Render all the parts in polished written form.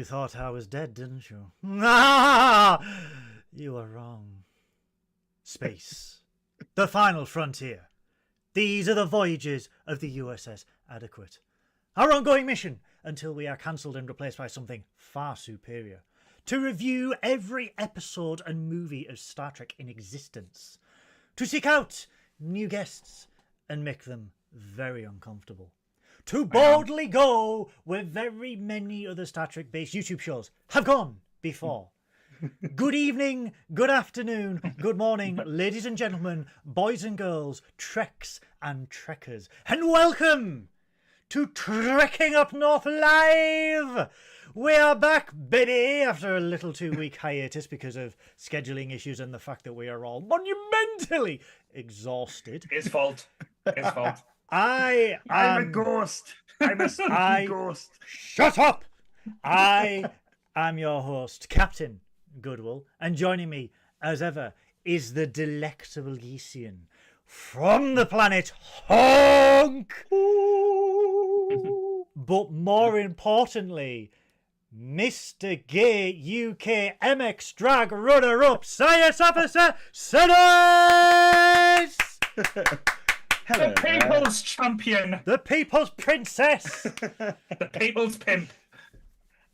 You thought I was dead, didn't you? You were wrong. Space. The final frontier. These are the voyages of the USS Adequate. Our ongoing mission, until we are cancelled and replaced by something far superior. To review every episode and movie of Star Trek in existence. To seek out new guests and make them very uncomfortable. To boldly go where very many other Star Trek-based YouTube shows have gone before. Good evening, good afternoon, good morning, ladies and gentlemen, boys and girls, Treks and Trekkers, and welcome to Trekking Up North Live! We are back, baby, after a little 2-week hiatus because of scheduling issues and the fact that we are all monumentally exhausted. His fault. His fault. I'm a ghost. I'm a spooky ghost. Shut up! I am your host, Captain Goodwill, and joining me, as ever, is the delectable Geesian from the planet Honk! But more importantly, Mr. Gay UK MX Drag Runner-Up Science Officer Synoiz! Hello, the People's Champion! The People's Princess! The People's Pimp!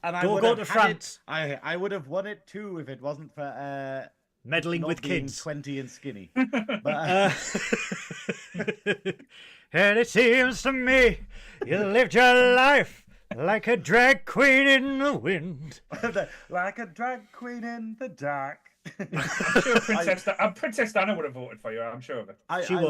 And I Don't go to France. I would have won it too if it wasn't for meddling not with being kids. 20 and skinny. But, and it seems to me you lived your life like a drag queen in the wind. like a drag queen in the dark. I'm sure Princess Diana would have voted for you. I'm sure of it. I would.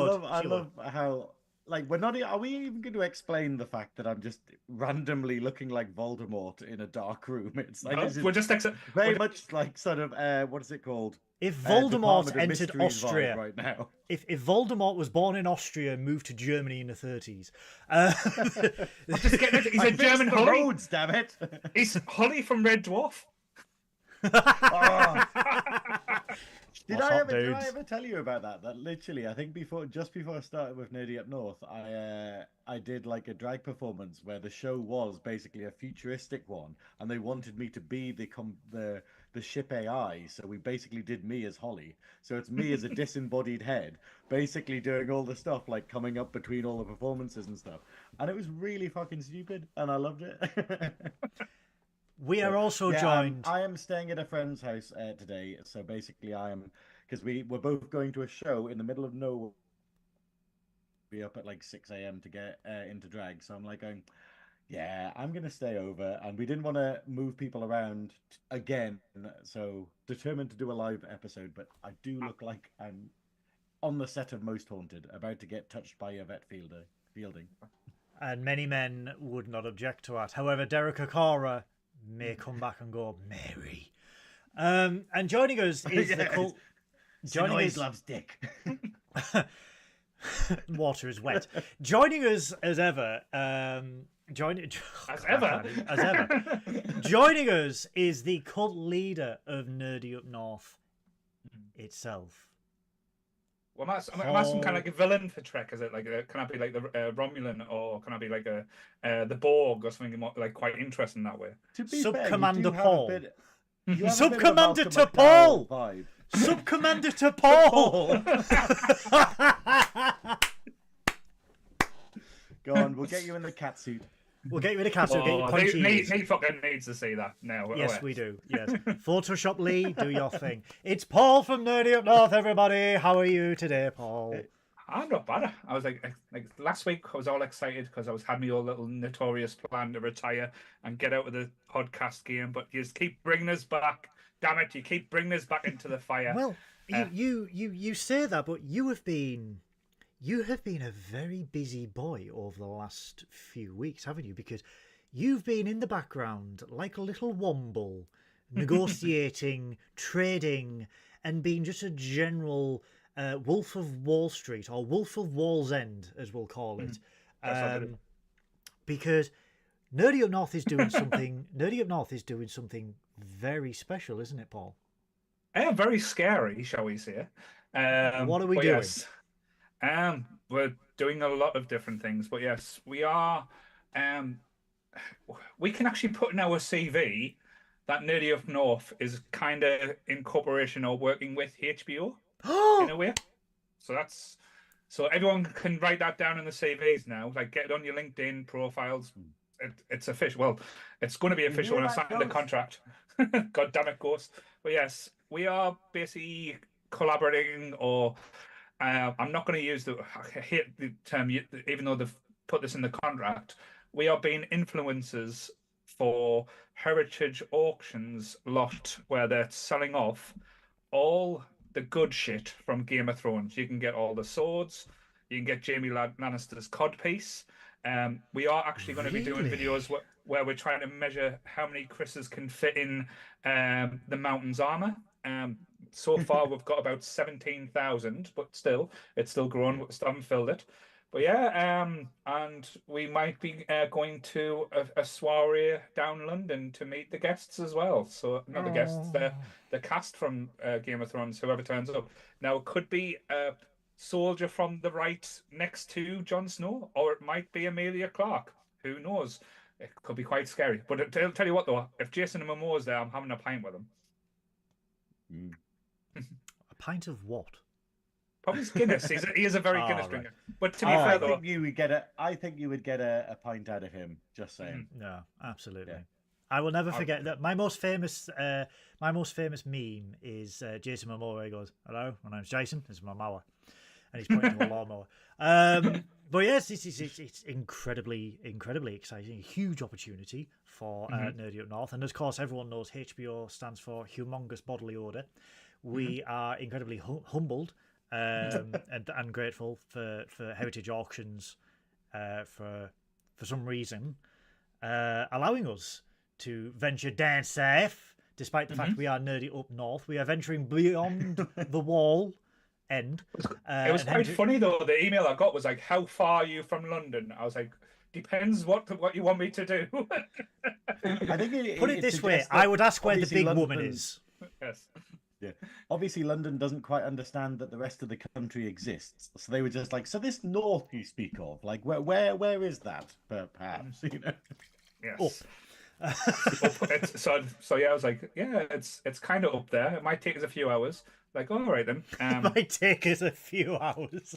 love how, like, are we even going to explain the fact that I'm just randomly looking like Voldemort in a dark room? It's like, No, we're just very much like sort of, what is it called? If Voldemort Department of entered Mysteries Austria vibe right now. If Voldemort was born in Austria and moved to Germany in the 30s. Just getting it. He's a German Hully. Roads, damn it. He's Hully from Red Dwarf. Oh. Did What's I up, ever tell you about that? That literally, I think just before I started with Nerdy Up North, I did like a drag performance where the show was basically a futuristic one, and they wanted me to be the ship AI. So we basically did me as Holly. So it's me as a disembodied head, basically doing all the stuff, like coming up between all the performances and stuff. And it was really fucking stupid, and I loved it. We are also joined. I am staying at a friend's house today, so basically because we're both going to a show in the middle of nowhere. Be up at like 6 a.m. to get into drag, so I'm like going, yeah, I'm gonna stay over, and we didn't want to move people around again, so determined to do a live episode. But I do look like I'm on the set of Most Haunted, about to get touched by Yvette Fielding. And many men would not object to that. However, Derek Okora may come back and go, Mary. And joining us is the cult. Synoiz loves dick. Water is wet. Joining us as ever. As ever. Joining us is the cult leader of Nerdy Up North itself. Well, am I some kind of like a villain for Trek? Is it like can I be like the Romulan, or can I be like the Borg or something more, like quite interesting that way? Subcommander Paul. Subcommander to Paul. Vibe. Subcommander to Paul. Go on, we'll get you in the cat suit. We'll get you in a cat suit. He fucking needs to see that now. Yes, we do. Yes. Photoshop Lee, do your thing. It's Paul from Nerdy Up North, everybody. How are you today, Paul? I'm not bad. I was like last week, I was all excited because I had my old little notorious plan to retire and get out of the podcast game, but you just keep bringing us back. Damn it, you keep bringing us back into the fire. Well, you say that, but you have been a very busy boy over the last few weeks, haven't you? Because you've been in the background like a little womble, negotiating, trading, and being just a general Wolf of Wall Street, or Wolf of Wall's End, as we'll call it. Because Nerdy Up North is doing something. Nerdy Up North is doing something very special, isn't it, Paul? Very scary, shall we say? What are we doing? Yes, we're doing a lot of different things, but yes, we are. We can actually put in our CV that Nerdy Up North is kind of in cooperation or working with HBO in a way. So everyone can write that down in the CVs now. Like, get it on your LinkedIn profiles. It's official. Well, it's going to be official when I sign the contract. God damn it, Ghost. But yes, we are basically collaborating, or I'm not going to use I hate the term, even though they've put this in the contract. We are being influencers for heritage auctions lot where they're selling off all the good shit from Game of Thrones. You can get all the swords. You can get Jaime Lannister's codpiece. We are actually going to be doing videos where we're trying to measure how many Chris's can fit in the Mountain's armor. So far, we've got about 17,000, but still, it's still growing. We still haven't filled it. But yeah, and we might be going to a soiree down London to meet the guests as well. So not the guests, the cast from Game of Thrones, whoever turns up. Now, it could be a soldier from the right next to Jon Snow, or it might be Emilia Clarke. Who knows? It could be quite scary. But I'll tell you what, though, if Jason Momoa is there, I'm having a pint with him. A pint of what? Probably Guinness. He is a very Guinness drinker. But to be fair, I though, think you would get a pint out of him. Just saying. No, absolutely. Yeah. I will never forget that. My most famous meme is Jason Momoa. He goes, "Hello, my name's Jason. This is my mower," and he's pointing to a lawnmower. But yes, it's incredibly exciting. A huge opportunity for Nerdy Up North, and of course, everyone knows HBO stands for Humongous Bodily Odor. We are incredibly humbled and grateful for Heritage Auctions for some reason allowing us to venture down south, despite the fact we are Nerdy Up North. We are venturing beyond the wall end. It was quite funny though. The email I got was like, "How far are you from London?" I was like, "Depends what you want me to do." I think put it this way: I would ask where the big woman is. Yes. Yeah. Obviously, London doesn't quite understand that the rest of the country exists, so they were just like, "So this north you speak of, like, where is that? Perhaps, you know." Yes. So yeah, I was like, "Yeah, it's kind of up there. It might take us a few hours." Like, all right then. It might take us a few hours.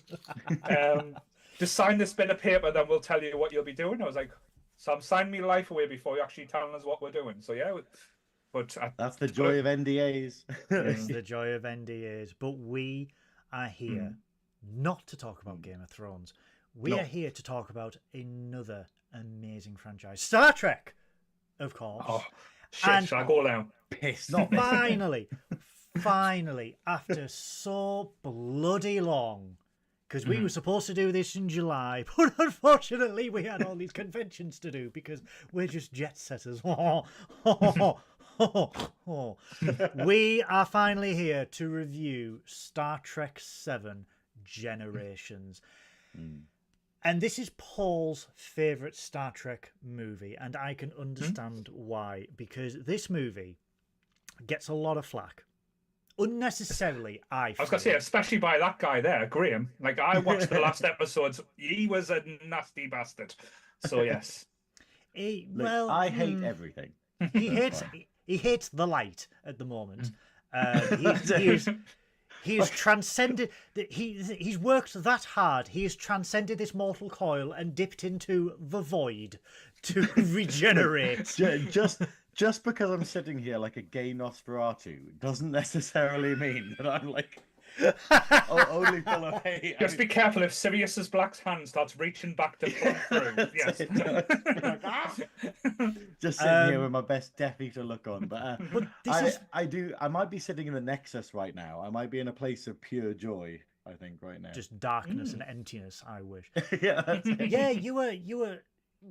Just sign this bit of paper, then we'll tell you what you'll be doing. I was like, "So I'm signing me life away before you're actually telling us what we're doing." So yeah. But that's the joy of NDAs. It's the joy of NDAs. But we are here not to talk about Game of Thrones. We are here to talk about another amazing franchise, Star Trek, of course. Oh, shit, shall I go now? Pissed. Finally, after so bloody long, because we were supposed to do this in July, but unfortunately we had all these conventions to do because we're just jet setters. We are finally here to review Star Trek VII Generations. And this is Paul's favourite Star Trek movie, and I can understand why, because this movie gets a lot of flack. Unnecessarily, I was going to say, especially by that guy there, Graham. Like, I watched the last episodes. He was a nasty bastard. So, yes. I hate everything. He hates the light at the moment. He has transcended. He's worked that hard. He has transcended this mortal coil and dipped into the void to regenerate. Just because I'm sitting here like a gay Nosferatu doesn't necessarily mean that I'm like only full of hate. Just be careful if Sirius's Black's hand starts reaching back to pull through. Yes. Just sitting here with my best Death Eater look on. But I might be sitting in the Nexus right now. I might be in a place of pure joy, I think, right now. Just darkness and emptiness, I wish. Yeah, that's it. Yeah, you were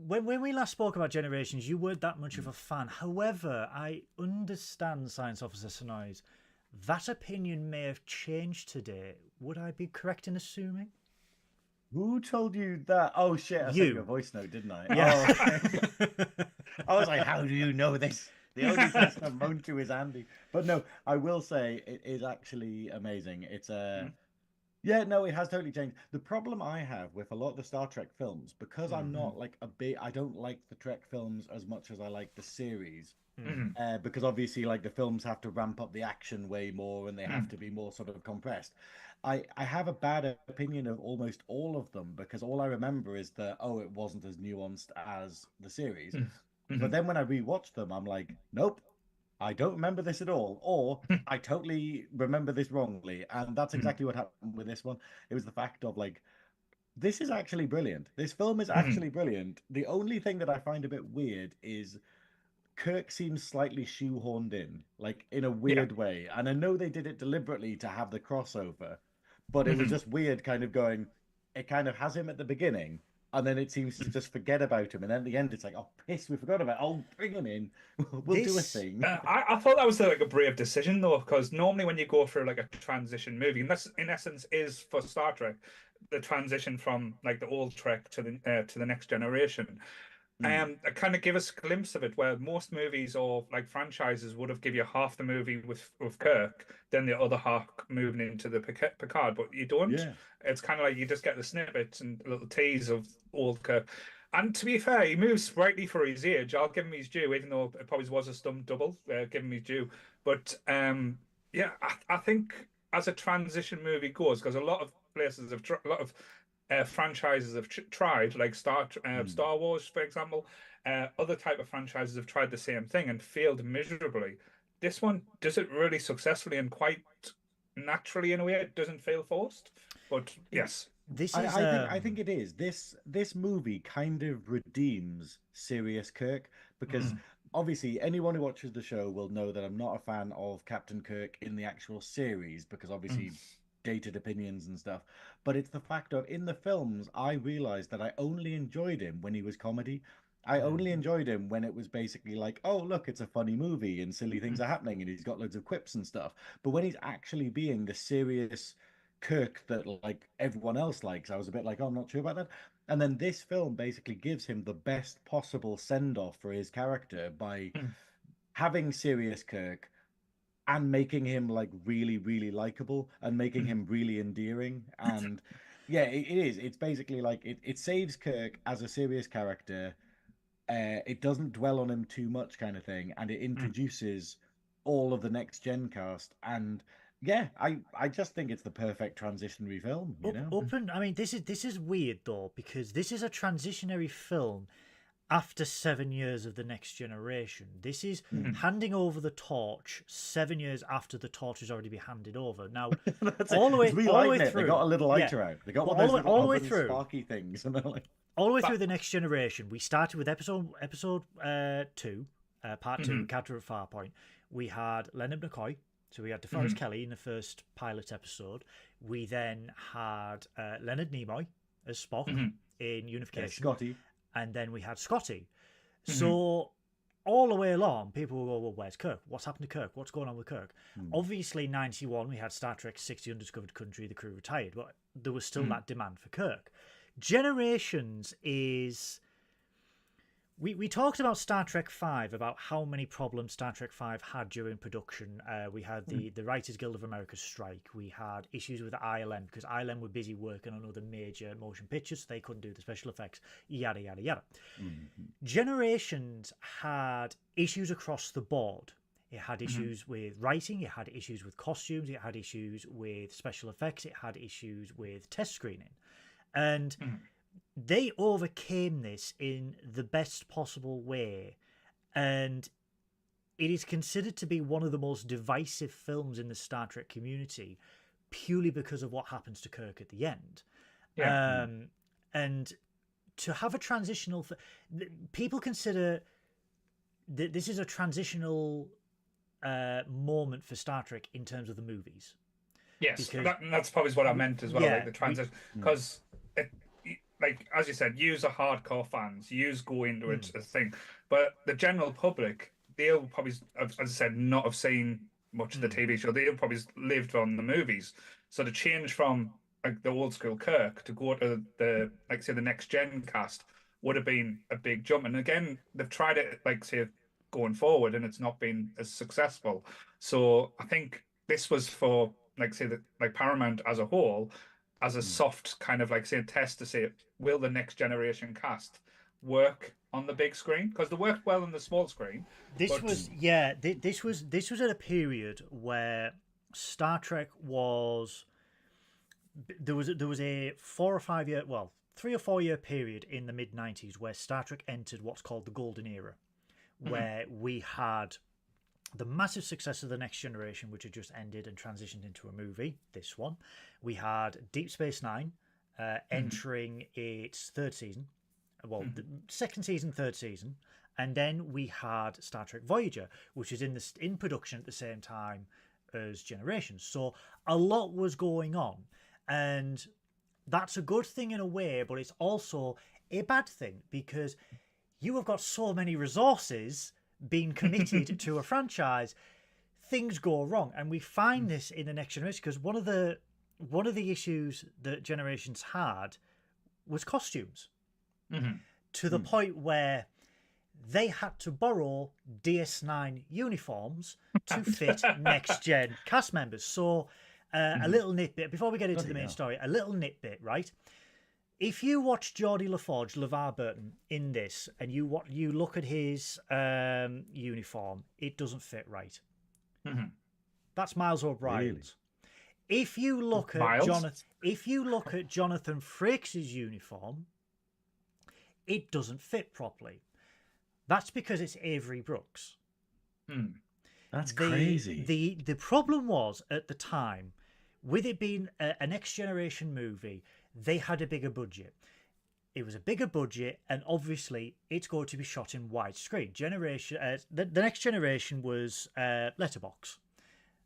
when we last spoke about Generations, you weren't that much of a fan. However, I understand Science Officer Synoiz. That opinion may have changed today. Would I be correct in assuming? Who told you that? Oh shit! I sent you a voice note, didn't I? Yeah. Oh, okay. I was like, how do you know this? The only person I've moaned to is Andy. But no, I will say it is actually amazing. It's yeah, no, it has totally changed. The problem I have with a lot of the Star Trek films, because I'm not like I don't like the Trek films as much as I like the series. Mhm. Because obviously, like the films have to ramp up the action way more, and they have Mm. to be more sort of compressed. I have a bad opinion of almost all of them because all I remember is that it wasn't as nuanced as the series. Mm. But Mhm. then when I rewatch them, I'm like, nope, I don't remember this at all, or I totally remember this wrongly. And that's Mhm. exactly what happened with this one. It was the fact of like, this is actually brilliant. This film is Mhm. actually brilliant. The only thing that I find a bit weird is Kirk seems slightly shoehorned in, like in a Yeah. weird way. And I know they did it deliberately to have the crossover, but it was Mhm. just weird, kind of going, it kind of has him at the beginning, and then it seems to just forget about him. And then at the end, it's like, oh, piss, we forgot about it. Oh, bring him in. We'll do a This thing. I thought that was like a brave decision though, because normally when you go through like a transition movie, and that's in essence is for Star Trek, the transition from like the old Trek to the next generation. Mm, I kind of give us a glimpse of it, where most movies or like franchises would have give you half the movie with Kirk, then the other half moving into the Picard, but you don't. yeah. It's kind of like you just get the snippets and a little tease of old Kirk. And to be fair, he moves sprightly for his age. I'll give him his due, even though it probably was a stump double. Give him his due, but yeah, I think as a transition movie goes, because a lot of places have a lot of franchises have tried, like Mm. Star Wars, for example. Other type of franchises have tried the same thing and failed miserably. This one does it really successfully and quite naturally in a way. It doesn't feel forced, but yes. this is I think it is. This movie kind of redeems Sirius Kirk because Mm, obviously anyone who watches the show will know that I'm not a fan of Captain Kirk in the actual series because mm, obviously dated opinions and stuff. But it's the fact of in the films I realized that I only enjoyed him when he was comedy. I only Mhm. enjoyed him when it was basically like, oh look, it's a funny movie and silly things mm, are happening and he's got loads of quips and stuff. But when he's actually being the serious Kirk that like everyone else likes. I was a bit like, oh, I'm not sure about that. And then this film basically gives him the best possible send off for his character by mm, having Sirius Kirk and making him like really, really likable and making mm. him really endearing. And yeah, it is. It's basically like it saves Kirk as a serious character. It doesn't dwell on him too much, kind of thing, and it Mm. introduces all of the next gen cast. And yeah, I just think it's the perfect transitionary film, you know? I mean, this is weird though because this is a transitionary film after 7 years of the next generation. This is Mm. handing over the torch 7 years after the torch has already been handed over. Now, That's it. It's all the way relighting it. They got through, a little yeah, lighter out. They got but one of those little all the way oven through, sparky things, and they're like, all the way But through the next generation, we started with episode two, part two, mhm, Encounter at Farpoint. We had Leonard McCoy, so we had DeForest mhm, Kelly in the first pilot episode. We then had Leonard Nimoy as Spock mhm, in Unification, Scotty. and then we had Scotty. mhm, So all the way along, people will go, well, where's Kirk? What's happened to Kirk? What's going on with Kirk? Mm. Obviously, 91, we had Star Trek 60 Undiscovered Country, the crew retired, but there was still mhm, that demand for Kirk. Generations is. We talked about Star Trek 5, about how many problems Star Trek 5 had during production. We had the Writers Guild of America strike. We had issues with ILM because ILM were busy working on other major motion pictures, so they couldn't do the special effects, yada, yada, yada. Mm. Generations had issues across the board. It had mhm, issues with writing, it had issues with costumes, it had issues with special effects, it had issues with test screening. And mhm. they overcame this in the best possible way. And it is considered to be one of the most divisive films in the Star Trek community purely because of what happens to Kirk at the end. Yeah. And to have a transitional. People consider that this is a transitional moment for Star Trek in terms of the movies. Yes, Because, that's probably what I meant as well, like yeah, the transition, Mm. because like as you said, use are hardcore fans, use go into it as a thing, but the general public, they'll probably, as I said, not have seen much of the TV show. They'll probably lived on the movies, so the change from like the old school Kirk to go to the like say the next gen cast would have been a big jump. And again, they've tried it like say going forward, and it's not been as successful. So I think this was for like say that like Paramount as a whole as a Mm. soft kind of like say test to say will the next generation cast work on the big screen? Because they worked well on the small screen. This but- was this was at a period where Star Trek was there was a 4 or 5 year, well, 3 or 4 year period in the mid 90s where Star Trek entered what's called the golden era, where we had the massive success of The Next Generation, which had just ended and transitioned into a movie, this one. We had Deep Space Nine entering its third season, well, the second season, third season, and then we had Star Trek Voyager, which is in production at the same time as Generations. So a lot was going on, and that's a good thing in a way, but it's also a bad thing because you have got so many resources being committed to a franchise. Things go wrong, and we find this in The Next Generation because one of the issues that Generations had was costumes, to the point where they had to borrow DS9 uniforms to fit next gen cast members. So a little nitbit before we get into the main story, a little nitbit, right? If you watch Geordie LaForge, LeVar Burton in this, and you look at his uniform, it doesn't fit right. That's Miles O'Brien's. Really? If you look at Jonathan Frakes' uniform, it doesn't fit properly. That's because it's Avery Brooks. That's crazy. The problem was at the time, with it being a Next Generation movie, they had a bigger budget. It was a bigger budget, and obviously it's going to be shot in widescreen. The Next Generation was letterbox.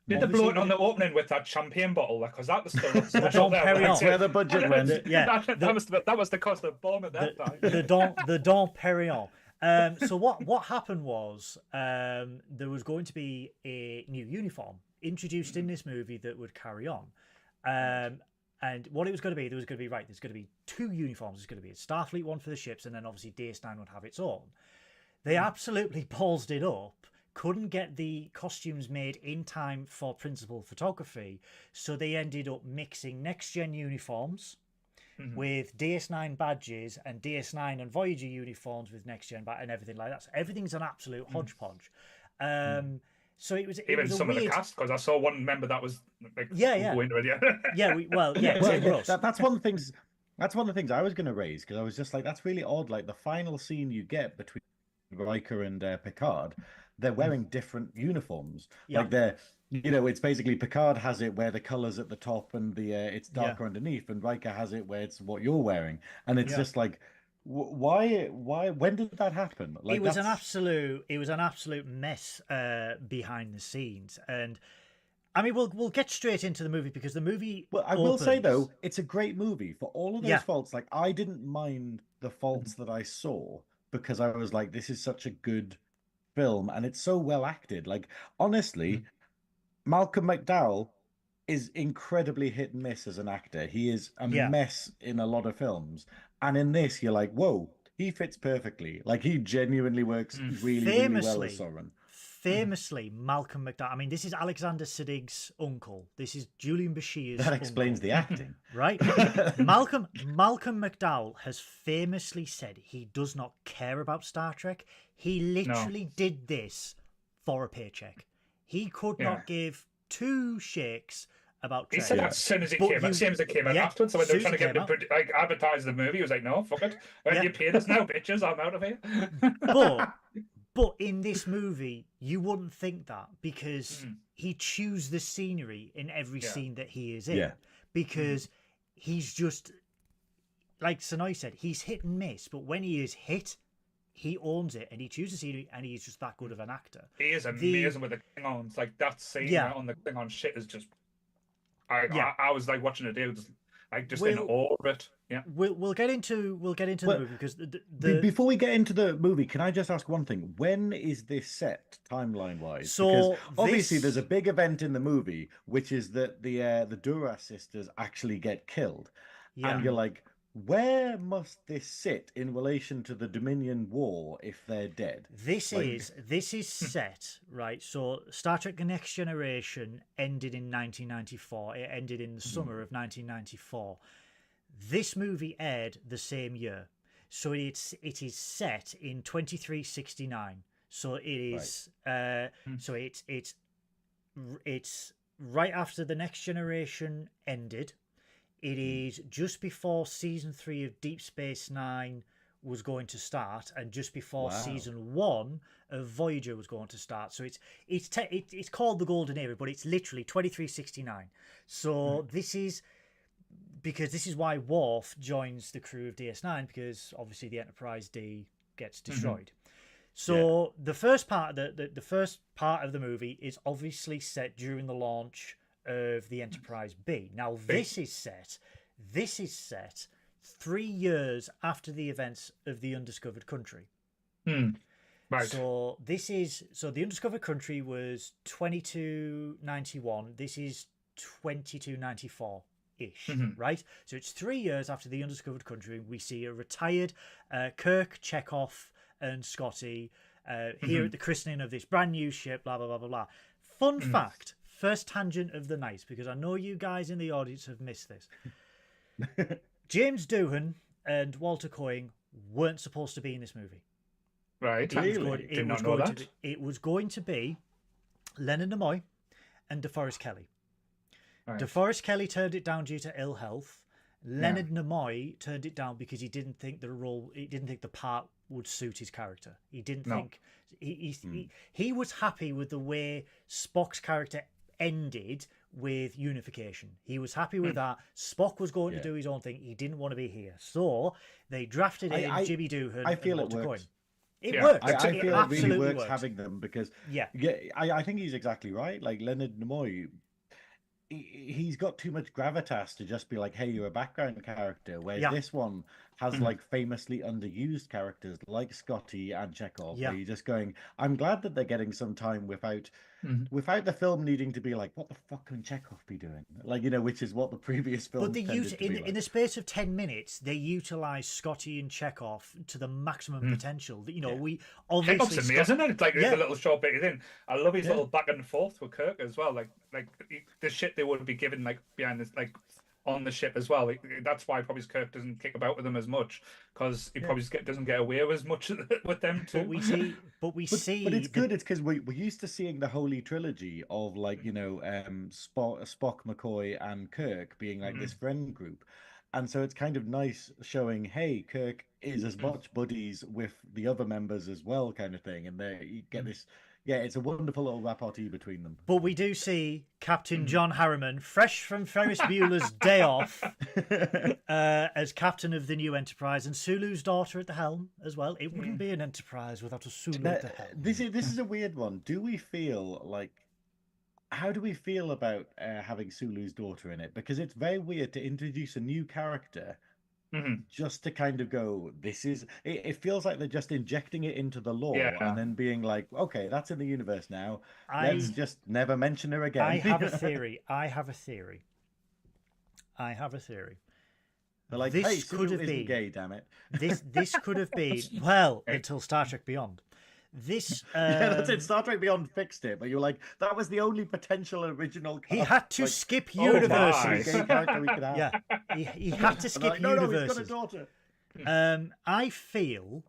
Did they blow it on the opening with that champagne bottle? Because that was still Dom Perignon. That's where the budget went. that was the cost of bomb at that time. The Dom Perignon. So what happened was there was going to be a new uniform introduced in this movie that would carry on. And what it was going to be, there's going to be 2 uniforms. There's going to be a Starfleet one for the ships, and then obviously DS9 would have its own. They absolutely ballsed it up, couldn't get the costumes made in time for principal photography, so they ended up mixing next-gen uniforms with DS9 badges and DS9 and Voyager uniforms with next-gen and everything like that. So everything's an absolute hodgepodge. So it was even some weird... of the cast, because I saw one member that was like going with you. That's one of the things. That's one of the things I was going to raise, because I was just like, that's really odd. Like the final scene you get between Riker and Picard, they're wearing different uniforms. Like they're, it's basically Picard has it where the colors at the top and the it's darker underneath, and Riker has it where it's what you're wearing, and it's just like. Why? When did that happen? Like, it was an absolute mess behind the scenes, and I mean, we'll get straight into the movie because the movie. Well, I will say though, it's a great movie for all of those faults. Like, I didn't mind the faults that I saw because I was like, this is such a good film, and it's so well acted. Like, honestly, Malcolm McDowell is incredibly hit and miss as an actor. He is a mess in a lot of films. And in this, you're like, whoa, he fits perfectly. Like, he genuinely works really well as Soren. Famously, Malcolm McDowell. I mean, this is Alexander Siddig's uncle. This is Julian Bashir's That explains uncle, the acting. right? Malcolm McDowell has famously said he does not care about Star Trek. He literally did this for a paycheck. He could not give 2 shakes about Trek. He said that as soon as it came out, same as it came out afterwards. So when they were trying to get him to advertise the movie, he was like, no, fuck it. You paid us now, bitches, I'm out of here. But in this movie, you wouldn't think that because he chews the scenery in every scene that he is in. Because he's just, like Synoiz said, he's hit and miss. But when he is hit, he owns it and he chews the scenery, and he's just that good of an actor. He is amazing with the Klingons. Like, that scene on the Klingon shit is just... I was like watching it, just in awe of it. Yeah, we'll get into the movie because before we get into the movie, can I just ask one thing? When is this set timeline wise? So because obviously there's a big event in the movie, which is that the Duras sisters actually get killed, and you're like, where must this sit in relation to the Dominion War if they're dead? This is set, right? So Star Trek The Next Generation ended in 1994. It ended in the summer of 1994. This movie aired the same year. So it is set in 2369. So it is so it's right after the Next Generation ended. It is just before season 3 of Deep Space Nine was going to start, and just before season 1 of Voyager was going to start. So it's called the Golden Era, but it's literally 2369. So this is why Worf joins the crew of DS9, because obviously the Enterprise D gets destroyed. So the first part of the first part of the movie is obviously set during the launch of the Enterprise B. Now this is set 3 years after the events of the Undiscovered Country. Right. So the Undiscovered Country was 2291. This is 2294 ish, right? So it's 3 years after the Undiscovered Country. We see a retired Kirk, Chekhov, and Scotty here at the christening of this brand new ship. Blah blah blah blah blah. Fun fact. First tangent of the night, because I know you guys in the audience have missed this. James Doohan and Walter Coying weren't supposed to be in this movie. Right. It was going to be Leonard Nimoy and DeForest Kelly. Right. DeForest Kelly turned it down due to ill health. Leonard Nimoy turned it down because he didn't think the part would suit his character. He didn't think he was happy with the way Spock's character ended with unification. He was happy with that. Spock was going to do his own thing. He didn't want to be here. So they drafted in Jimmy Doohan and Walter Coyne. It works. I feel it really works works having them, because I think he's exactly right. Like Leonard Nimoy, he's got too much gravitas to just be like, hey, you're a background character, whereas this one has like famously underused characters like Scotty and Chekhov, where you're just going, I'm glad that they're getting some time without the film needing to be like, what the fuck can Chekhov be doing, like, which is what the previous film. But they in the space of 10 minutes they utilize Scotty and Chekhov to the maximum potential. We obviously Chekhov's amazing, isn't it? Like the little short bit he's in. I love his little back and forth with Kirk as well. Like the shit they would be given like behind this, like on the ship as well. That's why probably Kirk doesn't kick about with them as much, because he probably doesn't get away with as much with them too. But it's good. It's because we're used to seeing the holy trilogy of like Spock, McCoy, and Kirk being like this friend group, and so it's kind of nice showing, hey, Kirk is as much buddies with the other members as well, kind of thing, and you get this. Yeah, it's a wonderful little repartee between them. But we do see Captain John Harriman, fresh from Ferris Bueller's Day Off, as captain of the new Enterprise, and Sulu's daughter at the helm as well. It wouldn't be an Enterprise without a Sulu at the helm. This is a weird one. How do we feel about having Sulu's daughter in it? Because it's very weird to introduce a new character just to kind of go, it feels like they're just injecting it into the lore and then being like, okay, that's in the universe now. Let's just never mention her again. I have a theory. They're like, this hey, could Sulu have isn't been gay, damn it. This could have been until Star Trek Beyond. This that's it. Star Trek Beyond fixed it, but you're like, that was the only potential original cast. He had to skip universes. Gay character we could have. Yeah, he had to skip universes. No, he's got a daughter. I feel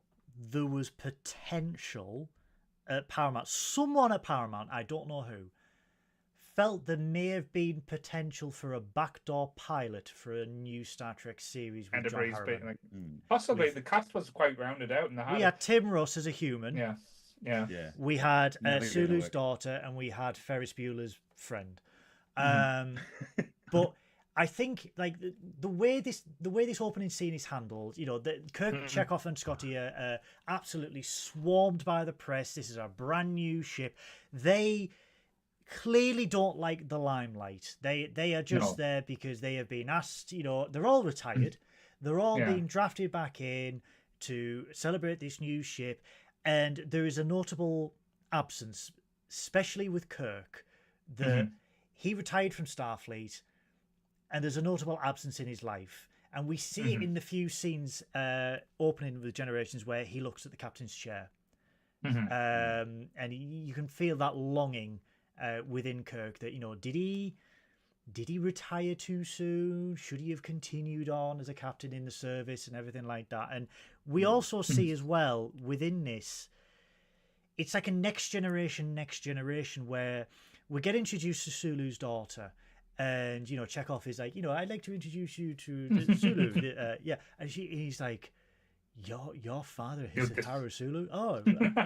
there was potential at Paramount. Someone at Paramount, I don't know who, felt there may have been potential for a backdoor pilot for a new Star Trek series with John Harriman. Possibly. The cast was quite rounded out. We had Tim Russ as a human. Yeah. We had Sulu's daughter, and we had Ferris Bueller's friend. But I think like the way this opening scene is handled, Kirk, Chekhov, and Scotty are absolutely swarmed by the press. This is a brand new ship. They clearly don't like the limelight. They are just there because they have been asked. They're all retired. They're all being drafted back in to celebrate this new ship. And there is a notable absence, especially with Kirk, that he retired from Starfleet, and there's a notable absence in his life. And we see it in the few scenes opening with Generations where he looks at the captain's chair. And you can feel that longing within Kirk that, did he did he retire too soon? Should he have continued on as a captain in the service and everything like that? And we also see as well within this, it's like a next generation where we get introduced to Sulu's daughter. And, you know, Chekhov is like, you know, I'd like to introduce you to Sulu. Yeah. And he's like, your father is Hikaru Sulu? Oh,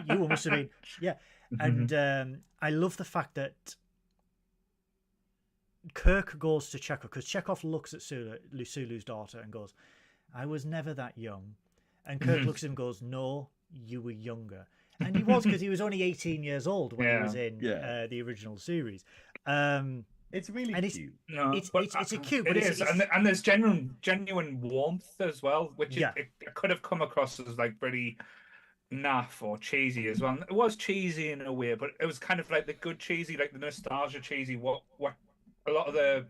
you must have been. Yeah. And I love the fact that Kirk goes to Chekhov, because Chekhov looks at Sulu's daughter and goes, I was never that young. And Kirk looks at him and goes, no, you were younger. And he was, because he was only 18 years old when he was in the original series. It's really cute. No, it's a cute, but it is, and there's genuine warmth as well, which it could have come across as like pretty naff or cheesy as well. And it was cheesy in a way, but it was kind of like the good cheesy, like the nostalgia cheesy. What a lot of the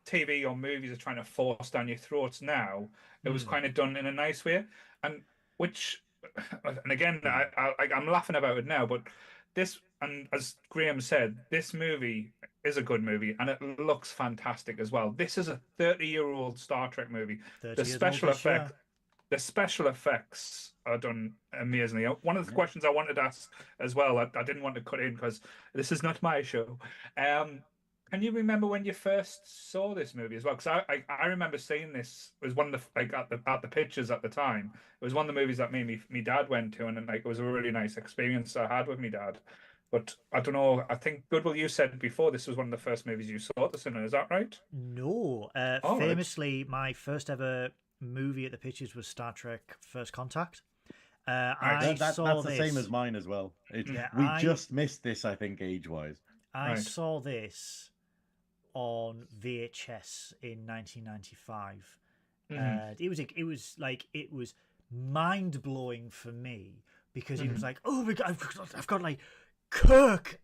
TV or movies are trying to force down your throats now. It was kind of done in a nice way, and again, I'm laughing about it now, but this, and as Graham said, this movie is a good movie and it looks fantastic as well. This is a 30-year-old Star Trek movie. The special effects are done amazingly. One of the questions I wanted to ask as well, I didn't want to cut in because this is not my show. Can you remember when you first saw this movie as well? Because I remember seeing this. It was one of the at the pictures at the time. It was one of the movies that me dad went to, and like it was a really nice experience I had with me dad. But I don't know. I think Goodwill, you said before this was one of the first movies you saw at the cinema. Is that right? No. Famously, my first ever movie at the pictures was Star Trek: First Contact. That's the same as mine as well. We just missed this, I think, age-wise. I saw this on VHS in 1995. It was mind blowing for me, because it was like, oh my god, I've got like Kirk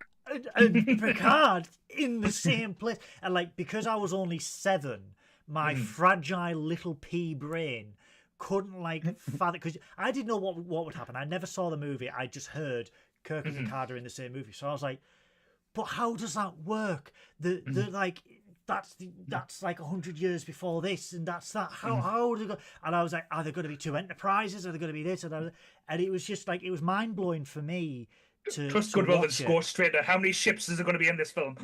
and Picard in the same place, and like because I was only 7, my fragile little pea brain couldn't like fathom, because I didn't know what would happen. I never saw the movie. I just heard Kirk and Picard are in the same movie, so I was like, but how does that work? The like that's like 100 years before this, and that's that. How do they go? And I was like, are there going to be 2 Enterprises? Are there going to be this? And it was just like, it was mind blowing for me to trust Goodwill and score straight to how many ships is there going to be in this film.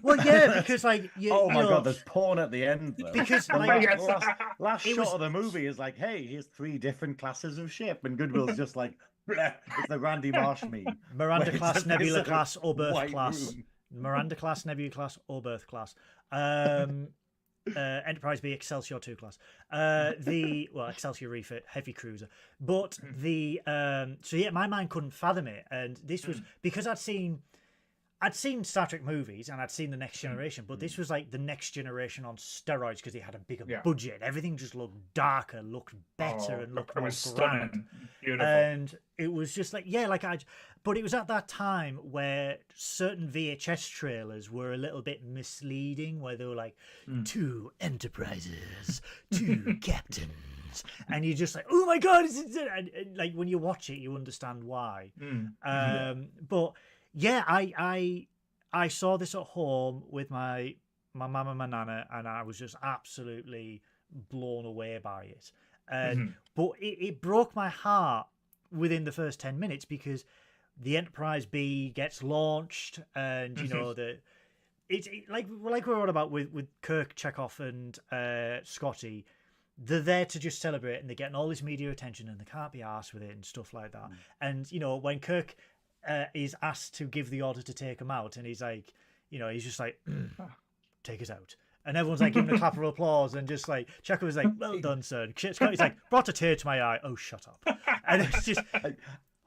Well, yeah, because like god, there's porn at the end though. Because the like, last shot of the movie is like, hey, here's 3 different classes of ship, and Goodwill's just like, it's the Randy Marsh meme. Miranda class, Nebula class, Oberth class. Miranda class, Nebula class, Oberth class. Enterprise B, Excelsior 2 class. Excelsior refit, heavy cruiser. But my mind couldn't fathom it, and this was because I'd seen Star Trek movies and I'd seen The Next Generation, but this was like The Next Generation on steroids, because it had a bigger budget. Everything just looked darker, looked better, and looked more grand. Beautiful. And it was just like, but it was at that time where certain VHS trailers were a little bit misleading, where they were like 2 Enterprises, 2 captains, and you're just like, oh my god, and like when you watch it, you understand why. But yeah, I saw this at home with my mum and my nana, and I was just absolutely blown away by it. But it broke my heart within the first 10 minutes, because the Enterprise B gets launched, and you know it's like we're on about with Kirk, Chekhov, and Scotty. They're there to just celebrate, and they're getting all this media attention, and they can't be arsed with it and stuff like that. And you know, when Kirk is asked to give the order to take him out, and he's like, you know, he's just like, take us out. And everyone's like giving a clap of applause, and just like Chekhov was like, well done, sir. Scotty's like, brought a tear to my eye. Oh, shut up. And it's just,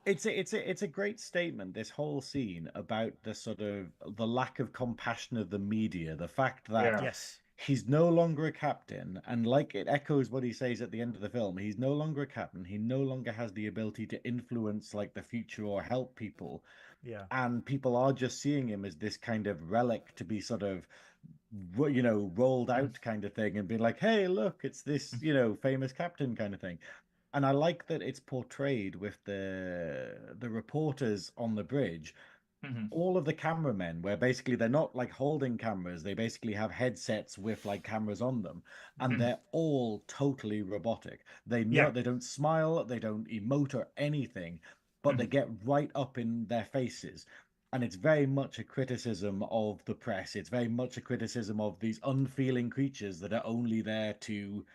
it's a great statement, this whole scene, about the sort of the lack of compassion of the media, the fact that he's no longer a captain, and like it echoes what he says at the end of the film, he's no longer a captain, he no longer has the ability to influence like the future or help people, and people are just seeing him as this kind of relic to be sort of, you know, rolled out kind of thing, and be like, hey, look, it's this, you know, famous captain kind of thing. And I like that it's portrayed with the reporters on the bridge all of the cameramen, where basically they're not like holding cameras, they basically have headsets with like cameras on them, and they're all totally robotic. They Yeah. don't smile, they don't emote or anything, but they get right up in their faces. And it's very much a criticism of the press. It's very much a criticism of these unfeeling creatures that are only there to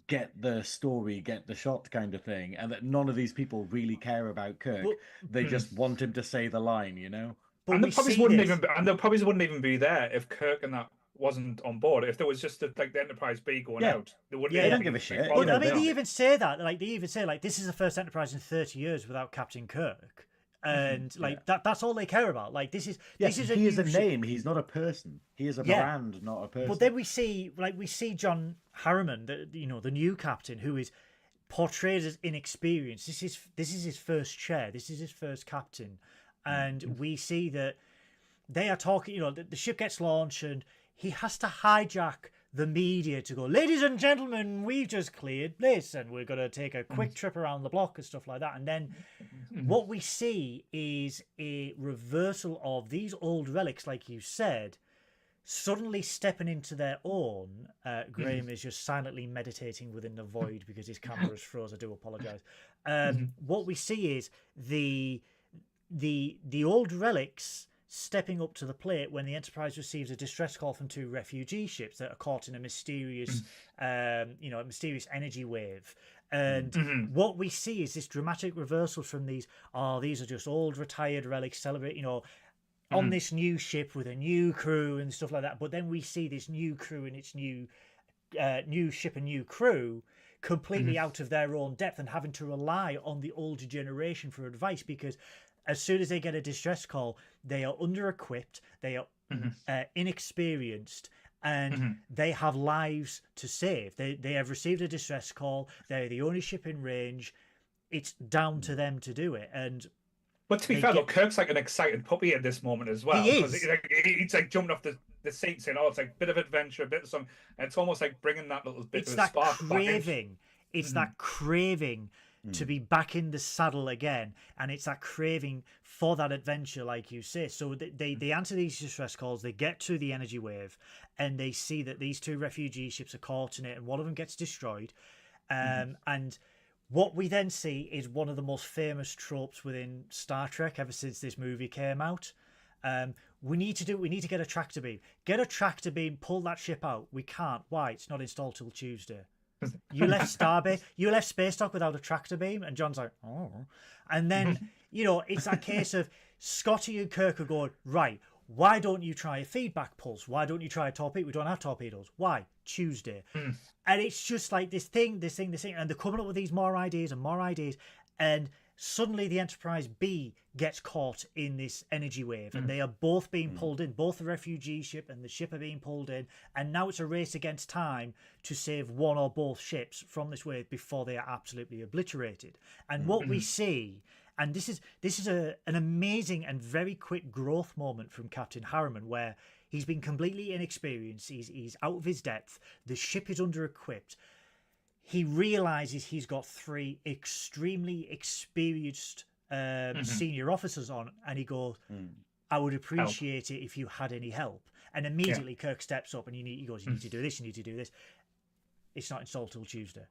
get the story, get the shot kind of thing, and that none of these people really care about Kirk. But, They just want him to say the line, you know? but And we the puppies see wouldn't this. even be, and the puppies wouldn't even be there if Kirk and that wasn't on board. If there was just like the Enterprise B going Yeah. out, they wouldn't. Yeah, They even don't be give a shit. But You know, I mean, they- they even say that. Like, they even say, like, this is the first Enterprise in 30 years without Captain Kirk. And, like, that's all they care about. Like, this is Yes, this is he is a new ship. name. He's not a person. He is a Yeah. brand, not a person. But then we see John Harriman, the new captain, who is portrayed as inexperienced. This is his first chair. This is his first captain, and we see that they are talking. The ship gets launched, and he has to hijack the media to go, ladies and gentlemen, we've just cleared this, and we're going to take a quick trip around the block and stuff like that. And then what we see is a reversal of these old relics, like you said, suddenly stepping into their own. Graham is just silently meditating within the void because his camera is froze. I do apologise. What we see is the old relics stepping up to the plate when the Enterprise receives a distress call from two refugee ships that are caught in a mysterious, a mysterious energy wave. And what we see is this dramatic reversal from these are just old retired relics celebrate, on this new ship with a new crew and stuff like that. But then we see this new crew and its new ship and new crew completely out of their own depth and having to rely on the older generation for advice, because as soon as they get a distress call, they are under-equipped, they are inexperienced, and they have lives to save. They have received a distress call. They're the only ship in range. It's down to them to do it. But to be fair, look, Kirk's like an excited puppy at this moment as well. He Because is. he's like jumping off the seat saying, "Oh, it's like a bit of adventure, a bit of something." And it's almost like bringing that little bit It's of a that spark back in. craving. It's that craving to be back in the saddle again, and it's that craving for that adventure, like you say. So they answer these distress calls. They get to the energy wave, and they see that these two refugee ships are caught in it, and one of them gets destroyed. And what we then see is one of the most famous tropes within Star Trek ever since this movie came out. We need to get a tractor beam. Get a tractor beam, pull that ship out. We can't. Why? It's not installed till Tuesday. You left you left Space Dock without a tractor beam, and John's like, oh. And then, it's that case of Scotty and Kirk are going, right, why don't you try a feedback pulse? Why don't you try a torpedo? We don't have torpedoes. Why? Tuesday. And it's just like this thing, and they're coming up with these more ideas, and suddenly the Enterprise B gets caught in this energy wave, and they are both being pulled in. Both the refugee ship and the ship are being pulled in, and now it's a race against time to save one or both ships from this wave before they are absolutely obliterated. And what we see, and this is an amazing and very quick growth moment from Captain Harriman, where he's been completely inexperienced. He's out of his depth. The ship is under-equipped. He realizes he's got three extremely experienced senior officers on, and he goes, I would appreciate it if you had any help. And immediately Kirk steps up and he goes, you need to do this, you need to do this. It's not installed till Tuesday.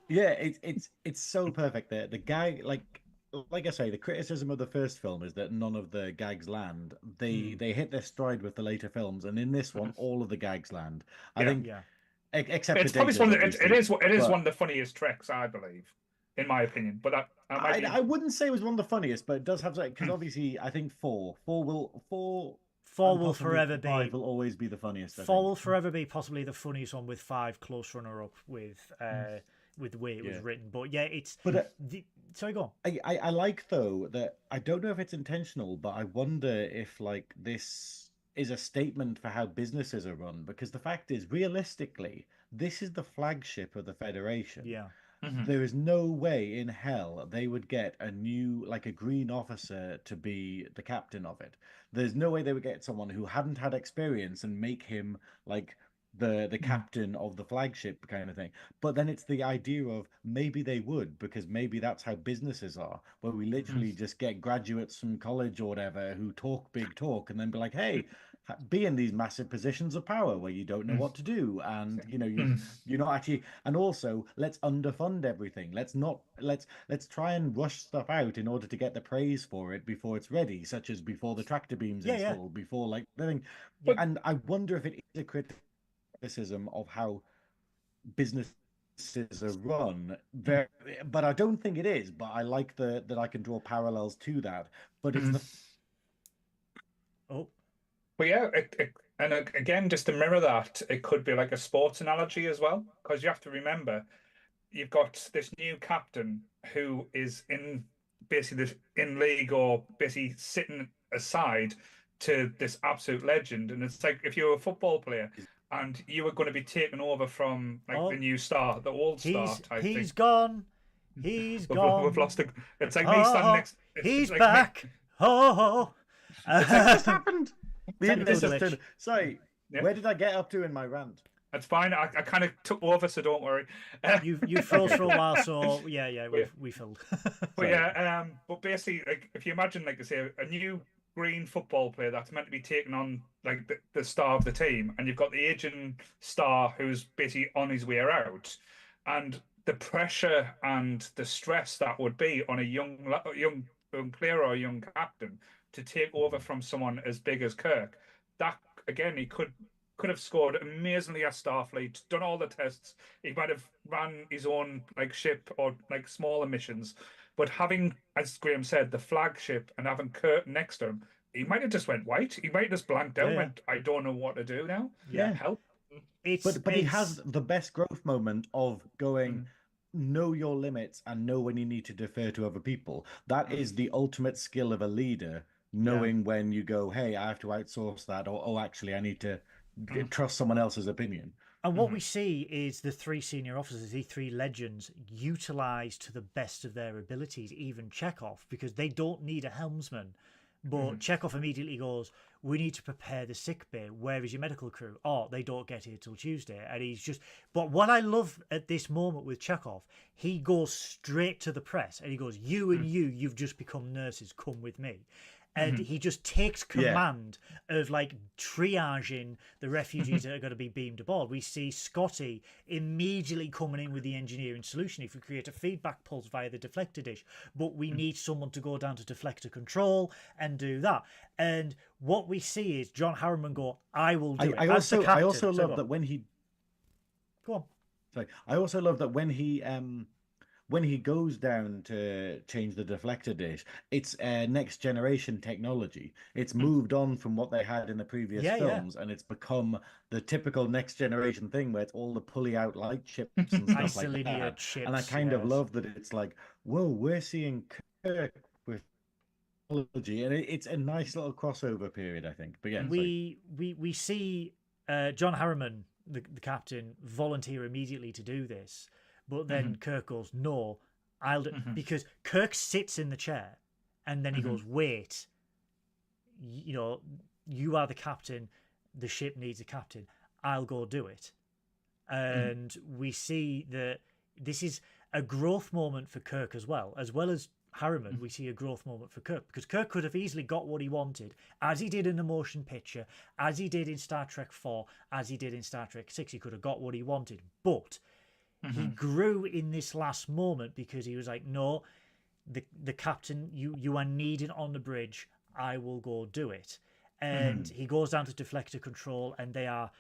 It's so perfect. The gag, like I say, the criticism of the first film is that none of the gags land. They hit their stride with the later films, and in this one, all of the gags land. I think. Yeah. Except It's for probably one. Data's, It is but one of the funniest treks, I believe, in my opinion. But that might be... I wouldn't say it was one of the funniest, but it does have because obviously I think four will possibly forever be. Five will always be the funniest. Four will forever be possibly the funniest one, with five close runner up with the way it was written. But yeah, it's. But sorry, go on. I like though that I don't know if it's intentional, but I wonder if this is a statement for how businesses are run, because the fact is, realistically, this is the flagship of the Federation. Yeah. There is no way in hell they would get a green officer to be the captain of it. There's no way they would get someone who hadn't had experience and make him the captain of the flagship kind of thing. But then it's the idea of maybe they would, because maybe that's how businesses are, where we literally just get graduates from college or whatever who talk big talk and then be like, hey, be in these massive positions of power where you don't know what to do, and you're not actually. And also, let's underfund everything. Let's try and rush stuff out in order to get the praise for it before it's ready, such as before the tractor beams installed, before like the thing. But- And I wonder if it is a criticism of how businesses are run. But I don't think it is. But I like that I can draw parallels to that. But it's the But yeah, and again, just to mirror that, it could be like a sports analogy as well, because you have to remember, you've got this new captain who is in basically this in league or basically sitting aside to this absolute legend, and it's like if you're a football player and you were going to be taken over from like the new star, the old star type thing. He's gone. He's gone. We've lost it. It's like me standing next. He's like back. Ho ho. It's like this happened. Sorry, Yeah. where did I get up to in my rant? That's fine. I kind of took over, so don't worry. You froze for a while, so yeah, we filled. But yeah, but basically, like if you imagine, like I say, a new green football player that's meant to be taking on like the star of the team, and you've got the aging star who's basically on his way out, and the pressure and the stress that would be on a young player or a young captain to take over from someone as big as Kirk. That again, he could have scored amazingly at Starfleet, done all the tests. He might have ran his own like ship or like smaller missions, but having, as Graham said, the flagship and having Kirk next to him, he might have just went white. He might have just blanked out. Went, I don't know what to do now. Yeah, help. But he has the best growth moment of going. Know your limits and know when you need to defer to other people. That is the ultimate skill of a leader. Knowing when you go, hey, I have to outsource that, or oh, actually, I need to trust someone else's opinion. And what we see is the three senior officers, the three legends, utilized to the best of their abilities, even Chekhov, because they don't need a helmsman. But Chekhov immediately goes, we need to prepare the sick bay. Where is your medical crew? Oh, they don't get here till Tuesday. And he's just... But what I love at this moment with Chekhov, he goes straight to the press and he goes, you and you've just become nurses. Come with me. And he just takes command of like triaging the refugees that are going to be beamed aboard. We see Scotty immediately coming in with the engineering solution. If we create a feedback pulse via the deflector dish, but we need someone to go down to deflector control and do that. And what we see is John Harriman go, I will do it. I also love that when he... Go on. Sorry. I also love that when he goes down to change the deflector dish, it's next generation technology. It's moved on from what they had in the previous films, and it's become the typical next generation thing where it's all the pulley out light chips and stuff like that. Chips, and I kind of love that it's like, whoa, we're seeing Kirk with technology, and it's a nice little crossover period, I think. But yeah, we see John Harriman, the captain, volunteer immediately to do this. But then Kirk goes, no, I'll do because Kirk sits in the chair and then he goes, wait, you are the captain. The ship needs a captain. I'll go do it. And we see that this is a growth moment for Kirk as well as Harriman. We see a growth moment for Kirk because Kirk could have easily got what he wanted, as he did in the motion picture, as he did in Star Trek 4, as he did in Star Trek 6. He could have got what he wanted, but he grew in this last moment because he was like, no, the captain, you are needed on the bridge. I will go do it. And he goes down to deflector control, and they are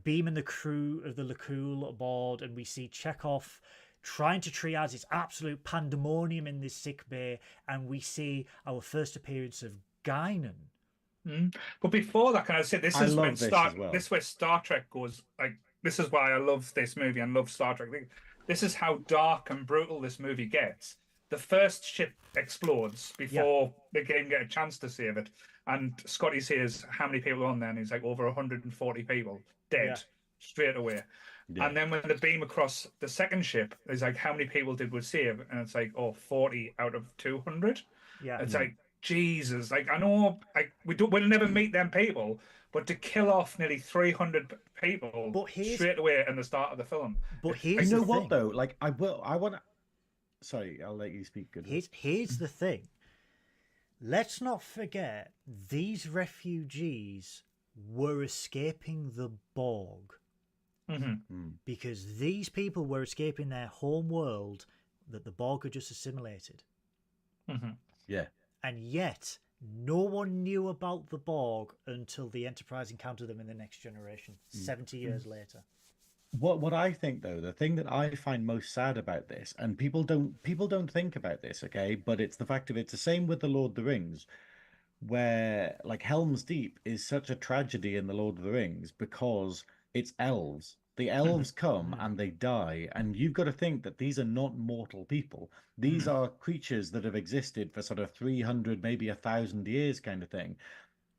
beaming the crew of the LCARS aboard, and we see Chekhov trying to triage. It's absolute pandemonium in this sick bay, and we see our first appearance of Guinan. But before that, can I say this is where Star Trek goes like. This is why I love this movie and love Star Trek. This is how dark and brutal this movie gets. The first ship explodes before they can even get a chance to save it. And Scotty says, how many people are on there? And he's like, over 140 people dead straight away. Yeah. And then when they beam across the second ship, it's like, how many people did we save? And it's like, 40 out of 200. Yeah. It's like, Jesus. Like, I know we'll never meet them people, but to kill off nearly 300 people But here's- straight away in the start of the film. But It's here's You know the what thing. though? Like I want to. Sorry, I'll let you speak. Good. Here's the thing. Let's not forget these refugees were escaping the Borg because these people were escaping their home world that the Borg had just assimilated. Yeah. And yet, no one knew about the Borg until the Enterprise encountered them in the Next Generation, 70 years later. What I think though, the thing that I find most sad about this, and people don't think about this, okay, but it's the fact of it's the same with the Lord of the Rings, where like Helm's Deep is such a tragedy in the Lord of the Rings because it's elves. The elves come and they die, and you've got to think that these are not mortal people. These are creatures that have existed for sort of 300, maybe 1,000 years kind of thing.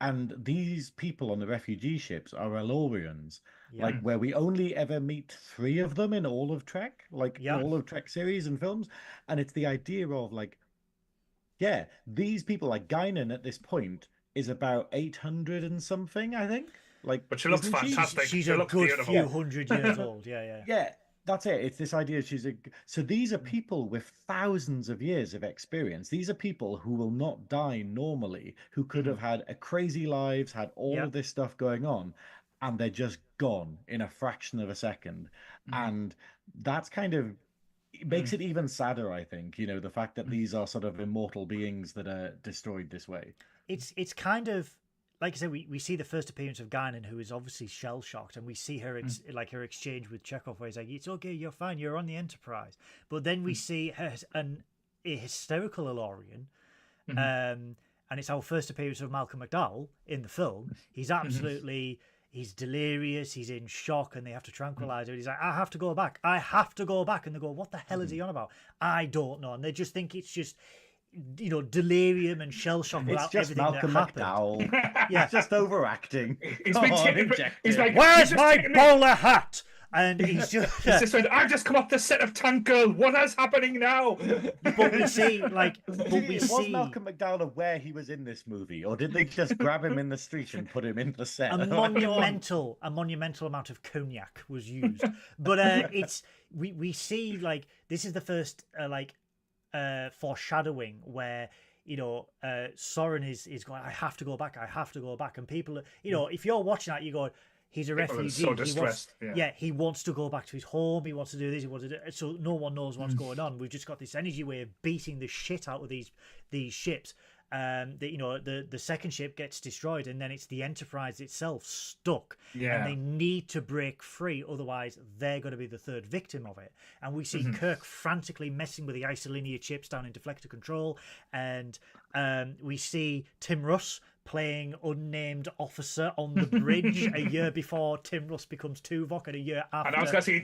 And these people on the refugee ships are Elorians, like where we only ever meet 3 of them in all of Trek, like in all of Trek series and films. And it's the idea of like, yeah, these people, like Guinan at this point is about 800 and something, I think. Like, but she looks isn't she? fantastic. She's She a looks good beautiful. few hundred years old. Yeah. Yeah, that's it. It's this idea she's a. So these are people with thousands of years of experience. These are people who will not die normally, who could have had a crazy lives, had all of this stuff going on, and they're just gone in a fraction of a second. And that's kind of it makes it even sadder, I think, you know, the fact that these are sort of immortal beings that are destroyed this way. It's kind of like I said, we see the first appearance of Guinan, who is obviously shell shocked, and we see her like her exchange with Chekhov, where he's like, "It's okay, you're fine, you're on the Enterprise." But then we see her a hysterical Elorian, and it's our first appearance of Malcolm McDowell in the film. He's absolutely he's delirious, he's in shock, and they have to tranquilize her. He's like, "I have to go back, I have to go back," and they go, "What the hell is he on about?" I don't know, and they just think it's just, you know, delirium and shell shock It's about just everything Malcolm that happened. McDowell. He's just overacting. He's Come been on, taking- inject he's it. like, Where's just my taking bowler hat? And he's just. It's just like, I've just come off the set of Tank Girl. What is happening now? But we see, like, but we Was see Malcolm McDowell aware he was in this movie, or did they just grab him in the street and put him in the set? a monumental amount of cognac was used. But it's we see, like, this is the first foreshadowing where, you know, Soren is going, I have to go back, and people, you know, if you're watching that, you go, he's a People are refugee. so distressed, He wants to go back to his home. He wants to do this. He wants to do it. So no one knows what's going on. We've just got this energy wave beating the shit out of these ships. You know, the second ship gets destroyed, and then it's the Enterprise itself stuck. Yeah. And they need to break free, otherwise they're going to be the third victim of it. And we see Kirk frantically messing with the isolinear chips down in deflector control, and we see Tim Russ playing unnamed officer on the bridge a year before Tim Russ becomes Tuvok, and a year after. And I was going to say, he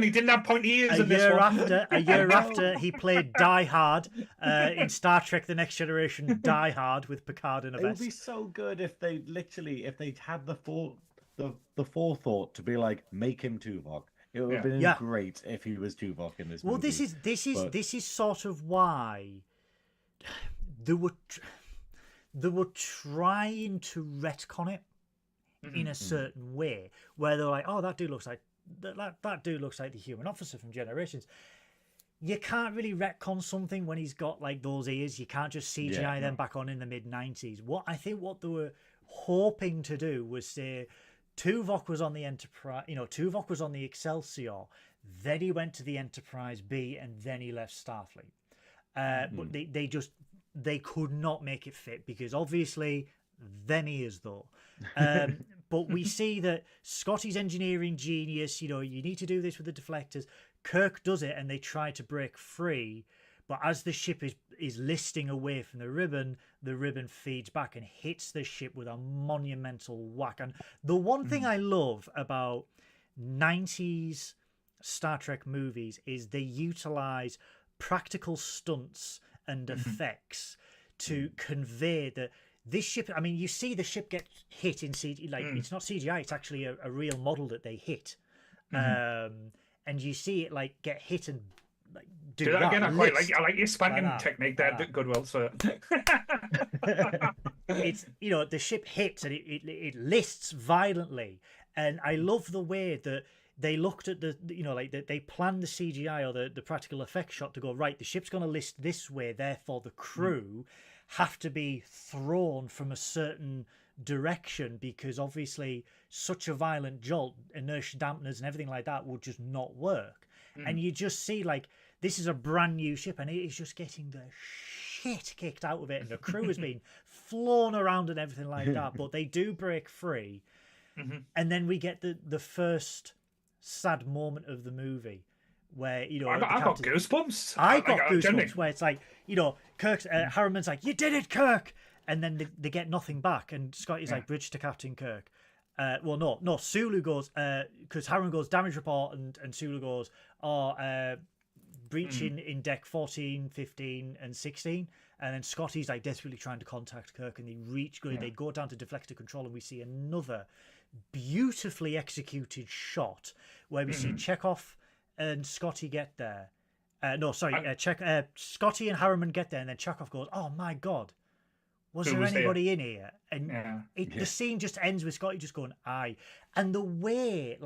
didn't have pointy ears in this one. A year after he played Die Hard in Star Trek: The Next Generation. Die Hard with Picard in a It would vest. be so good if they had the forethought to be like, make him Tuvok. It would have been great if he was Tuvok in this movie. Well, this is sort of why they were trying to retcon it in a certain way, where they're like, "Oh, that dude looks like that dude looks like the human officer from Generations." You can't really retcon something when he's got like those ears. You can't just CGI them back on in the mid-90s. What they were hoping to do was say Tuvok was on the Enterprise, you know, Tuvok was on the Excelsior, then he went to the Enterprise B, and then he left Starfleet. But they could not make it fit, because obviously them ears though. But we see that Scotty's engineering genius, you know, you need to do this with the deflectors. Kirk does it, and they try to break free, but as the ship is listing away from the ribbon feeds back and hits the ship with a monumental whack. And the one thing I love about 90s Star Trek movies is they utilize practical stunts and effects to convey that this ship, I mean, you see the ship get hit in CGI, like it's not CGI, it's actually a real model that they hit. And you see it like get hit and like do that again. I lift like your spanking like that, technique there, like that. Goodwill. So it's the ship hits and it lists violently, and I love the way that they looked at they planned the CGI or the practical effects shot to go, right, the ship's going to list this way, therefore the crew have to be thrown from a certain direction, because obviously such a violent jolt, inertia dampeners and everything like that would just not work. And you just see like this is a brand new ship and it is just getting the shit kicked out of it, and the crew has been flown around and everything like that, but they do break free. And then we get the first sad moment of the movie where I got goosebumps. I got goosebumps where it's like Kirk's Harriman's like, "You did it, Kirk," and then they get nothing back, and Scotty's like, "Bridge to Captain Kirk." Well, no. Sulu goes because Harriman goes, "Damage report," and Sulu goes, breaching in deck 14, 15, and 16. And then Scotty's like desperately trying to contact Kirk, and they go down to deflector control, and we see another beautifully executed shot where we see Chekhov and Scotty get there. Scotty and Harriman get there, and then Chekhov goes, "Oh my God, was there anybody in here?" And the scene just ends with Scotty just going, "Aye," and the way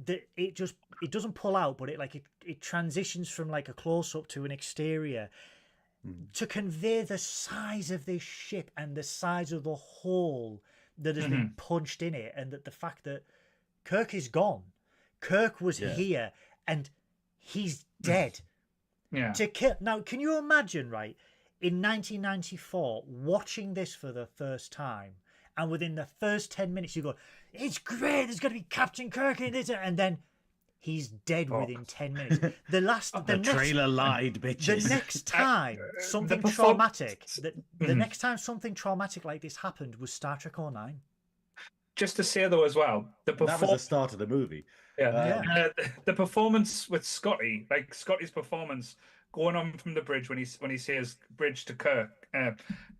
that it doesn't pull out, but it transitions from like a close up to an exterior to convey the size of this ship and the size of the hole that has been punched in it, and that the fact that Kirk is gone. Kirk was here and he's dead. To kill now, can you imagine, right, in 1994 watching this for the first time, and within the first 10 minutes you go, "It's great, there's going to be Captain Kirk in this," and then he's dead within 10 minutes. The trailer lied, bitches. The next time something traumatic, the next time something traumatic like this happened was Star Trek 09. Just to say though as well, that was the start of the movie. The performance with Scotty, like Scotty's performance going on from the bridge when he says "bridge to Kirk,"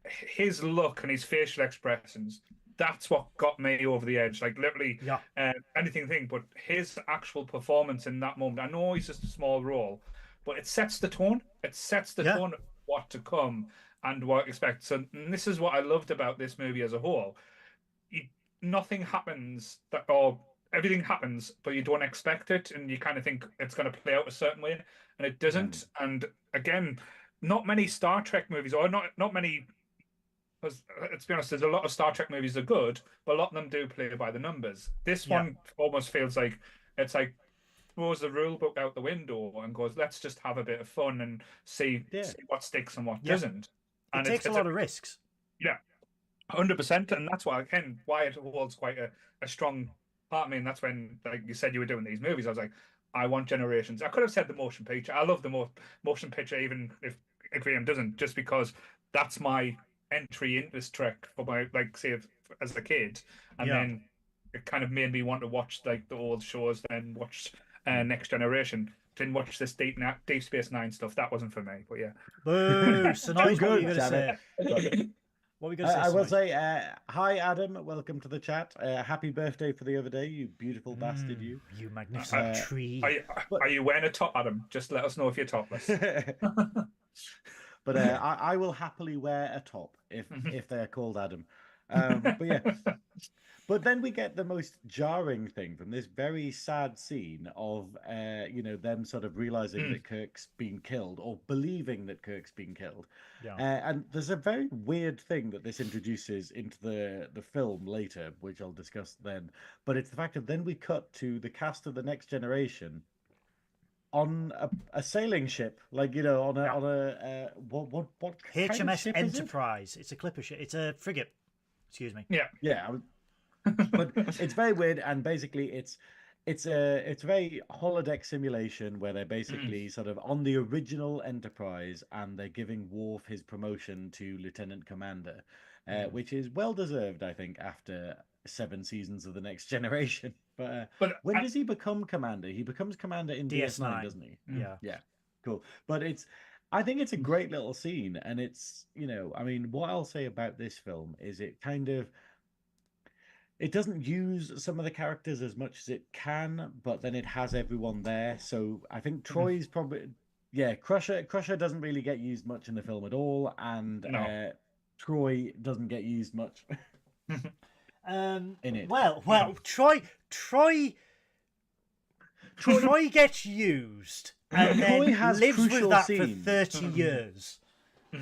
his look and his facial expressions. That's what got me over the edge. Like literally, anything. But his actual performance in that moment. I know he's just a small role, but it sets the tone. It sets the tone of what to come and what to expect. So this is what I loved about this movie as a whole. Nothing happens or everything happens, but you don't expect it, and you kind of think it's going to play out a certain way, and it doesn't. And again, not many Star Trek movies, or not many. Because let's be honest, there's a lot of Star Trek movies that are good, but a lot of them do play by the numbers. This one almost feels like it's like throws the rule book out the window and goes, "Let's just have a bit of fun and see what sticks and what doesn't." And it takes a lot of risks. 100%, and that's why it holds quite a strong part of me. And that's when, like you said, you were doing these movies. I was like, I want Generations. I could have said the motion picture. I love the motion picture, even if Graham doesn't, just because that's my entry into this Trek for my as a kid, and then it kind of made me want to watch like the old shows, then watch Next Generation. Didn't watch this Deep Space Nine stuff. That wasn't for me. But boo. Synoiz, what were you going to say? What were we going to say? I will say, hi Adam, welcome to the chat. Happy birthday for the other day, you beautiful bastard, you. You magnificent tree. Are you wearing a top, Adam? Just let us know if you're topless. But I will happily wear a top if they're called Adam. But then we get the most jarring thing from this very sad scene of them sort of realizing that Kirk's been killed, or believing that Kirk's been killed. And there's a very weird thing that this introduces into the film later, which I'll discuss then. But it's the fact that then we cut to the cast of The Next Generation on a sailing ship, what HMS kind of ship Enterprise. It's a clipper ship. It's a frigate. Excuse me. But it's very weird, and basically it's a very holodeck simulation where they're basically sort of on the original Enterprise, and they're giving Worf his promotion to Lieutenant Commander, which is well deserved, I think, after 7 seasons of The Next Generation. But when does he become commander? He becomes commander in DS9, doesn't he? Yeah, cool. But I think it's a great little scene, and it's, what I'll say about this film is it doesn't use some of the characters as much as it can, but then it has everyone there. So I think Troy's probably, Crusher doesn't really get used much in the film at all, and Troy doesn't get used much in it. Well, Troy gets used and Troy then has lives with crucial that scenes. for 30 years.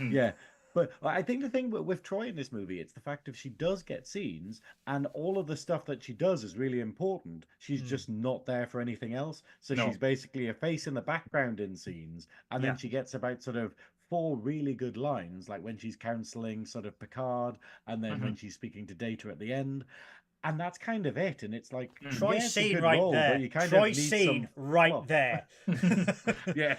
Yeah. But I think the thing with Troy in this movie, it's the fact of she does get scenes, and all of the stuff that she does is really important. She's just not there for anything else. So No. she's basically a face in the background in scenes, and then Yeah. she gets about sort of 4 really good lines, like when she's counseling sort of Picard, and then when she's speaking to Data at the end. And that's kind of it. And it's like, Troy yeah, it's a scene good right role, there. but you kind Troy of need scene some right fluff. there. Yeah.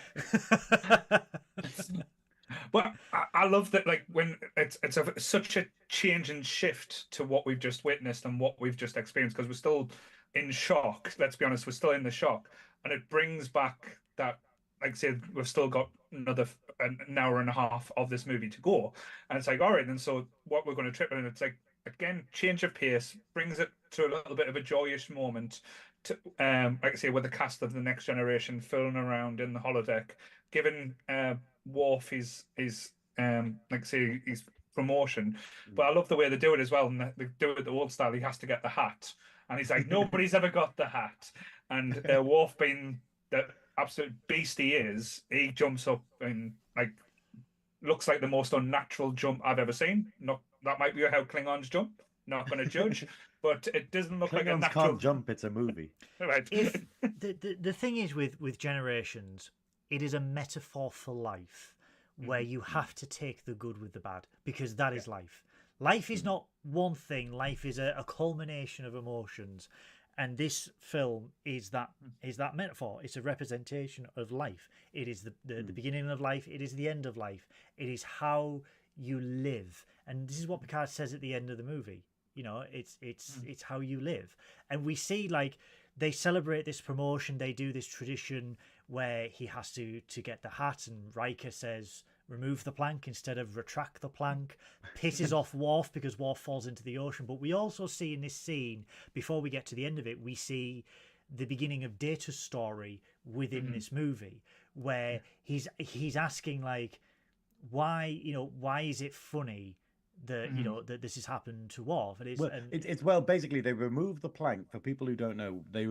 But I love that, like, when it's such a change and shift to what we've just witnessed and what we've just experienced, because we're still in shock. Let's be honest, we're still in the shock, and it brings back that, like I said, we've still got an hour and a half of this movie to go, and it's like, all right, then, so what we're going to trip, and it's like, again, change of pace brings it to a little bit of a joyous moment. To, like I say, with the cast of the Next Generation fooling around in the holodeck, giving Worf his like I say, his promotion. But I love the way they do it as well, and they do it the old style. He has to get the hat, and he's like, nobody's ever got the hat. And Worf, being the absolute beast he is, he jumps up and like looks like the most unnatural jump I've ever seen. Not that might be how Klingons jump. Not going to judge, but it doesn't look like a Klingons natural. can't jump, it's a movie. Right. If the thing is with Generations, it is a metaphor for life, where you have to take the good with the bad, because that is life. Life is not one thing. Life is a culmination of emotions, and this film is that metaphor. It's a representation of life. It is the beginning of life. It is the end of life. It is how you live, and this is what Picard says at the end of the movie. You know, it's how you live, and we see like they celebrate this promotion. They do this tradition where he has to get the hat, and Riker says remove the plank instead of retract the plank, pisses off Worf because Worf falls into the ocean. But we also see in this scene, before we get to the end of it, we see the beginning of Data's story within this movie, where he's asking like, why is it funny that that this has happened to Worf? Well, basically they remove the plank. For people who don't know, they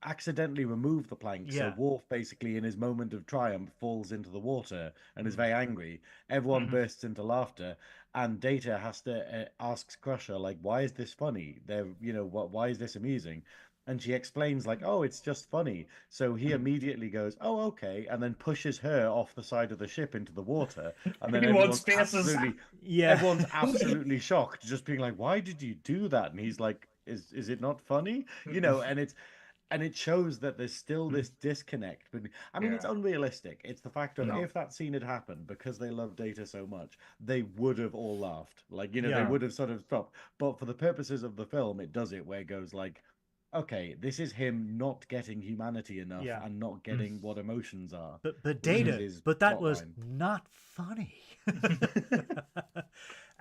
accidentally remove the plank. So Worf basically, in his moment of triumph, falls into the water and is very angry. Everyone bursts into laughter, and Data has to asks Crusher like, "Why is this funny? Why is this amusing?" And she explains like, "Oh, it's just funny." So he immediately goes, "Oh, okay," and then pushes her off the side of the ship into the water. And then everyone's absolutely shocked, just being like, "Why did you do that?" And he's like, "Is it not funny?" And it shows that there's still this disconnect. But I mean, it's unrealistic. It's the fact of if that scene had happened, because they love Data so much, they would have all laughed. Like, they would have sort of stopped. But for the purposes of the film, it does it where it goes like, okay, this is him not getting humanity enough and not getting what emotions are. But Data, but that was not funny.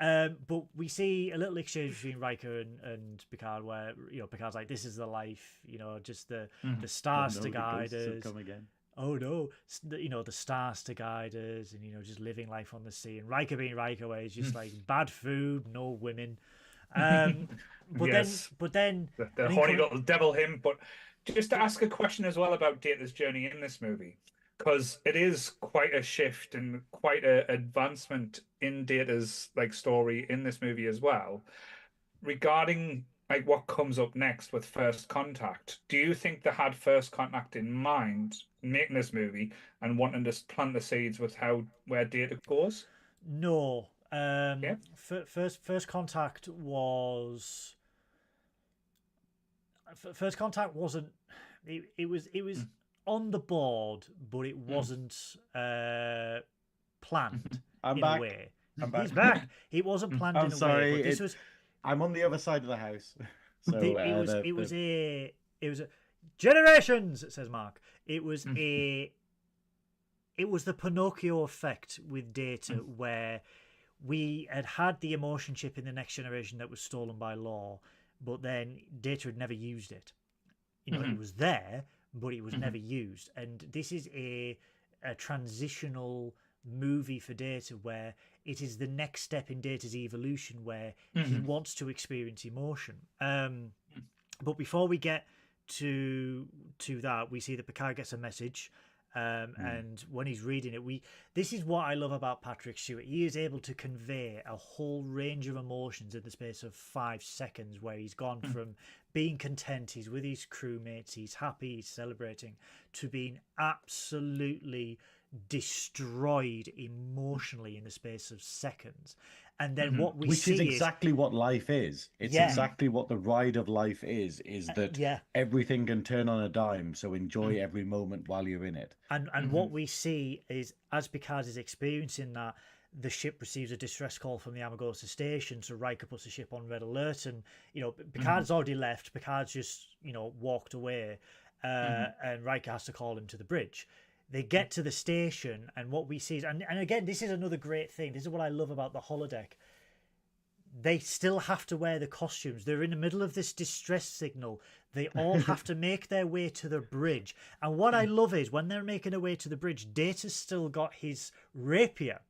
But we see a little exchange between Riker and Picard, where Picard's like, "This is the life, just the stars to guide us." Come again. Oh no, the stars to guide us, and just living life on the sea. And Riker being Riker, where he's just like bad food, no women. But then the horny little devil him. But just to ask a question as well about Data's journey in this movie, because it is quite a shift and quite an advancement in Data's story in this movie as well. Regarding what comes up next with First Contact, do you think they had First Contact in mind making this movie and wanting to plant the seeds with where Data goes? No. First Contact was. First Contact wasn't. It was on the board, but it wasn't planned in a way. He's back. It wasn't planned in a way. But this was. I'm on the other side of the house. So it was a Generations, says Mark. It was the Pinocchio effect with Data, where we had the emotion chip in the Next Generation that was stolen by Law, but then Data had never used it. It was there, but it was never used. And this is a transitional movie for Data, where it is the next step in Data's evolution, where he wants to experience emotion. But before we get to that, we see that Picard gets a message. And when he's reading it, this is what I love about Patrick Stewart. He is able to convey a whole range of emotions in the space of 5 seconds, where he's gone from being content, he's with his crewmates, he's happy, he's celebrating, to being absolutely destroyed emotionally in the space of seconds. And then what we see is exactly what life is. It's exactly what the ride of life is that everything can turn on a dime, so enjoy every moment while you're in it. And what we see is, as Picard is experiencing that, the ship receives a distress call from the Amagosa station, so Riker puts the ship on red alert, and Picard's already left. Picard's just walked away, and Riker has to call him to the bridge. They get to the station, and what we see is, and again, this is another great thing. This is what I love about the holodeck. They still have to wear the costumes. They're in the middle of this distress signal. They all have to make their way to the bridge. And what I love is, when they're making their way to the bridge, Data's still got his rapier.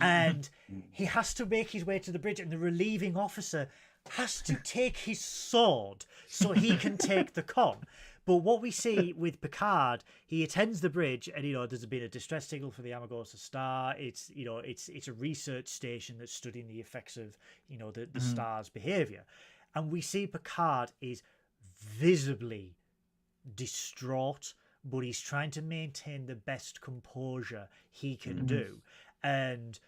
And he has to make his way to the bridge, and the relieving officer has to take his sword so he can take the con. But what we see with Picard, he attends the bridge, and there's been a distress signal for the Amagosa star. It's it's a research station that's studying the effects of the star's behavior, and we see Picard is visibly distraught, but he's trying to maintain the best composure he can do, and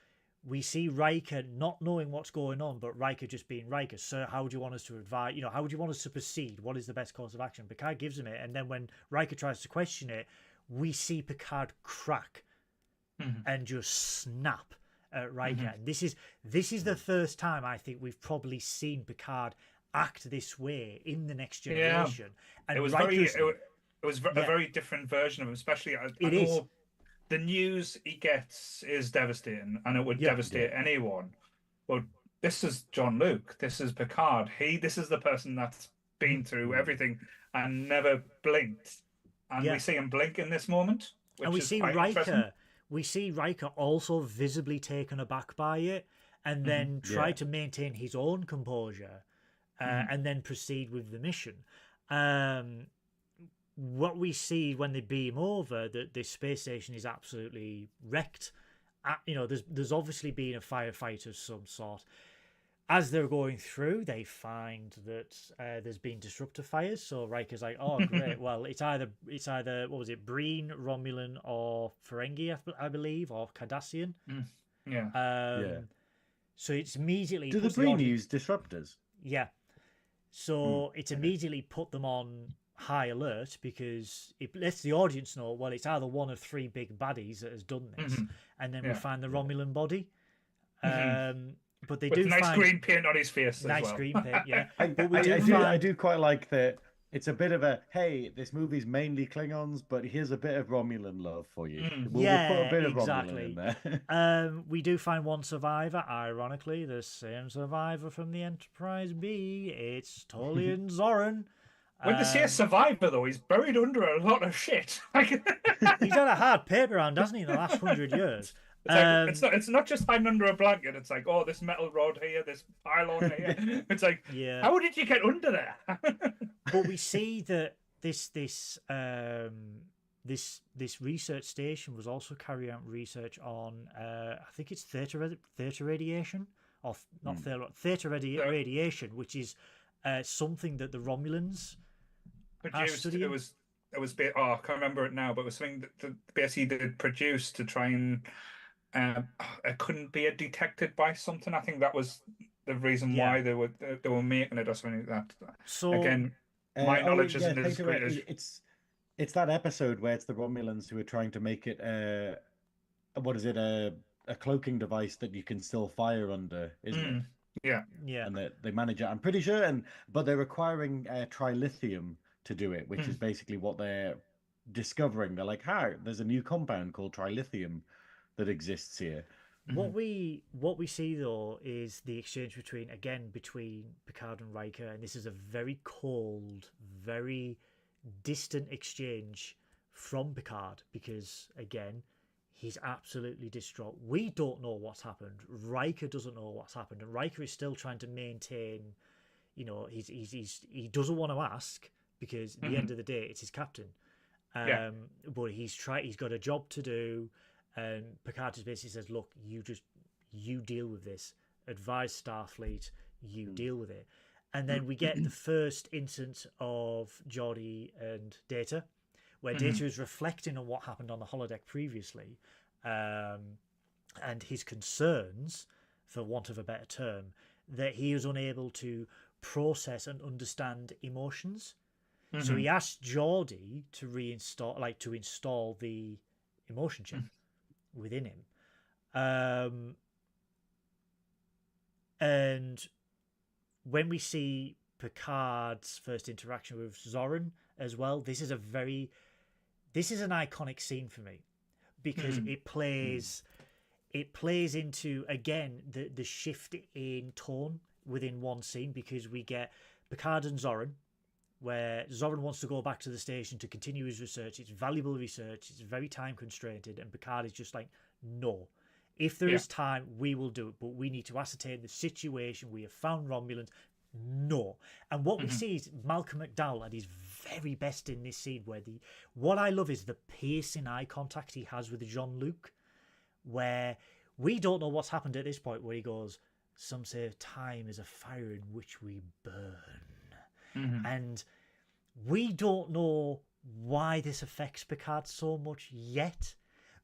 we see Riker not knowing what's going on, but Riker just being Riker. Sir, how would you want us to advise? How would you want us to proceed? What is the best course of action? Picard gives him it, and then when Riker tries to question it, we see Picard crack and just snap at Riker. And this is the first time I think we've probably seen Picard act this way in The Next Generation. And it was a very different version of him, especially I know the news he gets is devastating, and it would devastate anyone. But this is John Luke. This is Picard. This is the person that's been through everything and never blinked. And we see him blink in this moment. And we see Riker. We see Riker also visibly taken aback by it, and then try to maintain his own composure, and then proceed with the mission. What we see when they beam over, that this space station is absolutely wrecked. There's obviously been a firefight of some sort. As they're going through, they find that there's been disruptor fires. So Riker's like, "Oh, great! Well, it's either what was it, Breen, Romulan, or Ferengi, I believe, or Cardassian." So it's immediately do the Breen use disruptors? Yeah. So it's immediately put them on high alert, because it lets the audience know, well, it's either one of 3 big baddies that has done this, and then we find the Romulan body. But they with nice green paint on his face. Nice green paint, yeah. I do quite like that. It's a bit of a, hey, this movie's mainly Klingons, but here's a bit of Romulan love for you. We'll put a bit of Romulan in there. We do find one survivor, ironically, the same survivor from the Enterprise B. It's Tolian Zoran. When they say survivor, though, he's buried under a lot of shit. He's had a hard paper round, hasn't he, in the last 100 years? It's not just hiding under a blanket. It's like, oh, this metal rod here, this pylon here. It's like, how did you get under there? But we see that this research station was also carrying out research on, I think it's theta radiation, or not theta radiation, which is something that the Romulans produced. It was I can't remember it now, but it was something that basically they produced to try and it couldn't be detected by something. I think that was the reason why they were making it or something like that. So again, my knowledge isn't as great as it's that episode where it's the Romulans who are trying to make it a cloaking device that you can still fire under, isn't it? Yeah. And they manage it, I'm pretty sure, but they're requiring trilithium to do it, which is basically what they're discovering. They're like, there's a new compound called trilithium that exists here. What we see though is the exchange between Picard and Riker, and this is a very cold, very distant exchange from Picard, because again, he's absolutely distraught. We don't know what's happened. Riker doesn't know what's happened, and Riker is still trying to maintain. You know, he doesn't want to ask because at the end of the day, it's his captain. But he's got a job to do, and Picard just basically says, "Look, you deal with this. Advise Starfleet. You deal with it." And then we get the first instance of Geordi and Data, where Data is reflecting on what happened on the holodeck previously, and his concerns, for want of a better term, that he is unable to process and understand emotions. So he asked Geordi to install the emotion chip within him. And when we see Picard's first interaction with Zoran as well, this is an iconic scene for me because it plays into, again, the shift in tone within one scene, because we get Picard and Zoran, where Zoran wants to go back to the station to continue his research. It's valuable research. It's very time constrained, and Picard is just like, no. If there is time, we will do it, but we need to ascertain the situation. We have found Romulans. No. And what we see is Malcolm McDowell at his very best in this scene, where what I love is the piercing eye contact he has with Jean-Luc, where we don't know what's happened at this point, where he goes, "Some say time is a fire in which we burn." And we don't know why this affects Picard so much yet,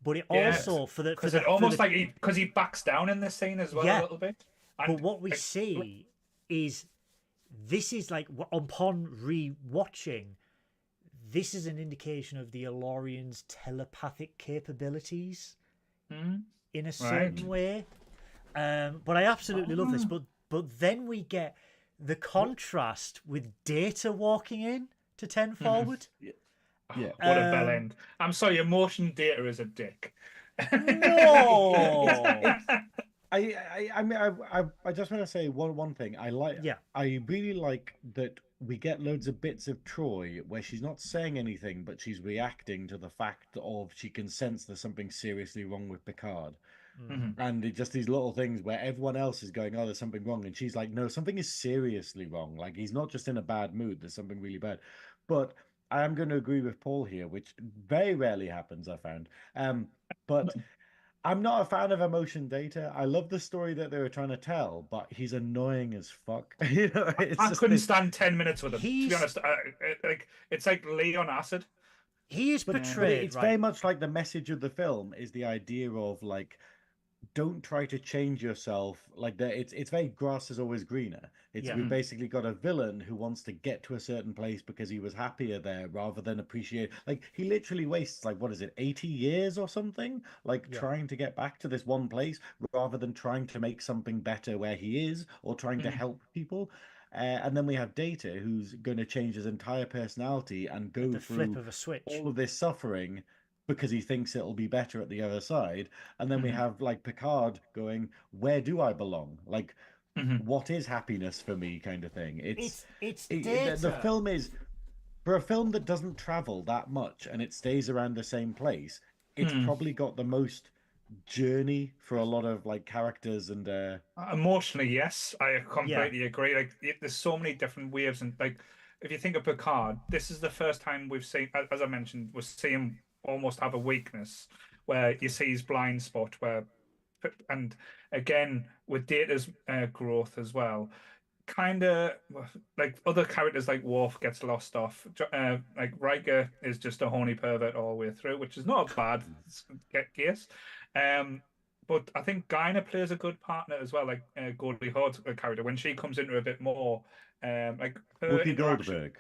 but it also because he backs down in this scene as well a little bit. And but what we see is this is like, upon re-watching, this is an indication of the Elorians' telepathic capabilities in a certain way. But I absolutely love this. But then we get the contrast with Data walking in to 10 forward. Yeah. What a bell end. I'm sorry, emotion Data is a dick. No. I just want to say one thing. I really like that we get loads of bits of Troy where she's not saying anything, but she's reacting to the fact of she can sense there's something seriously wrong with Picard. And just these little things where everyone else is going, "Oh, there's something wrong," and she's like, "No, something is seriously wrong. Like, he's not just in a bad mood. There's something really bad." But I am going to agree with Paul here, which very rarely happens, I found. But I'm not a fan of emotion Data. I love the story that they were trying to tell, but he's annoying as fuck. You know, I couldn't stand 10 minutes with him. To be honest, it's like Lee on acid. He is portrayed. It's very much like the message of the film is the idea of, like, don't try to change yourself. Like, it's very grass is always greener. We've basically got a villain who wants to get to a certain place because he was happier there rather than appreciate. Like, he literally wastes, like, what is it, 80 years or something, like trying to get back to this one place rather than trying to make something better where he is or trying to help people. And then we have Data, who's going to change his entire personality and go the through flip of a switch. all of this suffering because he thinks it'll be better at the other side. And then we have, like, Picard going, "Where do I belong? Like, what is happiness for me?" kind of thing. It's Data. The film is, for a film that doesn't travel that much and it stays around the same place, it's probably got the most journey for a lot of, like, characters and emotionally, yes, I completely agree. Like, there's so many different waves, and, like, if you think of Picard, this is the first time we've seen, as I mentioned, we're seeing him almost have a weakness where you see his blind spot, and again with Data's growth as well, kind of like other characters like Worf gets lost off, like Riker is just a horny pervert all the way through, which is not a bad case, but I think Guinan plays a good partner as well, like Goldie Hawn's character when she comes into a bit more, like her Whoopi Goldberg.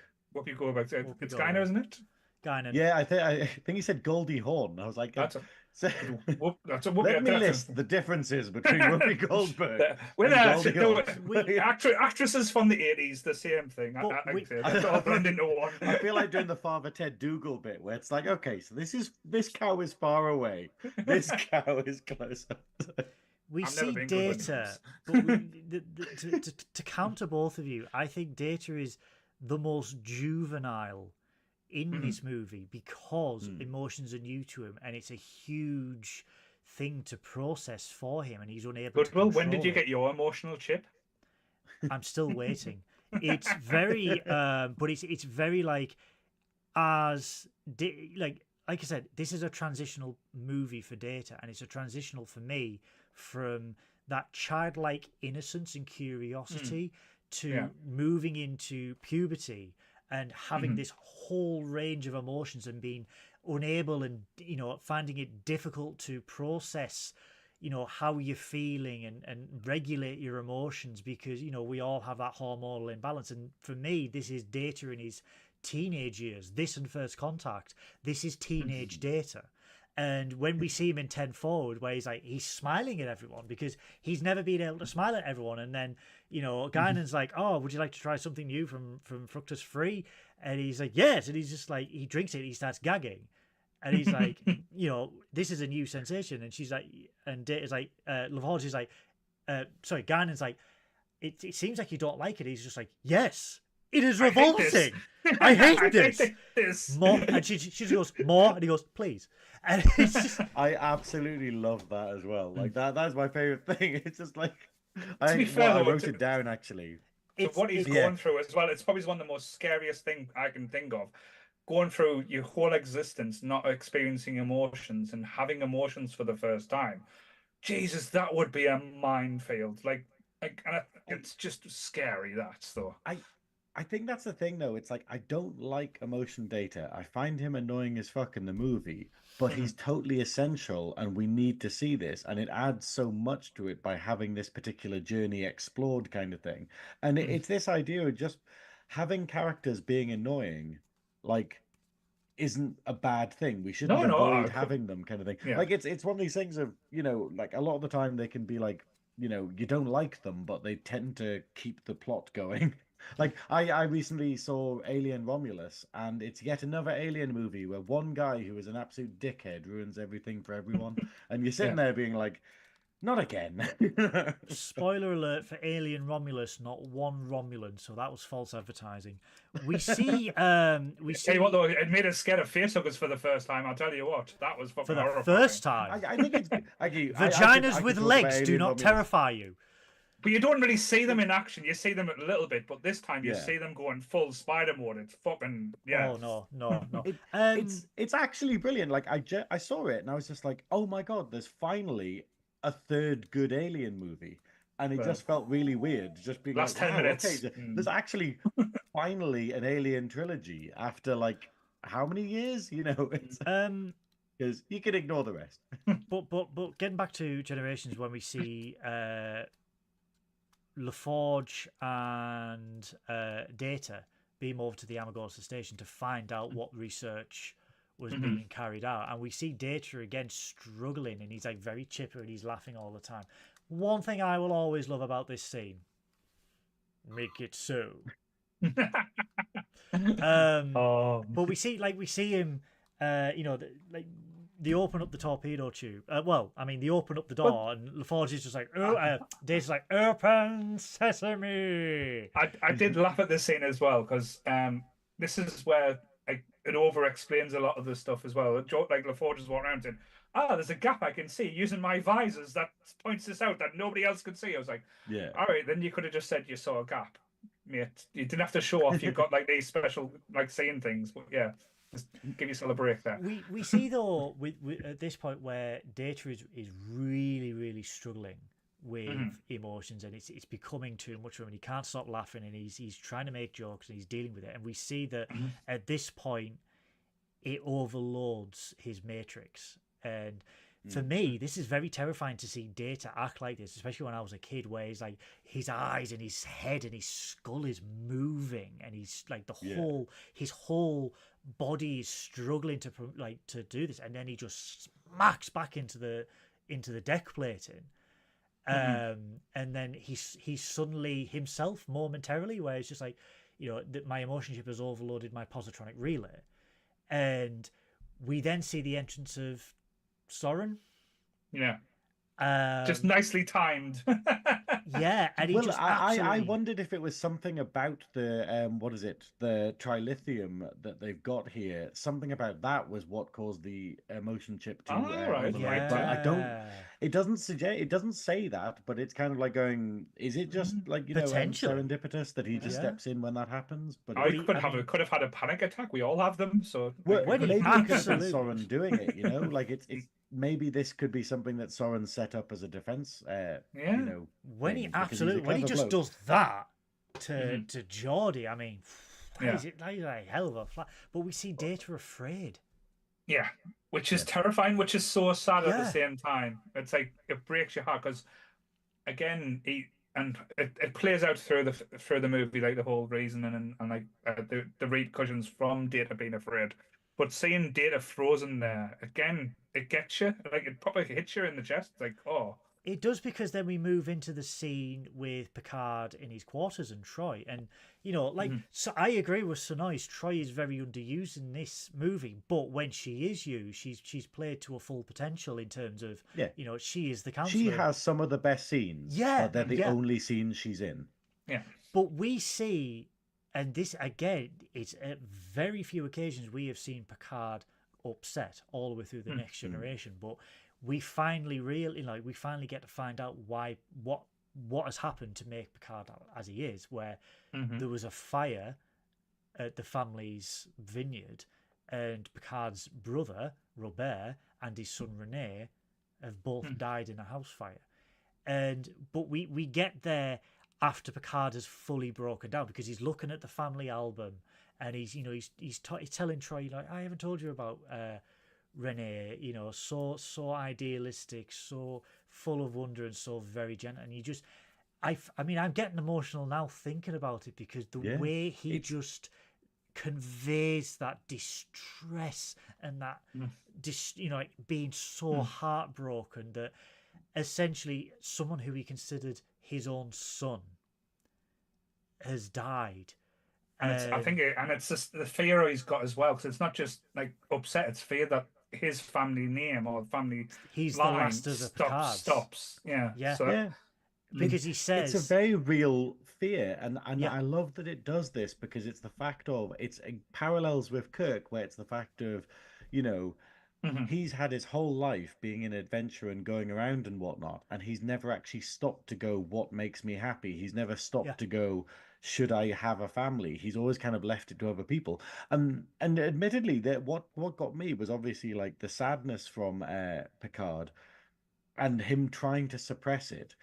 It's Guinan, isn't it? Guinan. Yeah, I think he said Goldie Hawn. I was like, that's a let me list the differences between Whoopi Goldberg and Goldie Hawn. Actresses from the 80s, the same thing. That's all blend into one. I feel like doing the Father Ted Dougal bit where it's like, okay, so this cow is far away, this cow is closer. We see Data, but to counter both of you, I think Data is the most juvenile in this movie because emotions are new to him, and it's a huge thing to process for him, and he's unable to Goodwill, control when did you it. get your emotional chip? I'm still waiting. It's very, but it's very like, like I said, this is a transitional movie for Data, and it's a transitional for me from that childlike innocence and curiosity to moving into puberty and having this whole range of emotions and being unable and finding it difficult to process how you're feeling and regulate your emotions, because we all have that hormonal imbalance. And for me, this is Data in his teenage years. This and First Contact, this is teenage Data. And when we see him in 10 Forward, where he's smiling at everyone because he's never been able to smile at everyone, and then Guinan's like, oh, would you like to try something new from Fructose Free? And he's like, yes. And he's just like, he drinks it, he starts gagging. And he's like, this is a new sensation. And she's like, and Data's like, LaForge is like, sorry, Guinan's like, it seems like you don't like it. He's just like, yes, it is revolting. I hate this. More. And she just goes, more. And he goes, please. And it's just... I absolutely love that as well. Like that's my favorite thing. It's just like, I wrote it down actually. So what he's going through as well, it's probably one of the most scariest thing I can think of. Going through your whole existence, not experiencing emotions and having emotions for the first time. Jesus, that would be a minefield. It's just scary, that stuff. I think that's the thing, though. It's like, I don't like emotion Data. I find him annoying as fuck in the movie, but he's totally essential, and we need to see this. And it adds so much to it by having this particular journey explored, kind of thing. And it's this idea of just having characters being annoying, like, isn't a bad thing. We shouldn't avoid having them, kind of thing. Yeah. Like, it's one of these things of, like, a lot of the time they can be like, you don't like them, but they tend to keep the plot going. Like, I recently saw Alien Romulus, and it's yet another Alien movie where one guy who is an absolute dickhead ruins everything for everyone, and you're sitting there being like, not again. Spoiler alert for Alien Romulus, not one Romulan, so that was false advertising. We see Tell you what, though, it made us scared of facehuggers for the first time. I'll tell you what, that was for the first time. I think it's vaginas with legs do not terrify you. But you don't really see them in action. You see them a little bit, but this time you see them going full spider mode. It's fucking Oh no. It's actually brilliant. Like I saw it and I was just like, oh my god, there's finally a third good Alien movie, and it just felt really weird. Just being last like, 10 minutes. Okay, there's actually finally an Alien trilogy after like how many years? It's because you can ignore the rest. but getting back to Generations, when we see LaForge and Data beam over to the Amagorza station to find out what research was being carried out, and we see Data again struggling, and he's like very chipper and he's laughing all the time. One thing I will always love about this scene: make it so. But we see him, they open up the torpedo tube. They open up the door, and LaForge is just like, Data's like, open sesame. I did laugh at this scene as well, because this is where it over explains a lot of the stuff as well. Like LaForge is walking around saying, there's a gap I can see using my visors that points this out that nobody else could see. I was like, all right, then you could have just said you saw a gap, mate. You didn't have to show off you've got like these special like seeing things, but yeah. Just give yourself a break there. We see though with at this point where Data is really, really struggling with emotions, and it's becoming too much for him, and he can't stop laughing, and he's trying to make jokes, and he's dealing with it, and we see that at this point it overloads his matrix. And for me, this is very terrifying to see Data act like this, especially when I was a kid, where he's like his eyes and his head and his skull is moving, and he's like his whole body is struggling to do this, and then he just smacks back into the deck plating, and then he's suddenly himself momentarily, where it's just like, that my emotion chip has overloaded my positronic relay, and we then see the entrance of Soren. Just nicely timed. Yeah, and he Well, just I absolutely... wondered if it was something about the what is it, the trilithium that they've got here. Something about that was what caused the emotion chip to Oh, right, overwrite. But I don't. Yeah, It doesn't suggest. It doesn't say that. But it's kind of like going. Is it just like potentially. serendipitous that he just Yeah. steps in when that happens? But I I mean, could have had a panic attack. We all have them, so well, when he maybe it could have been absolutely- Soren doing it. You know, like it's maybe this could be something that Soren set up as a defense. Yeah. You know, when he thing, because he's a absolutely, when he clever just bloke. does that to Mhm. to Geordie, I mean, Yeah. that is a hell of a flat. But we see Data afraid. Yeah, which is Yeah. terrifying, which is so sad at the Yeah. same time. It's like it breaks your heart because, again, it plays out through the movie, like the whole reasoning and like the repercussions from Data being afraid. But seeing Data frozen there again, it gets you, like it probably hits you in the chest. It's like, oh, It does, because then we move into the scene with Picard in his quarters and Troy, and like, so I agree with Synoiz. Troy is very underused in this movie, but when she is used, she's played to a full potential in terms of Yeah. she is the counselor. She has some of the best scenes, Yeah, but they're the yeah. only scenes she's in. yeah, But we see, and this again, it's at very few occasions we have seen Picard upset all the way through the Next Generation. But we finally we finally get to find out what has happened to make Picard as he is. Where there was a fire at the family's vineyard, and Picard's brother Robert and his son Rene have both died in a house fire. But we get there after Picard has fully broken down, because he's looking at the family album and he's telling Troy, like, I haven't told you about Rene, so idealistic, so full of wonder, and so very gentle. And I mean, I'm getting emotional now thinking about it, because the way he just conveys that distress and that like being so heartbroken that essentially someone who he considered his own son has died. and it's just the fear he's got as well, because it's not just like upset; it's fear that his family name or family He's the line last of the Picards. stops. Yeah, Yeah. So, Yeah. Because he says It's a very real fear, and Yeah. I love that it does this, because it's the fact of it's parallels with Kirk, where it's the fact of, he's had his whole life being an adventurer and going around and whatnot, and he's never actually stopped to go, what makes me happy? He's never stopped to go, should I have a family? He's always kind of left it to other people. And admittedly, that what got me was obviously like the sadness from Picard and him trying to suppress it.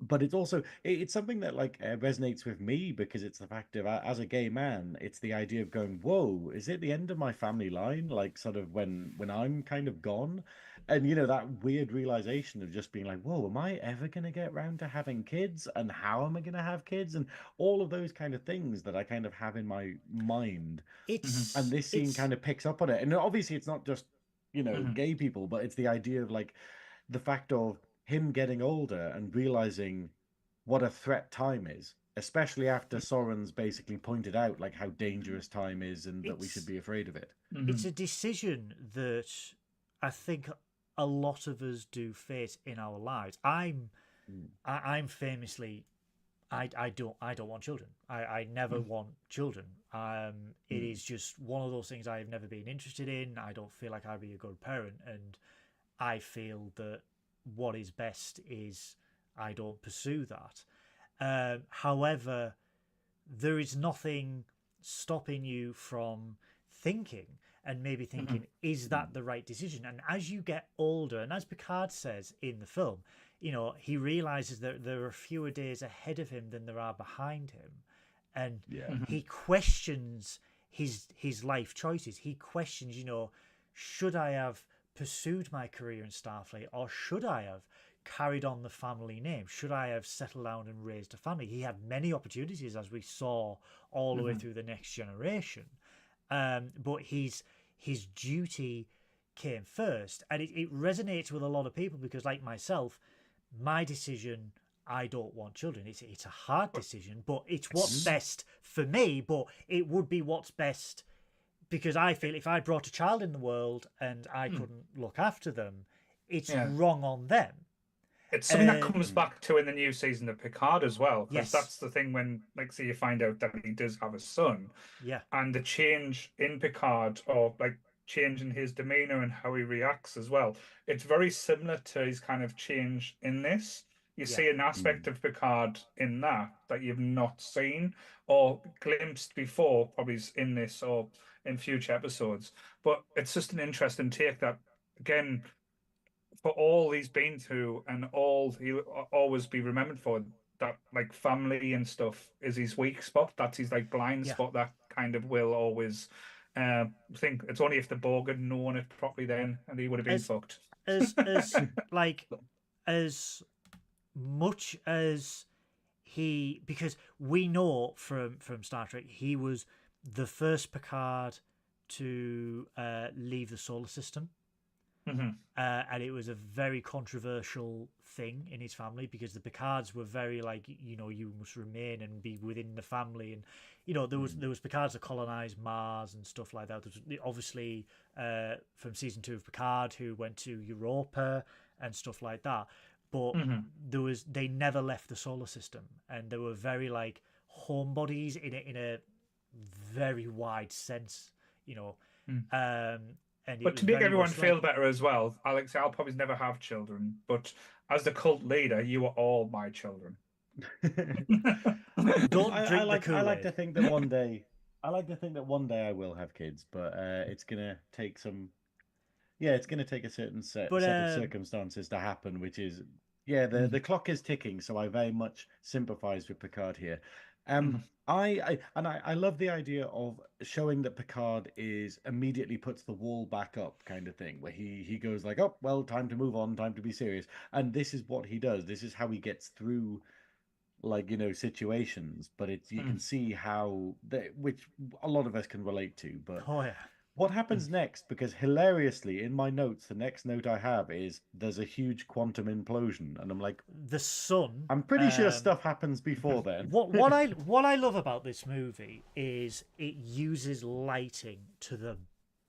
But it's also it's something that like resonates with me, because it's the fact of, as a gay man, it's the idea of going, whoa, is it the end of my family line, like sort of when I'm kind of gone? And that weird realization of just being like, whoa, am I ever going to get around to having kids, and how am I going to have kids, and all of those kind of things that I kind of have in my mind. And this scene kind of picks up on it. And obviously it's not just gay people, but it's the idea of like the fact of him getting older and realizing what a threat time is, especially after Soren's basically pointed out like how dangerous time is, and that we should be afraid of it. It's a decision that I think a lot of us do face in our lives. I'm famously, I don't want children. I never want children. It is just one of those things I've never been interested in. I don't feel like I'd be a good parent, and I feel that what is best is I don't pursue that. However, there is nothing stopping you from thinking, and maybe thinking, is that the right decision? And as you get older, and as Picard says in the film, he realizes that there are fewer days ahead of him than there are behind him, and he questions his life choices. He questions, should I have pursued my career in Starfleet, or should I have carried on the family name? Should I have settled down and raised a family? He had many opportunities, as we saw all the way through the Next Generation, but his duty came first, and it resonates with a lot of people, because like myself, my decision, I don't want children. It's a hard decision, but it's what's best for me. But it would be what's best, because I feel if I brought a child in the world and I couldn't look after them, it's wrong on them. It's something that Uh, comes back to in the new season of Picard as well, because yes, that's the thing when, like, say you find out that he does have a son, yeah, and the change in Picard, or like change in his demeanor and how he reacts as well. It's very similar to his kind of change in this. You yeah. see an aspect of Picard in that you've not seen or glimpsed before, probably in this or in future episodes. But it's just an interesting take that, again, for all he's been through and all he'll always be remembered for, that like family and stuff is his weak spot. That's his like blind Yeah. spot that kind of will always think it's only if the Borg had known it properly then and he would have been As fucked. as like as much as he, because we know from Star Trek he was the first Picard to leave the solar system. Hmm. And it was a very controversial thing in his family because the Picards were very like, you must remain and be within the family, and there was Picards that colonized Mars and stuff like that. There was obviously from season 2 of Picard who went to Europa and stuff like that, but they never left the solar system, and they were very like homebodies in a very wide sense, and it But was to make very everyone much feel better as well, Alex, I'll probably never have children, but as the cult leader, you are all my children. don't drink the I Kool-Aid. like to think that one day, I like to think that one day I will have kids, but it's gonna take some. Yeah, it's gonna take a certain set But of circumstances to happen, which is, yeah, the clock is ticking, so I very much sympathize with Picard here. I love the idea of showing that Picard is immediately puts the wall back up, kind of thing, where he goes like, oh well, time to move on, time to be serious, and this is what he does. This is how he gets through, like, situations. But it's, you can see how which a lot of us can relate to. But oh yeah, what happens next? Because hilariously, in my notes, the next note I have is there's a huge quantum implosion, and I'm like, the sun. I'm pretty sure stuff happens before then. What I love about this movie is it uses lighting to the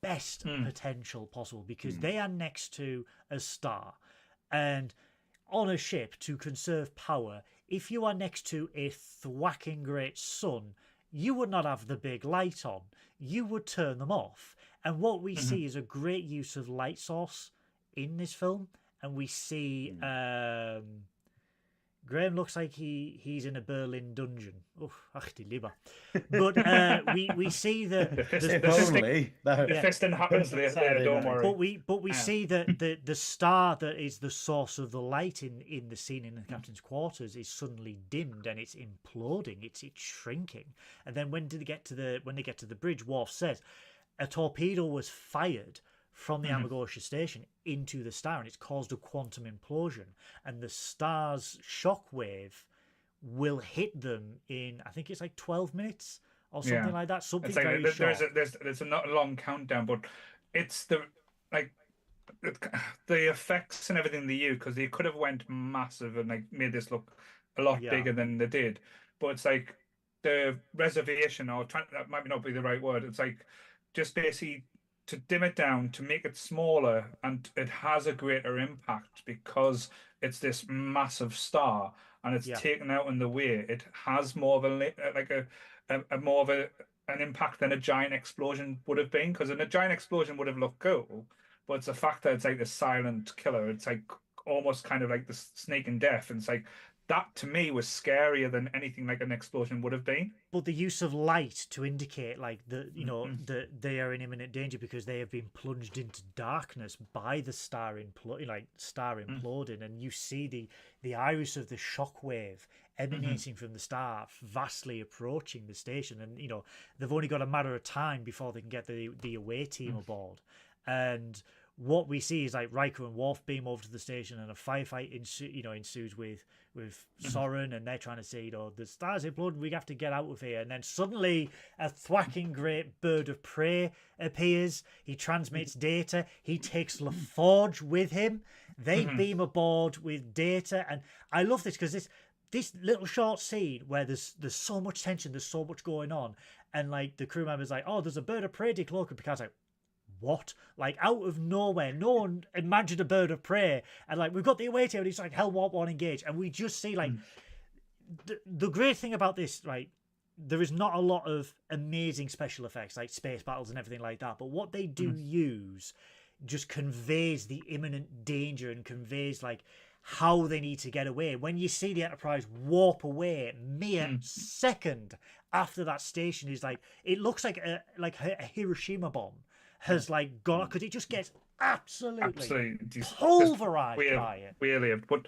best potential possible, because they are next to a star, and on a ship, to conserve power, if you are next to a thwacking great sun, you would not have the big light on. You would turn them off. And what we see is a great use of light source in this film. And we see Graham looks like he's in a Berlin dungeon. Oh, ach die Lieber. But we see the fisting happens there, don't worry. But we see that the star that is the source of the light in the scene in the captain's quarters is suddenly dimmed, and it's imploding. It's shrinking. And then when they get to the bridge, Worf says a torpedo was fired from the Amagosha station into the star, and it's caused a quantum implosion, and the star's shockwave will hit them in, I think it's like 12 minutes or something like that. Something like very short. There's a not long countdown, but it's the effects and everything they use, because they could have went massive and like made this look a lot bigger than they did. But it's like the reservation, or that might not be the right word. It's like just basically to dim it down, to make it smaller, and it has a greater impact because it's this massive star and it's taken out in the way. It has more of a more of an impact than a giant explosion would have been, because a giant explosion would have looked cool, but it's the fact that it's like the silent killer. It's like almost kind of like the snake and death, and it's like that to me was scarier than anything like an explosion would have been. But the use of light to indicate like that they are in imminent danger because they have been plunged into darkness by the star imploding, and you see the iris of the shockwave emanating from the star vastly approaching the station, and they've only got a matter of time before they can get the away team aboard. And what we see is like Riker and Worf beam over to the station, and a firefight ensues with Soren, and they're trying to say, the star's imploding, we have to get out of here. And then suddenly a thwacking great bird of prey appears. He transmits data. He takes LaForge with him. They beam aboard with data, and I love this because this little short scene where there's so much tension, there's so much going on, and like the crew member's like, oh, there's a bird of prey decloaking. Picard's like, what? Like, out of nowhere, no one imagined a bird of prey, and like, we've got the away team, and it's like, hell, warp 1 engage, and we just see, like, the great thing about this, right, there is not a lot of amazing special effects, like space battles and everything like that, but what they do use just conveys the imminent danger and conveys, like, how they need to get away. When you see the Enterprise warp away mere second after that station is like, it looks like a Hiroshima bomb has like gone, because it just gets absolutely pulverized by it. Really, but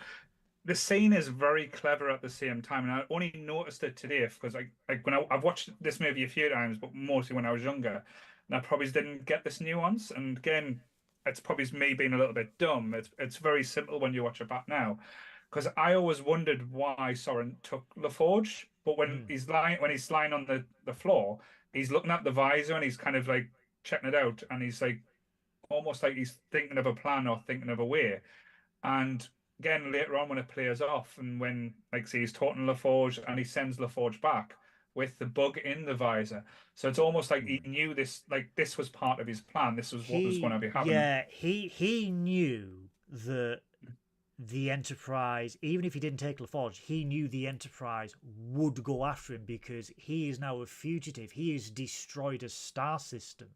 the scene is very clever at the same time, and I only noticed it today because I've watched this movie a few times, but mostly when I was younger, and I probably didn't get this nuance. And again, it's probably me being a little bit dumb. It's very simple when you watch it back now, because I always wondered why Soren took LaForge, but when he's lying on the floor, he's looking at the visor and he's kind of like checking it out, and he's like almost like he's thinking of a plan or thinking of a way. And again, later on when it plays off, and when, like, say, he's talking to LaForge and he sends LaForge back with the bug in the visor, so it's almost like he knew this, like this was part of his plan. This was what was going to be happening. Yeah, he knew that the Enterprise, even if he didn't take LaForge, he knew the Enterprise would go after him because he is now a fugitive. He has destroyed a star system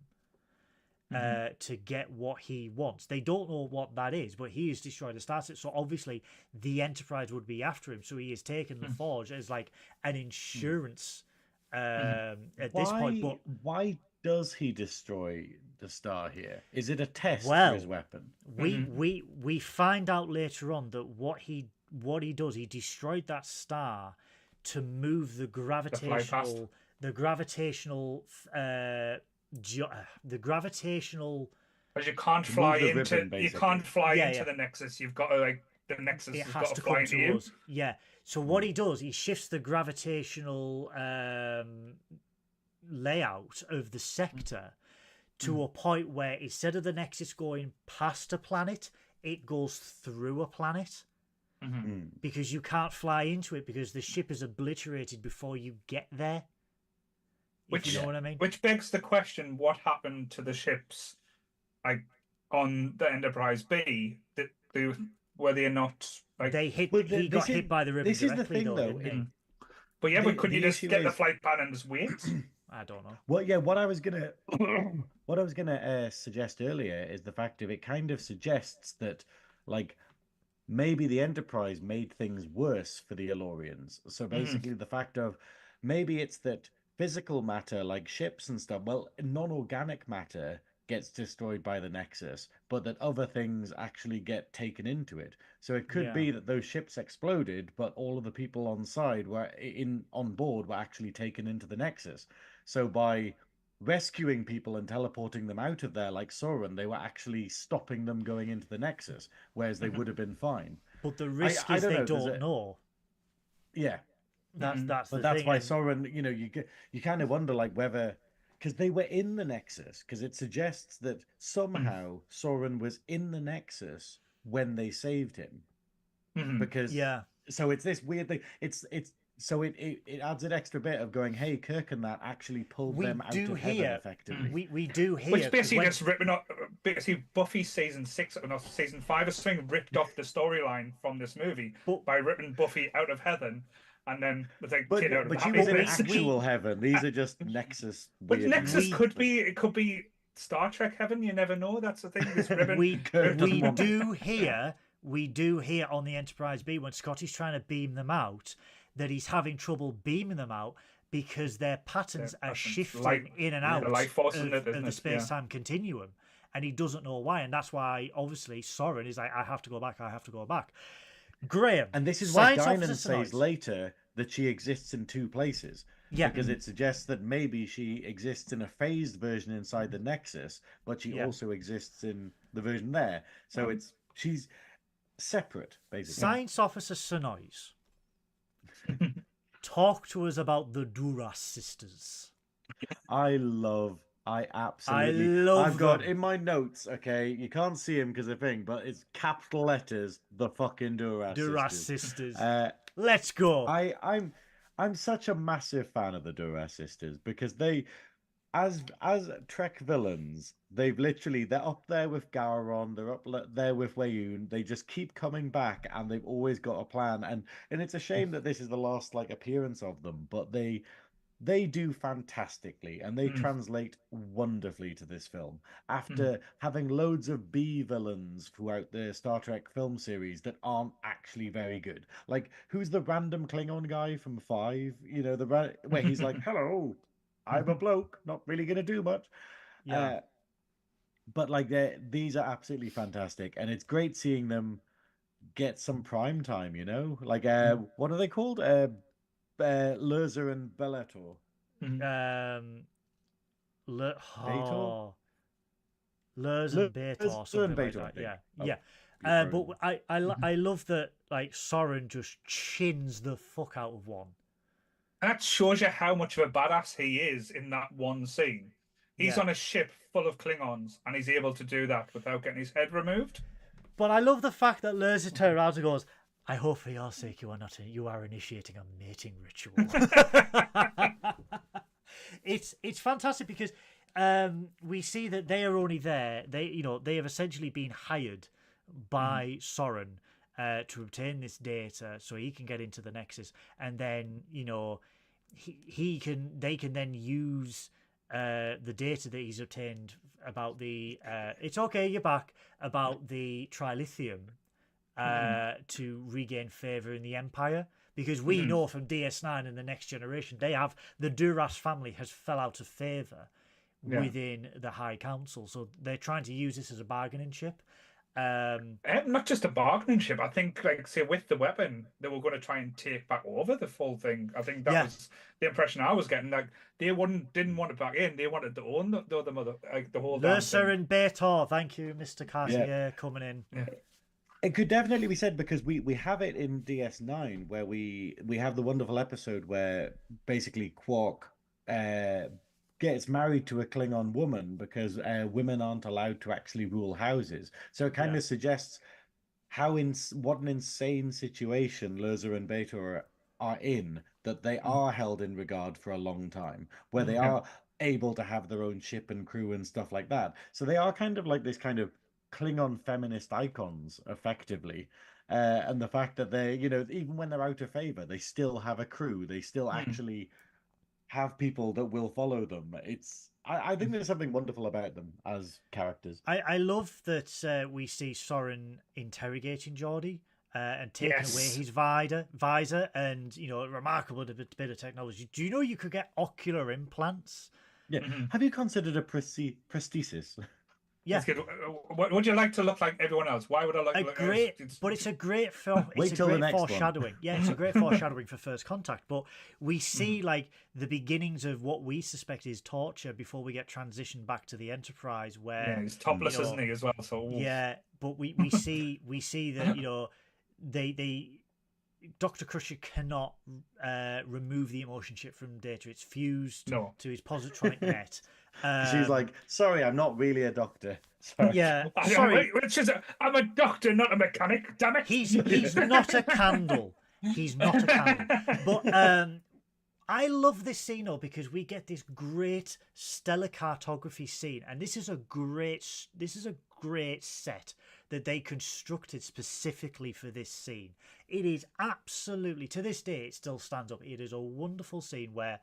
to get what he wants. They don't know what that is, but he has destroyed a star system. So obviously the Enterprise would be after him. So he has taken LaForge as like an insurance at this point. But why does he destroy the star here? Is it a test for his weapon? We find out later on that what he does, he destroyed that star to move the gravitational because you can't fly into the Nexus. You've got to, like, the Nexus has got to fly into you. Yeah. So what he does, he shifts the gravitational layout of the sector to a point where instead of the Nexus going past a planet, it goes through a planet. Because you can't fly into it because the ship is obliterated before you get there. You know what I mean? Which begs the question: what happened to the ships, like on the Enterprise B? Were they not like they hit? He got hit by the ribbon. This is the thing, though. But yeah, but could you just get the flight plan and just wait? I don't know. Well, yeah. What I was gonna suggest earlier is the fact of it kind of suggests that, like, maybe the Enterprise made things worse for the Elorians. So basically, the fact of maybe it's that physical matter, like ships and stuff, well, non-organic matter gets destroyed by the Nexus, but that other things actually get taken into it. So it could be that those ships exploded, but all of the people on board were actually taken into the Nexus. So by rescuing people and teleporting them out of there, like Soren, they were actually stopping them going into the Nexus, whereas they would have been fine. But the risk is they don't know. Yeah. That's why Soren, you kind of wonder, like, whether, because they were in the Nexus, because it suggests that somehow Soren was in the Nexus when they saved him, because so it's this weird thing. So it adds an extra bit of going, hey, Kirk and that actually pulled them out of heaven effectively. We do hear, which basically just ripping up. Basically, Buffy season 6 or not season 5 or something ripped off the storyline from this movie by ripping Buffy out of heaven. And then it's like, but she was in actual heaven. These are just Nexus. But Nexus could be Star Trek heaven. You never know. That's the thing. This ribbon. we do hear on the Enterprise B when Scotty's trying to beam them out that he's having trouble beaming them out because their patterns are shifting in and out of the space-time continuum, and he doesn't know why. And that's why, obviously, Soren is like, I have to go back. Graham. And this is why Guinan says later that she exists in two places. Yeah. Because it suggests that maybe she exists in a phased version inside the Nexus, but she also exists in the version there. So she's separate, basically. Science Officer Synoiz. Talk to us about the Duras sisters. I absolutely. I've got in my notes. Okay, you can't see him because of the thing, but it's capital letters. The fucking Duras sisters. Let's go. I'm such a massive fan of the Duras sisters because as Trek villains, they're up there with Gowron, they're there with Wayun. They just keep coming back, and they've always got a plan. And it's a shame that this is the last like appearance of them, but they do fantastically, and they Mm. translate wonderfully to this film. Mm. After having loads of B villains throughout the Star Trek film series that aren't actually very good. Like, who's the random Klingon guy from Five? You know, where he's like, "Hello, I'm a bloke, not really gonna do much." Yeah. Uh, but like, these are absolutely fantastic, and it's great seeing them get some prime time. You know, like, what are they called? Lurza and Bellator. Mm. Um, Le- Beator? oh, Lurs and Beta or Lurza and something like Beator, I that. think. Yeah, Oh, yeah. you've But thrown. I love that like Soren just chins the fuck out of one. That shows you how much of a badass he is in that one scene. He's Yeah. on a ship full of Klingons, and he's able to do that without getting his head removed. But I love the fact that Lurs turns around and goes, "I hope for your sake you are initiating a mating ritual." It's fantastic because we see that they are only there. They have essentially been hired by Soren to obtain this data so he can get into the Nexus, and then they can then use the data that he's obtained about the it's okay you're back about the trilithium to regain favor in the Empire, because we know from DS9 and the Next Generation the Duras family has fell out of favor Yeah. within the High Council, so they're trying to use this as a bargaining chip. Not just a bargaining chip. I think, like, say, with the weapon, they were going to try and take back over the full thing. I think that Yeah. was the impression I was getting. Like, they didn't want it back in. They wanted to own the other mother, like the whole damn Lursa thing. and Beta, thank you, Mr. Cartier, coming in. Yeah. It could definitely be said, because we have it in DS9, where we have the wonderful episode where basically Quark gets married to a Klingon woman because women aren't allowed to actually rule houses. So it kind Yeah. of suggests what an insane situation Lurza and Beta are in, that they are held in regard for a long time, where they are able to have their own ship and crew and stuff like that. So they are kind of like this kind of Klingon feminist icons, effectively. And the fact that they, even when they're out of favor, they still have a crew. They still actually have people that will follow them. I think there's something wonderful about them as characters. I love that we see Soren interrogating Geordi and taking away Yes. his visor, and a remarkable bit of technology. Do you know you could get ocular implants? Yeah. Have you considered a prosthesis? Yeah, It's good. Would you like to look like everyone else? Why would I look like but it's a great film. Wait It's a till the great next one. foreshadowing. Yeah, it's a great foreshadowing for First Contact. But we see like the beginnings of what we suspect is torture before we get transitioned back to the Enterprise, where he's topless, isn't he, as well? So yeah, but we see that they Dr. Crusher cannot remove the emotion chip from Data. It's fused No. to his positronic net. She's like, sorry, I'm not really a doctor. Sorry. Yeah, sorry. I'm a doctor, not a mechanic. Damn it! He's not a candle. He's not a candle. But I love this scene though, because we get this great stellar cartography scene, and this is a great set that they constructed specifically for this scene. It is absolutely, to this day, it still stands up. It is a wonderful scene where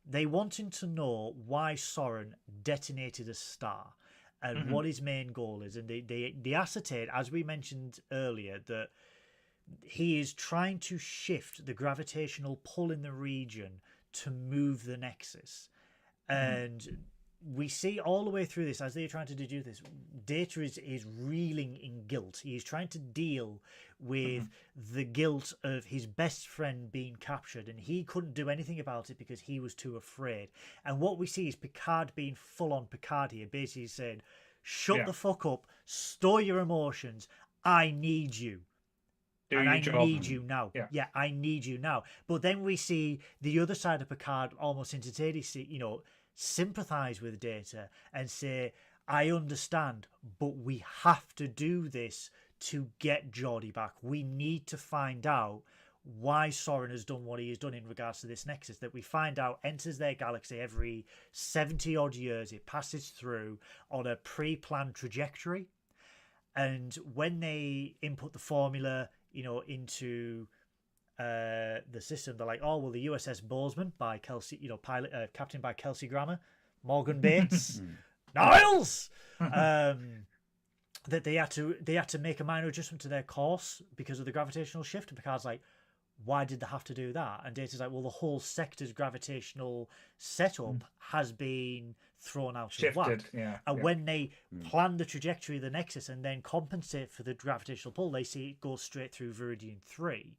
they wanting to know why Soren detonated a star and what his main goal is, and they ascertain, as we mentioned earlier, that he is trying to shift the gravitational pull in the region to move the Nexus. And we see all the way through this, as they're trying to do this, Data is reeling in guilt. He is trying to deal with the guilt of his best friend being captured, and he couldn't do anything about it because he was too afraid. And what we see is Picard being full on Picard here, basically saying, shut the fuck up, store your emotions, I need you. And I need you now. Yeah, I need you now. But then we see the other side of Picard almost instantaneously, sympathize with Data and say, I understand, but we have to do this to get Geordi back. We need to find out why Soren has done what he has done in regards to this Nexus, that we find out enters their galaxy every 70 odd years. It passes through on a pre-planned trajectory, and when they input the formula, into the system, they're like, oh well, the USS Bozeman by Kelsey, captained by Kelsey Grammer, Morgan Bates, Niles. That they had to make a minor adjustment to their course because of the gravitational shift. And Picard's like, why did they have to do that? And Data's like, well, the whole sector's gravitational setup has been thrown out of whack. And when they plan the trajectory of the Nexus and then compensate for the gravitational pull, they see it goes straight through Viridian 3.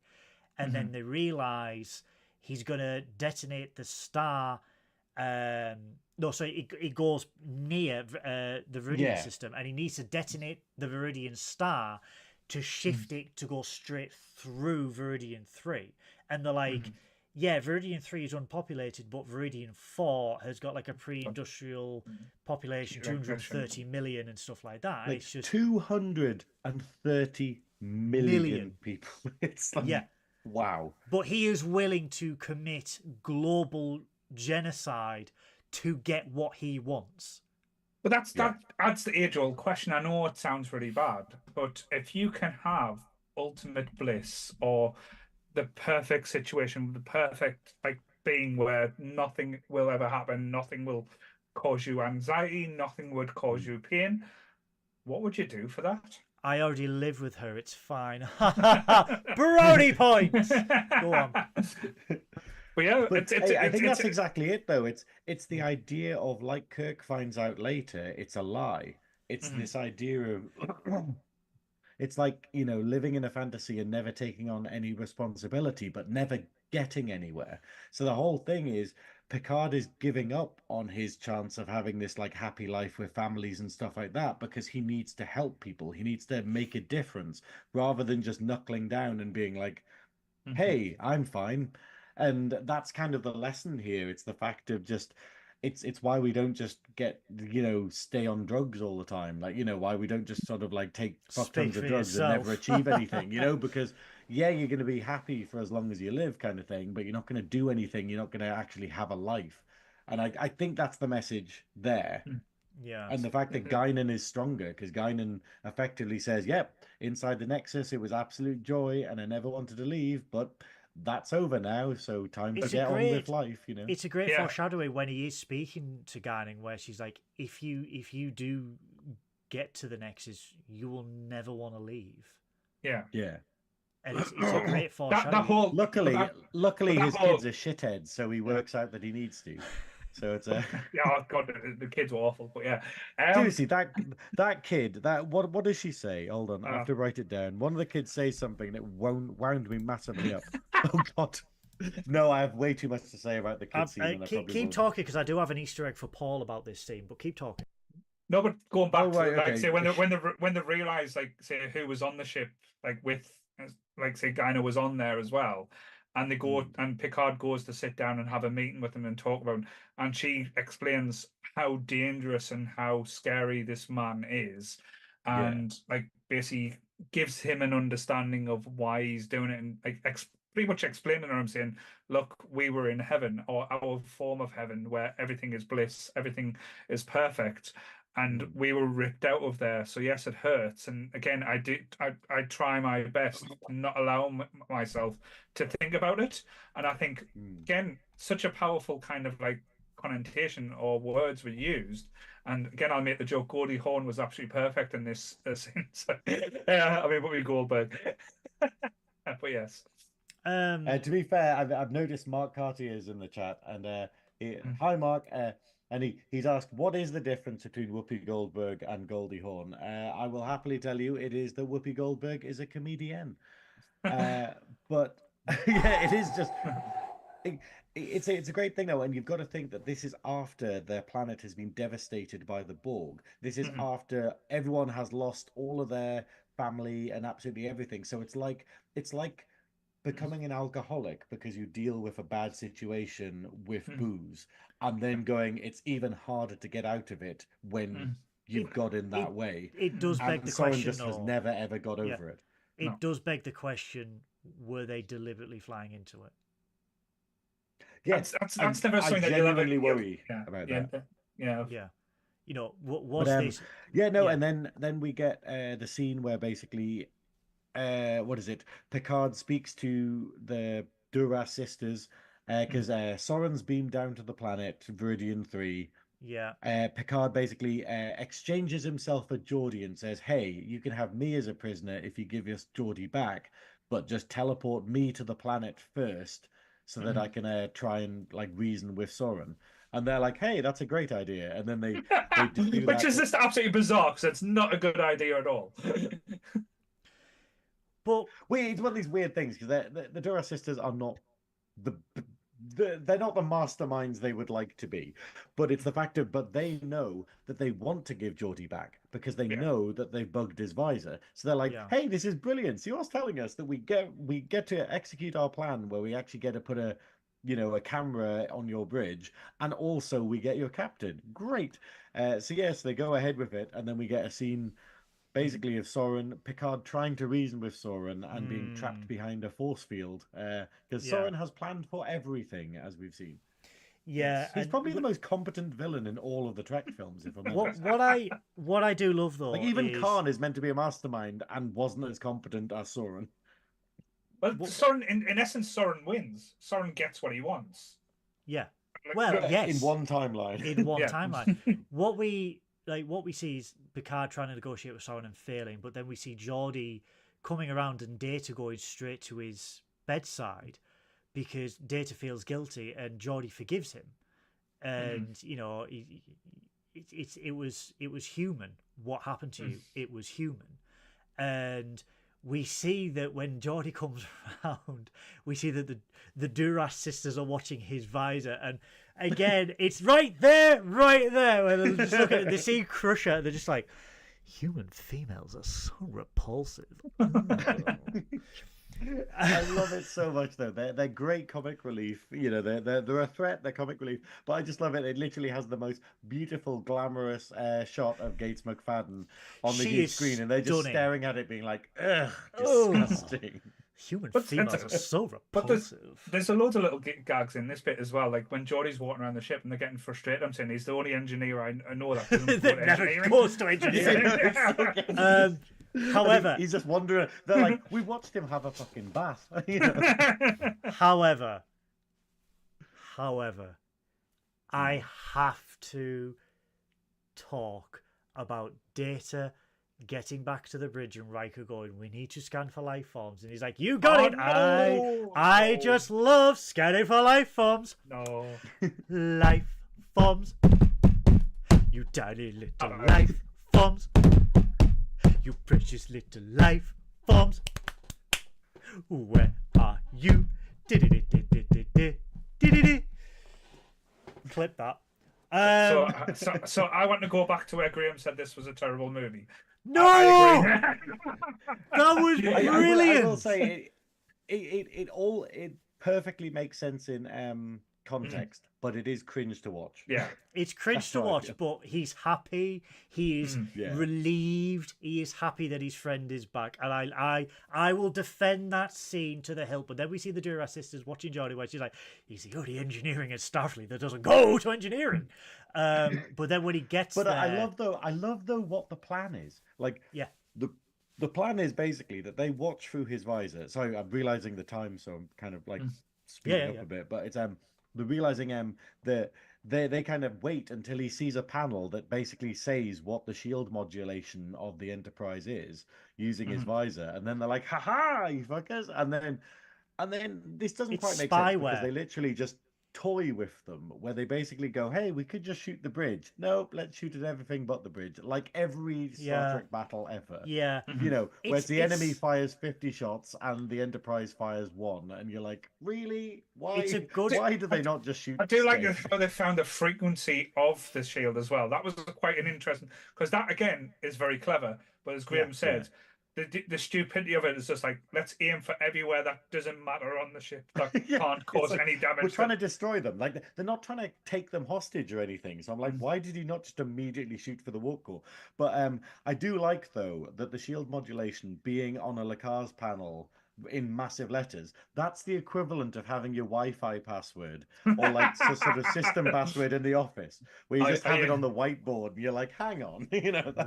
And then they realise he's going to detonate the star. It goes near the Viridian system, and he needs to detonate the Viridian star to shift it to go straight through Viridian 3. And they're like, yeah, Viridian 3 is unpopulated, but Viridian 4 has got like a pre-industrial population, 230 million and stuff like that. Like, it's just 230 million people. It's like, wow. But he is willing to commit global genocide to get what he wants. But that adds the age-old question. I know it sounds really bad, but if you can have ultimate bliss or the perfect situation, the perfect being where nothing will ever happen, nothing will cause you anxiety, nothing would cause you pain, what would you do for that? I already live with her. It's fine. Brownie points. Go on. But yeah, I think that's exactly it, though. It's the idea of, like Kirk finds out later, it's a lie. It's this idea of it's like, living in a fantasy and never taking on any responsibility, but never getting anywhere. So the whole thing is Picard is giving up on his chance of having this like happy life with families and stuff like that because he needs to help people. He needs to make a difference rather than just knuckling down and being like, hey, I'm fine. And that's kind of the lesson here. It's the fact of just, it's why we don't just get, stay on drugs all the time. Like, why we don't just sort of like take fuck tons of drugs and never achieve anything, because you're going to be happy for as long as you live kind of thing, but you're not going to do anything. You're not going to actually have a life. And I think that's the message there. Yeah. And the fact that Guinan is stronger, because Guinan effectively says, yep, inside the Nexus, it was absolute joy and I never wanted to leave, but that's over now, so time to get on with life, It's a great foreshadowing when he is speaking to Guinan, where she's like, if you do get to the Nexus, you will never want to leave. Yeah. And it's a great foreshadowing. Luckily his kids are shitheads, so he works out that he needs to. So it's a oh god, the kids were awful, but yeah. Seriously, that kid, what does she say? Hold on, I have to write it down. One of the kids says something that wound me massively up. Oh god. No, I have way too much to say about the kids scene. Keep talking, because I do have an Easter egg for Paul about this scene, but keep talking. No, but going back to say when they realised, say who was on the ship, say Guinan was on there as well. And they go, and Picard goes to sit down and have a meeting with them and talk about him. And she explains how dangerous and how scary this man is, and basically gives him an understanding of why he's doing it, and pretty much explaining to him, saying, "Look, we were in heaven, or our form of heaven, where everything is bliss, everything is perfect." And we were ripped out of there. So yes, it hurts. And again, I try my best to not allow myself to think about it. And I think, again, such a powerful kind of connotation or words were used. And again, I'll make the joke, Goldie Hawn was absolutely perfect in this scene. So, but we Goldberg. But yes. To be fair, I've noticed Mark Cartier is in the chat. And hi, Mark. And he's asked, what is the difference between Whoopi Goldberg and Goldie Hawn? I will happily tell you it is that Whoopi Goldberg is a comedian. But yeah, it is just... It's a great thing, though, and you've got to think that this is after their planet has been devastated by the Borg. This is after everyone has lost all of their family and absolutely everything. So it's like becoming an alcoholic because you deal with a bad situation with booze, and then going, it's even harder to get out of it when you've got in that way. It does beg the question, just has never ever got over it. It does beg the question, were they deliberately flying into it? Yes, that's never something I that you'll ever genuinely worry yeah, about yeah, that. yeah. Yeah, you know, what But was this? yeah, no, Yeah. and then we get the scene where basically what is it? Picard speaks to the Duras sisters because Soren's beamed down to the planet Viridian 3. Yeah. Picard basically exchanges himself for Geordi and says, "Hey, you can have me as a prisoner if you give us Geordi back, but just teleport me to the planet first, so that I can try and like reason with Soren." And they're like, "Hey, that's a great idea." And then they do Which that. is just absolutely bizarre because it's not a good idea at all. But It's one of these weird things because the Duras sisters are not the, they're not the masterminds they would like to be, but it's the fact of but they know that they want to give Geordi back because they Yeah. know that they've bugged his visor. So they're like, Yeah. "Hey, this is brilliant. So you're telling us that we get to execute our plan where we actually get to put a camera on your bridge, and also we get your captain. Great." So yes, they go ahead with it, and then we get a scene basically of Soren, Picard trying to reason with Soren and being trapped behind a force field because Soren has planned for everything, as we've seen. yeah, He's and probably the most competent villain in all of the Trek films, if I'm honest. what I do love though Like even is Khan is meant to be a mastermind and wasn't as competent as Soren. Well, Soren, in essence, Soren wins. Soren gets what he wants. yeah. Like, Well, yeah, yes, In one timeline. in one Yeah. timeline. What we see is Picard trying to negotiate with Soren and failing, but then we see Geordi coming around and Data going straight to his bedside because Data feels guilty and Geordi forgives him, and you know it was human. What happened to you? It was human, and we see that when Geordi comes around, we see that the Duras sisters are watching his visor, and again, it's right there, where they're just looking at, they see Crusher, they're just like, human females are so repulsive. I love it so much though. They're great comic relief. You know, they're a threat, they're comic relief. But I just love it. It literally has the most beautiful, glamorous shot of Gates McFadden on the She huge is screen, and they're just stunning. staring at it, being like, "Ugh, Oh. disgusting." Human But- females are so But repulsive. there's a load of little gags in this bit as well. Like when Geordie's walking around the ship and they're getting frustrated. I'm saying he's the only engineer I know that doesn't go That to never engineering. goes to engineering. However, He's just wondering. They're like, "We watched him have a fucking bath." You know? However, I have to talk about Data getting back to the bridge and Riker going, "We need to scan for life forms," and he's like, "You got it. No! I just love scanning for life forms. No. Life forms. You tiny little life forms. You precious little life forms. Where are you? Clip that. So I want to go back to where Graham said this was a terrible movie. No, I agree. that was brilliant. I will say it perfectly makes sense in context, but it is cringe to watch. Yeah. It's cringe That's to how I watch, feel. but he's happy. He is Yeah. relieved. He is happy that his friend is back, and I will defend that scene to the hilt. But then we see the Duras sisters watching Geordi, where she's like, "He's the only engineering at Starfleet that doesn't go to engineering." But then when he gets But there, I love though what the plan is. Like yeah, the plan is basically that they watch through his visor. Sorry, I'm realizing the time, so I'm kind of like speeding up a bit. But it's the realizing that they kind of wait until he sees a panel that basically says what the shield modulation of the Enterprise is using his visor, and then they're like, "Ha ha, you fuckers!" And then this doesn't It's quite make sense because spyware. they literally just toy with them, where they basically go, "Hey, we could just shoot the bridge. Nope, let's shoot at everything but the bridge." Like every Star Trek battle ever. yeah. You know, where It's- the enemy it's- fires 50 shots and the Enterprise fires 1, and you're like, really? Why? It's a good- Why do they not just shoot? I do like straight? how they found the frequency of the shield as well. That was quite an interesting, because that again is very clever. But as Graham said, the stupidity of it is just like, let's aim for everywhere that doesn't matter on the ship that Yeah, can't it's cause like, any damage. We're trying to destroy them. Like they're not trying to take them hostage or anything. So I'm like, why did he not just immediately shoot for the warp core? But I do like though that the shield modulation being on a LCARS panel in massive letters. That's the equivalent of having your Wi-Fi password or like some sort of system password in the office, where you just have it on the whiteboard and you're like, hang on,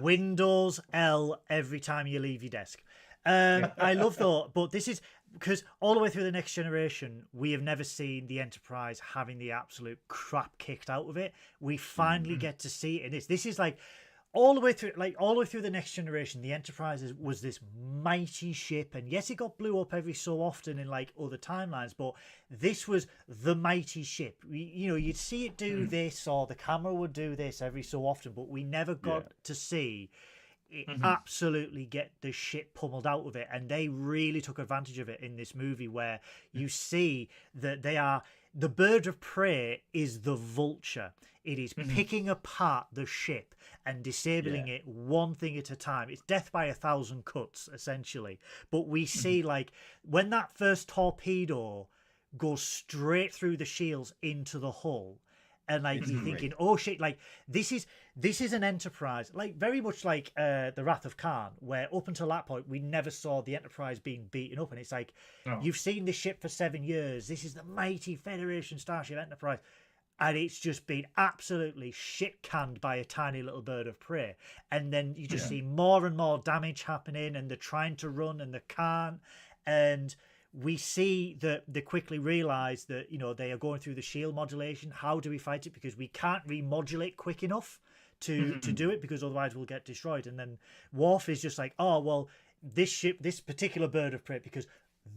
Windows L every time you leave your desk. I love that, but this is because all the way through the Next Generation, we have never seen the Enterprise having the absolute crap kicked out of it. We finally get to see it in this. This is like all the way through the Next Generation, the Enterprise was this mighty ship, and yes, it got blew up every so often in like other timelines, but this was the mighty ship. You'd see it do this, or the camera would do this every so often, but we never got to see it absolutely get the shit pummeled out of it, and they really took advantage of it in this movie, where you see that the bird of prey is the vulture. It is picking apart the ship and disabling it one thing at a time. It's death by 1,000 cuts, essentially. But we see, like, when that first torpedo goes straight through the shields into the hull, and like you're thinking, oh shit, like this is an Enterprise, like very much like the Wrath of Khan, where up until that point we never saw the Enterprise being beaten up, and it's like you've seen this ship for 7 years. This is the mighty Federation Starship Enterprise, and it's just been absolutely shit canned by a tiny little bird of prey. And then you just see more and more damage happening, and they're trying to run and they can't, and we see that they quickly realise that, they are going through the shield modulation. How do we fight it? Because we can't remodulate quick enough to do it, because otherwise we'll get destroyed. And then Worf is just like, oh, well, this particular bird of prey, because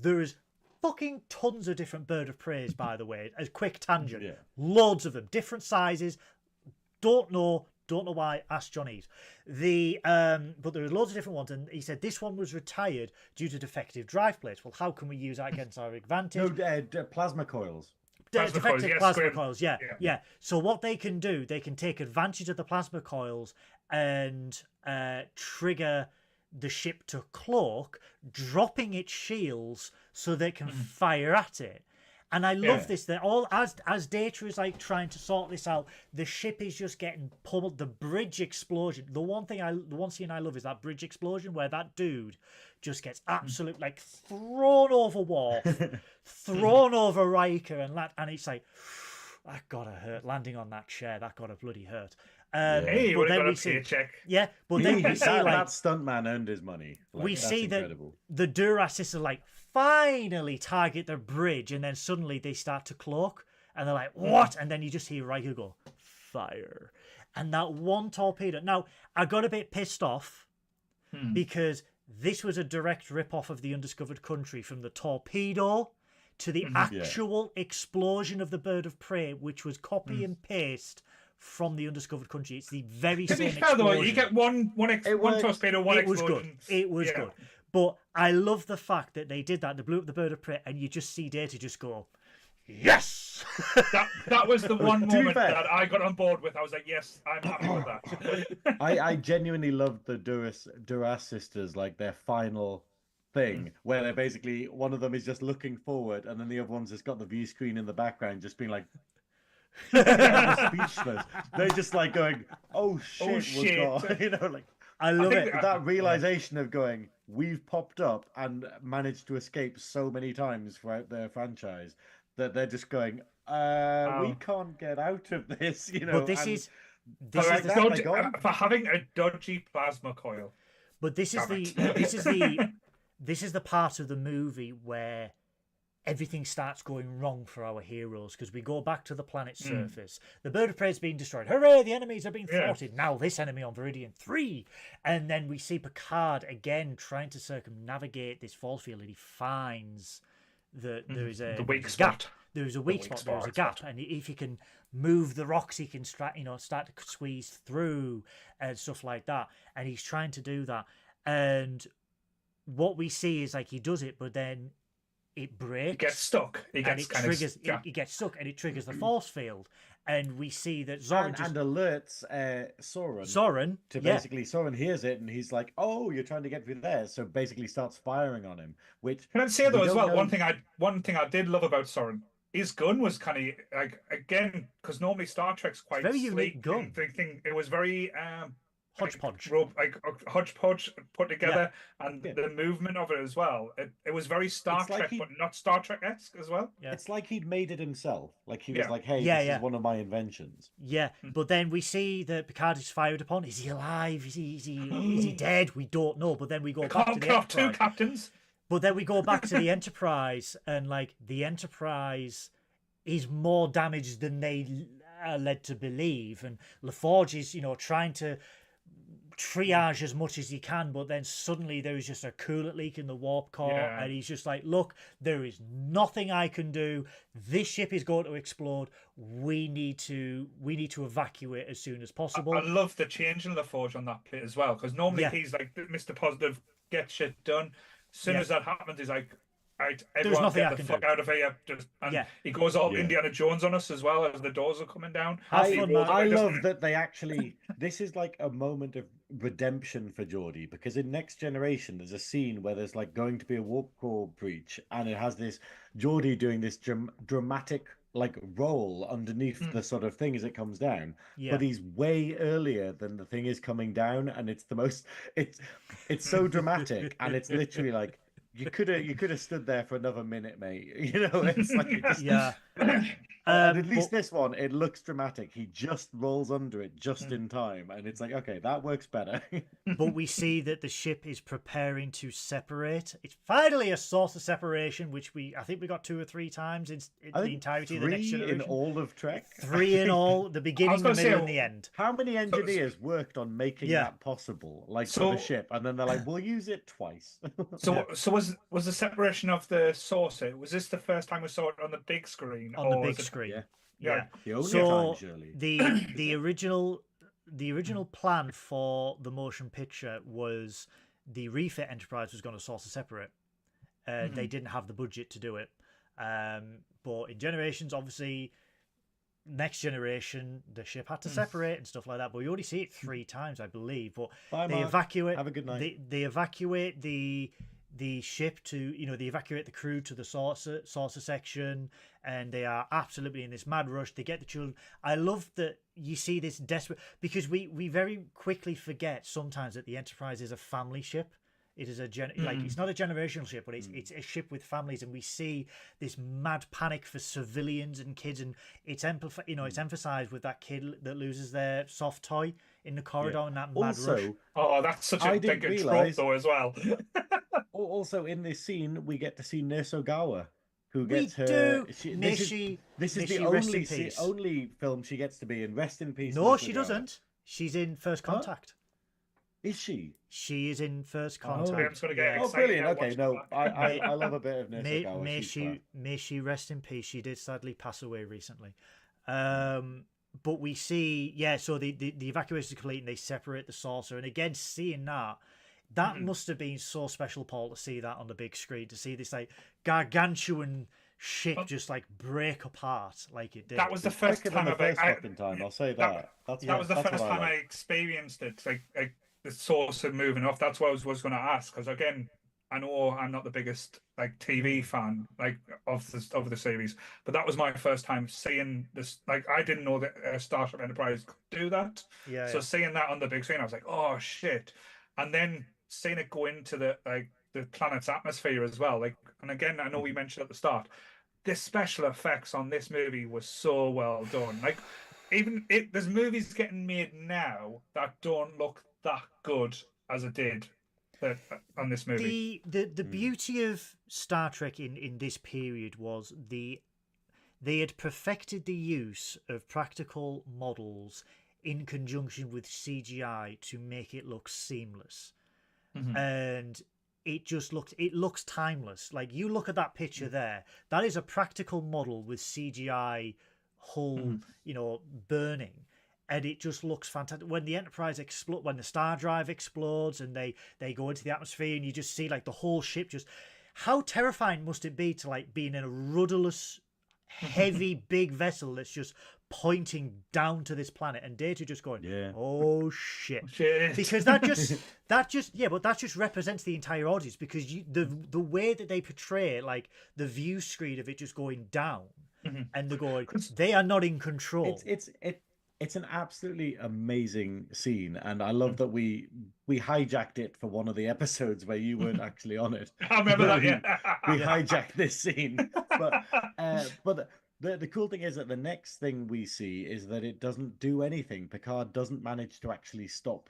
there is fucking tons of different bird of preys, by the way, as quick tangent. Loads of them, different sizes. Don't know why, ask John Eves. But there are loads of different ones, and he said this one was retired due to defective drive plates. Well, how can we use that against our advantage? No, plasma coils. Defective plasma coils, yeah. So what they can do, they can take advantage of the plasma coils and trigger the ship to cloak, dropping its shields so they can fire at it. And I love this. That all as Data is like trying to sort this out, the ship is just getting pummeled. The bridge explosion. The one scene I love is that bridge explosion where that dude just gets absolutely like thrown over Worf, thrown over Riker, and it's like that gotta hurt. Landing on that chair, that gotta bloody hurt. Hey, but then we see, but then we see that stuntman earned his money. We see incredible. The Duras sisters like finally target the bridge, and then suddenly they start to cloak, and they're like, what? And then you just hear Riker go, fire. And that one torpedo. Now, I got a bit pissed off because this was a direct rip-off of the Undiscovered Country, from the torpedo to the actual explosion of the bird of prey, which was copy and paste from the Undiscovered Country. It's the very same explosion. Though, you get one torpedo, one explosion. It was good. But I love the fact that they did that. They blew up the bird of prey, and you just see Data just go, yes! that was the one moment that I got on board with. I was like, yes, I'm happy with that. I genuinely loved the Duras sisters, like their final thing, where they're basically, one of them is just looking forward, and then the other one's just got the view screen in the background, just being like, speechless. They're just like going, oh shit. Like, I love it. That realization of going, we've popped up and managed to escape so many times throughout their franchise that they're just going, we can't get out of this, But this is for having a dodgy plasma coil. But this is the part of the movie where everything starts going wrong for our heroes, because we go back to the planet's surface. The bird of prey is being destroyed. Hooray, the enemies are being thwarted. Now this enemy on Veridian 3. And then we see Picard again trying to circumnavigate this force field, and he finds that there is a weak gap. spot. There's a weak spot, there's a gap. And if he can move the rocks, he can start to squeeze through and stuff like that. And he's trying to do that. And what we see is like he does it, but then it breaks. He gets stuck. He gets stuck, and it triggers the force field. And we see that Zoran and alerts Soren. Soren to basically Soren hears it, and he's like, "Oh, you're trying to get through there." So basically, starts firing on him. Which can I say though as well? One thing I did love about Soren, his gun was kind of like, again, because normally Star Trek's quite very unique gun. It was very hodgepodge. Hodgepodge put together, and Yeah. the movement of it as well. It was very Star It's like Trek, he- but not Star Trek-esque as well. Yeah. It's like he'd made it himself. Like he was Yeah. like, "Hey, Yeah, this yeah. is one of my inventions." Yeah, but then we see that Picard is fired upon. Is he alive? Is he dead? We don't know. But then we go back to Can't the cut off two Enterprise. captains. But then we go back to the Enterprise, and like the Enterprise is more damaged than they are led to believe, and LaForge is trying to triage as much as he can, but then suddenly there is just a coolant leak in the warp core, Yeah. and he's just like, look, there is nothing I can do. This ship is going to explode. We need to evacuate as soon as possible. I love the change in LaForge on that bit as well, because normally Yeah. he's like Mr. Positive, get shit done. As soon Yeah. as that happens, he's like, right, everyone nothing I get the can fuck do. out of here. And Yeah. he goes all Yeah. Indiana Jones on us as well as the doors are coming down. Have He fun, rolls man. I away, doesn't love he? that they actually. This is like a moment of redemption for Geordie, because in Next Generation there's a scene where there's like going to be a warp core breach, and it has this Geordie doing this dramatic like roll underneath the sort of thing as it comes down. Yeah. But he's way earlier than the thing is coming down, and it's the most. It's so dramatic, and it's literally like. You could have stood there for another minute, mate. It's like it just, Yeah. and at least but- this one, it looks dramatic. He just rolls under it just in time, and it's like, okay, that works better. But we see that the ship is preparing to separate. It's finally a source of separation, which I think we got 2 or 3 times in I the think entirety of the Next 3 Generation. in all of Trek. 3 in all, the beginning, the gonna say, middle, and the end. How many engineers worked on making Yeah. that possible, like So- for the ship, and then they're like, "We'll use it twice." So was the separation of the saucer? Was this the first time we saw it on the big screen? On the or big was it- screen. Yeah. Yeah. The only So time, surely. the original plan for the motion picture was the refit Enterprise was going to source a separate. They didn't have the budget to do it. But in Generations, obviously, Next Generation, the ship had to separate and stuff like that. But we already see it 3 times, I believe. But Bye, they Mark. evacuate. Have a good night. They evacuate the ship to they evacuate the crew to the saucer section, and they are absolutely in this mad rush. They get the children. I love that you see this desperate, because we very quickly forget sometimes that the Enterprise is a family ship. It is like it's not a generational ship, but it's a ship with families, and we see this mad panic for civilians and kids, and it's it's emphasized with that kid that loses their soft toy in the corridor and that mad rush. Also, Oh, that's such a I big didn't trope realise- though as well. also in this scene, we get to see Nurse Ogawa, who We gets her. do. This is Nishi, the rest in only peace. only film she gets to be in. Rest in peace. No, Nurse she Ogawa. doesn't. She's in First Huh? Contact. Is she? She is in First Oh. Contact. I'm just gonna get Oh, excited brilliant! now Okay, watching no, that. I love a bit of Nurse May, Ogawa. may She's she fab. may she rest in peace. She did sadly pass away recently. But we see, so the evacuation is complete and they separate the saucer. And again, seeing that must have been so special, Paul, to see that on the big screen, to see this like gargantuan ship just like break apart like it did. That was the first Quicker than time the I've first fucking time. I'll say that. that was the that's first what time I like. experienced it. Like the saucer moving off. That's what I was going to ask, because again, I know I'm not the biggest like TV fan like of the series, but that was my first time seeing this. Like I didn't know that Starship Enterprise could do that. So seeing that on the big screen, I was like, oh shit! And then seeing it go into the planet's atmosphere as well. Like, and again, I know we mentioned at the start, the special effects on this movie was so well done. Like, there's movies getting made now that don't look that good as it did on this movie. The beauty of Star Trek in this period was they had perfected the use of practical models in conjunction with CGI to make it look seamless. And it looks timeless. Like, you look at that picture there, that is a practical model with CGI hull, burning. And it just looks fantastic. When the Enterprise when the star drive explodes and they go into the atmosphere and you just see like the whole ship just, how terrifying must it be to like be in a rudderless, heavy, big vessel that's just pointing down to this planet, and Data just going, oh shit. Because that just represents the entire audience, because the way that they portray like the view screen of it just going down, and they're going, they are not in control. it's an absolutely amazing scene, and I love that we hijacked it for one of the episodes where you weren't actually on it. I remember that. We Yeah. hijacked this scene, but the cool thing is that the next thing we see is that it doesn't do anything. Picard doesn't manage to actually stop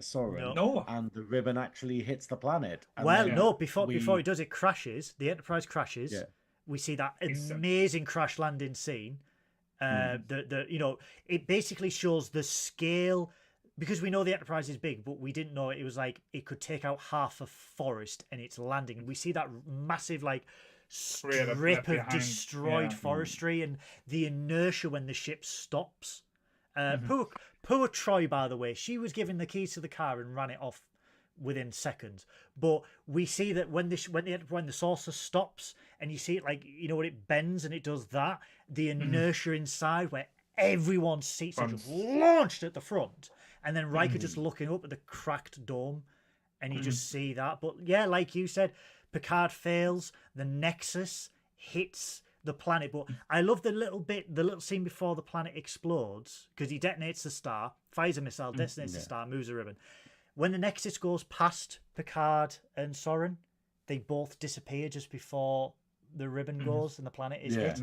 Soren, No. and the ribbon actually hits the planet. And Well, then no, before it does, it crashes. The Enterprise crashes. Yeah. We see that amazing crash landing scene. It basically shows the scale, because we know the Enterprise is big, but we didn't know it was like it could take out half a forest and it's landing. And we see that massive like strip of destroyed forestry and the inertia when the ship stops. Poor Troy, by the way, she was given the keys to the car and ran it off within seconds. But we see that when the saucer stops and you see it, like, you know, when it bends and it does that, the inertia inside where everyone's seats are just launched at the front, and then Riker just looking up at the cracked dome, and you just see that. But yeah, like you said, Picard fails, the Nexus hits the planet. But I love the little scene before the planet explodes, because he detonates the star, fires a missile, detonates the star, moves a ribbon. When the Nexus goes past Picard and Soren, they both disappear just before the ribbon goes and the planet is hit.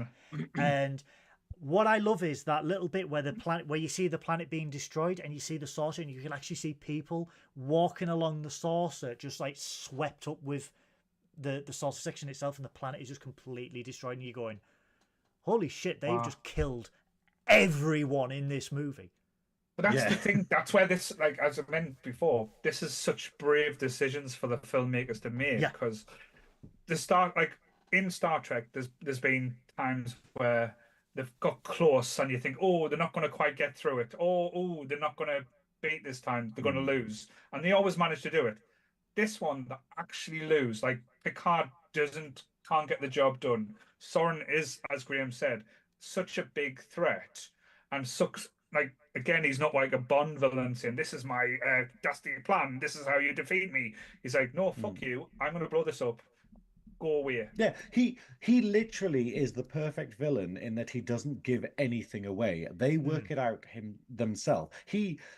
And what I love is that little bit where you see the planet being destroyed and you see the saucer, and you can actually see people walking along the saucer, just like swept up with the saucer section itself, and the planet is just completely destroyed. And you're going, holy shit, they've just killed everyone in this movie. But that's the thing. That's where this, like, as I mentioned before, this is such brave decisions for the filmmakers to make. Because in Star Trek, there's been times where they've got close, and you think, oh, they're not going to quite get through it. Oh, they're not going to beat this time. They're going to lose, and they always manage to do it. This one, they actually lose. Like, Picard can't get the job done. Soren is, as Graham said, such a big threat, and sucks. Like, again, he's not like a Bond villain saying, this is my dastardly plan, this is how you defeat me. He's like, no, fuck you, I'm going to blow this up. Go away. Yeah, he literally is the perfect villain in that he doesn't give anything away. They work it out themselves.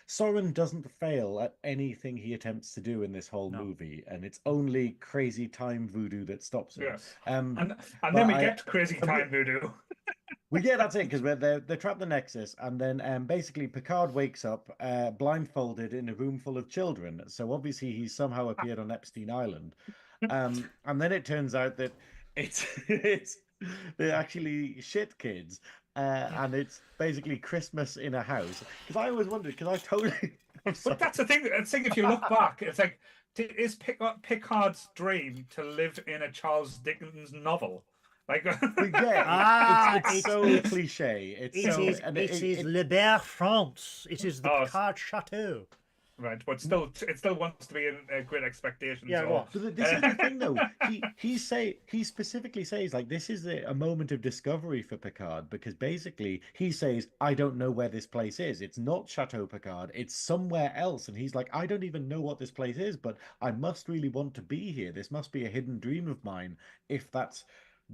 Soren doesn't fail at anything he attempts to do in this whole movie, and it's only crazy time voodoo that stops him. Yes. And then we get crazy time voodoo. That's it, because they're trapped in the Nexus, and then basically Picard wakes up blindfolded in a room full of children. So obviously he's somehow appeared on Epstein Island, and then it turns out that they're actually shit kids, and it's basically Christmas in a house. Because I always wondered, because I totally. But that's the thing. If you look back, it's like, is Picard's dream to live in a Charles Dickens novel? Like, it's so cliche. It is Le Bear France. It is the Picard Chateau. Right, but it still wants to be in Great Expectations. Yeah, well, this is the thing, though. He specifically says, like, this is a moment of discovery for Picard, because basically he says, I don't know where this place is. It's not Chateau Picard. It's somewhere else. And he's like, I don't even know what this place is, but I must really want to be here. This must be a hidden dream of mine, if that's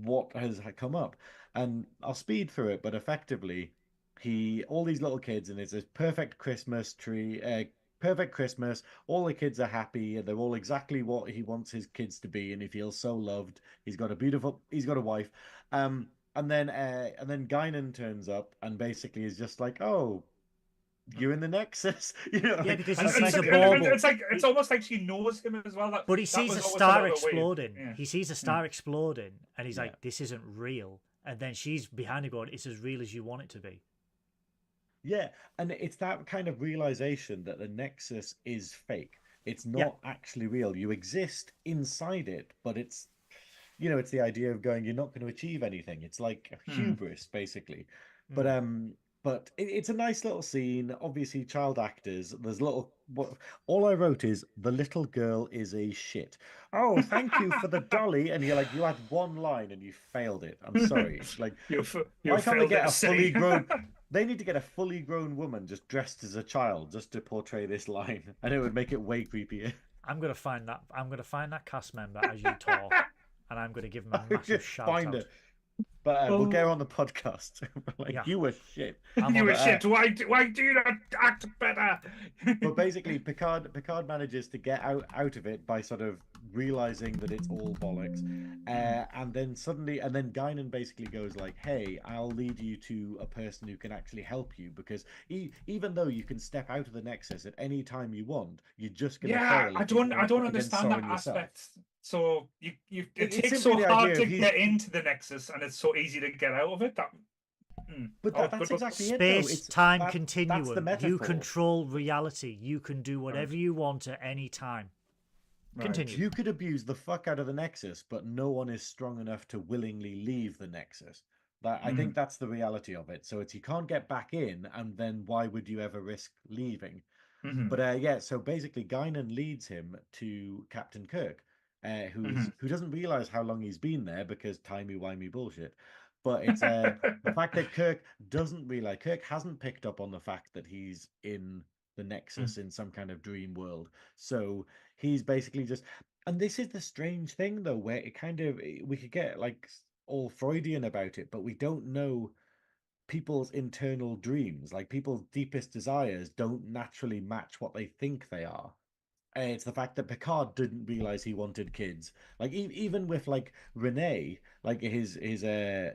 what has come up. And I'll speed through it, but effectively all these little kids, and it's this perfect Christmas tree, perfect Christmas, all the kids are happy, and they're all exactly what he wants his kids to be, and he feels so loved. He's got a wife, and then Guinan turns up and basically is just like, oh, you're in the Nexus, you know? Yeah, because he's a bauble. It's almost like she knows him as well. But he sees a star exploding. Yeah. He sees a star exploding, and he's like, "This isn't real." And then she's behind him going, "It's as real as you want it to be." Yeah, and it's that kind of realization that the Nexus is fake. It's not actually real. You exist inside it, but it's the idea of going, you're not going to achieve anything. It's like hubris, basically. But it's a nice little scene. Obviously, child actors. There's all I wrote is, the little girl is a shit. Oh, thank you for the dolly. And you're like, you had one line and you failed it. I'm sorry. Like, why can't they get a fully grown? They need to get a fully grown woman just dressed as a child just to portray this line, and it would make it way creepier. I'm gonna find that cast member as you talk, and I'm gonna give him a massive shout out. But we'll get her Oh. on the podcast. Like, Yeah. you were shit. I'm You on were it. shit. Why do you not act better? But basically, Picard manages to get out of it by sort of realizing that it's all bollocks, and then Guinan basically goes like, "Hey, I'll lead you to a person who can actually help you, because even though you can step out of the Nexus at any time you want, you're just going to Yeah, fail. I If you don't against understand that Soren yourself." aspect. So it It's takes simply so the hard idea to of get into the Nexus, and it's so easy to get out of it. But Oh, that's good. exactly it, though. Space It's time that's the continuum. metaphor. You control reality. You can do whatever Right. you want at any time. Right. Continue. You could abuse the fuck out of the Nexus, but no one is strong enough to willingly leave the Nexus. I think that's the reality of it. So it's, you can't get back in, and then why would you ever risk leaving? Mhm. But yeah, so basically Guinan leads him to Captain Kirk, who doesn't realize how long he's been there, because timey-wimey bullshit. But it's the fact that Kirk hasn't picked up on the fact that he's in the Nexus in some kind of dream world. So he's basically just, and this is the strange thing though, where it kind of, we could get like all Freudian about it, but we don't know people's internal dreams. Like, people's deepest desires don't naturally match what they think they are. It's the fact that Picard didn't realize he wanted kids. Like, even with like Renee, like his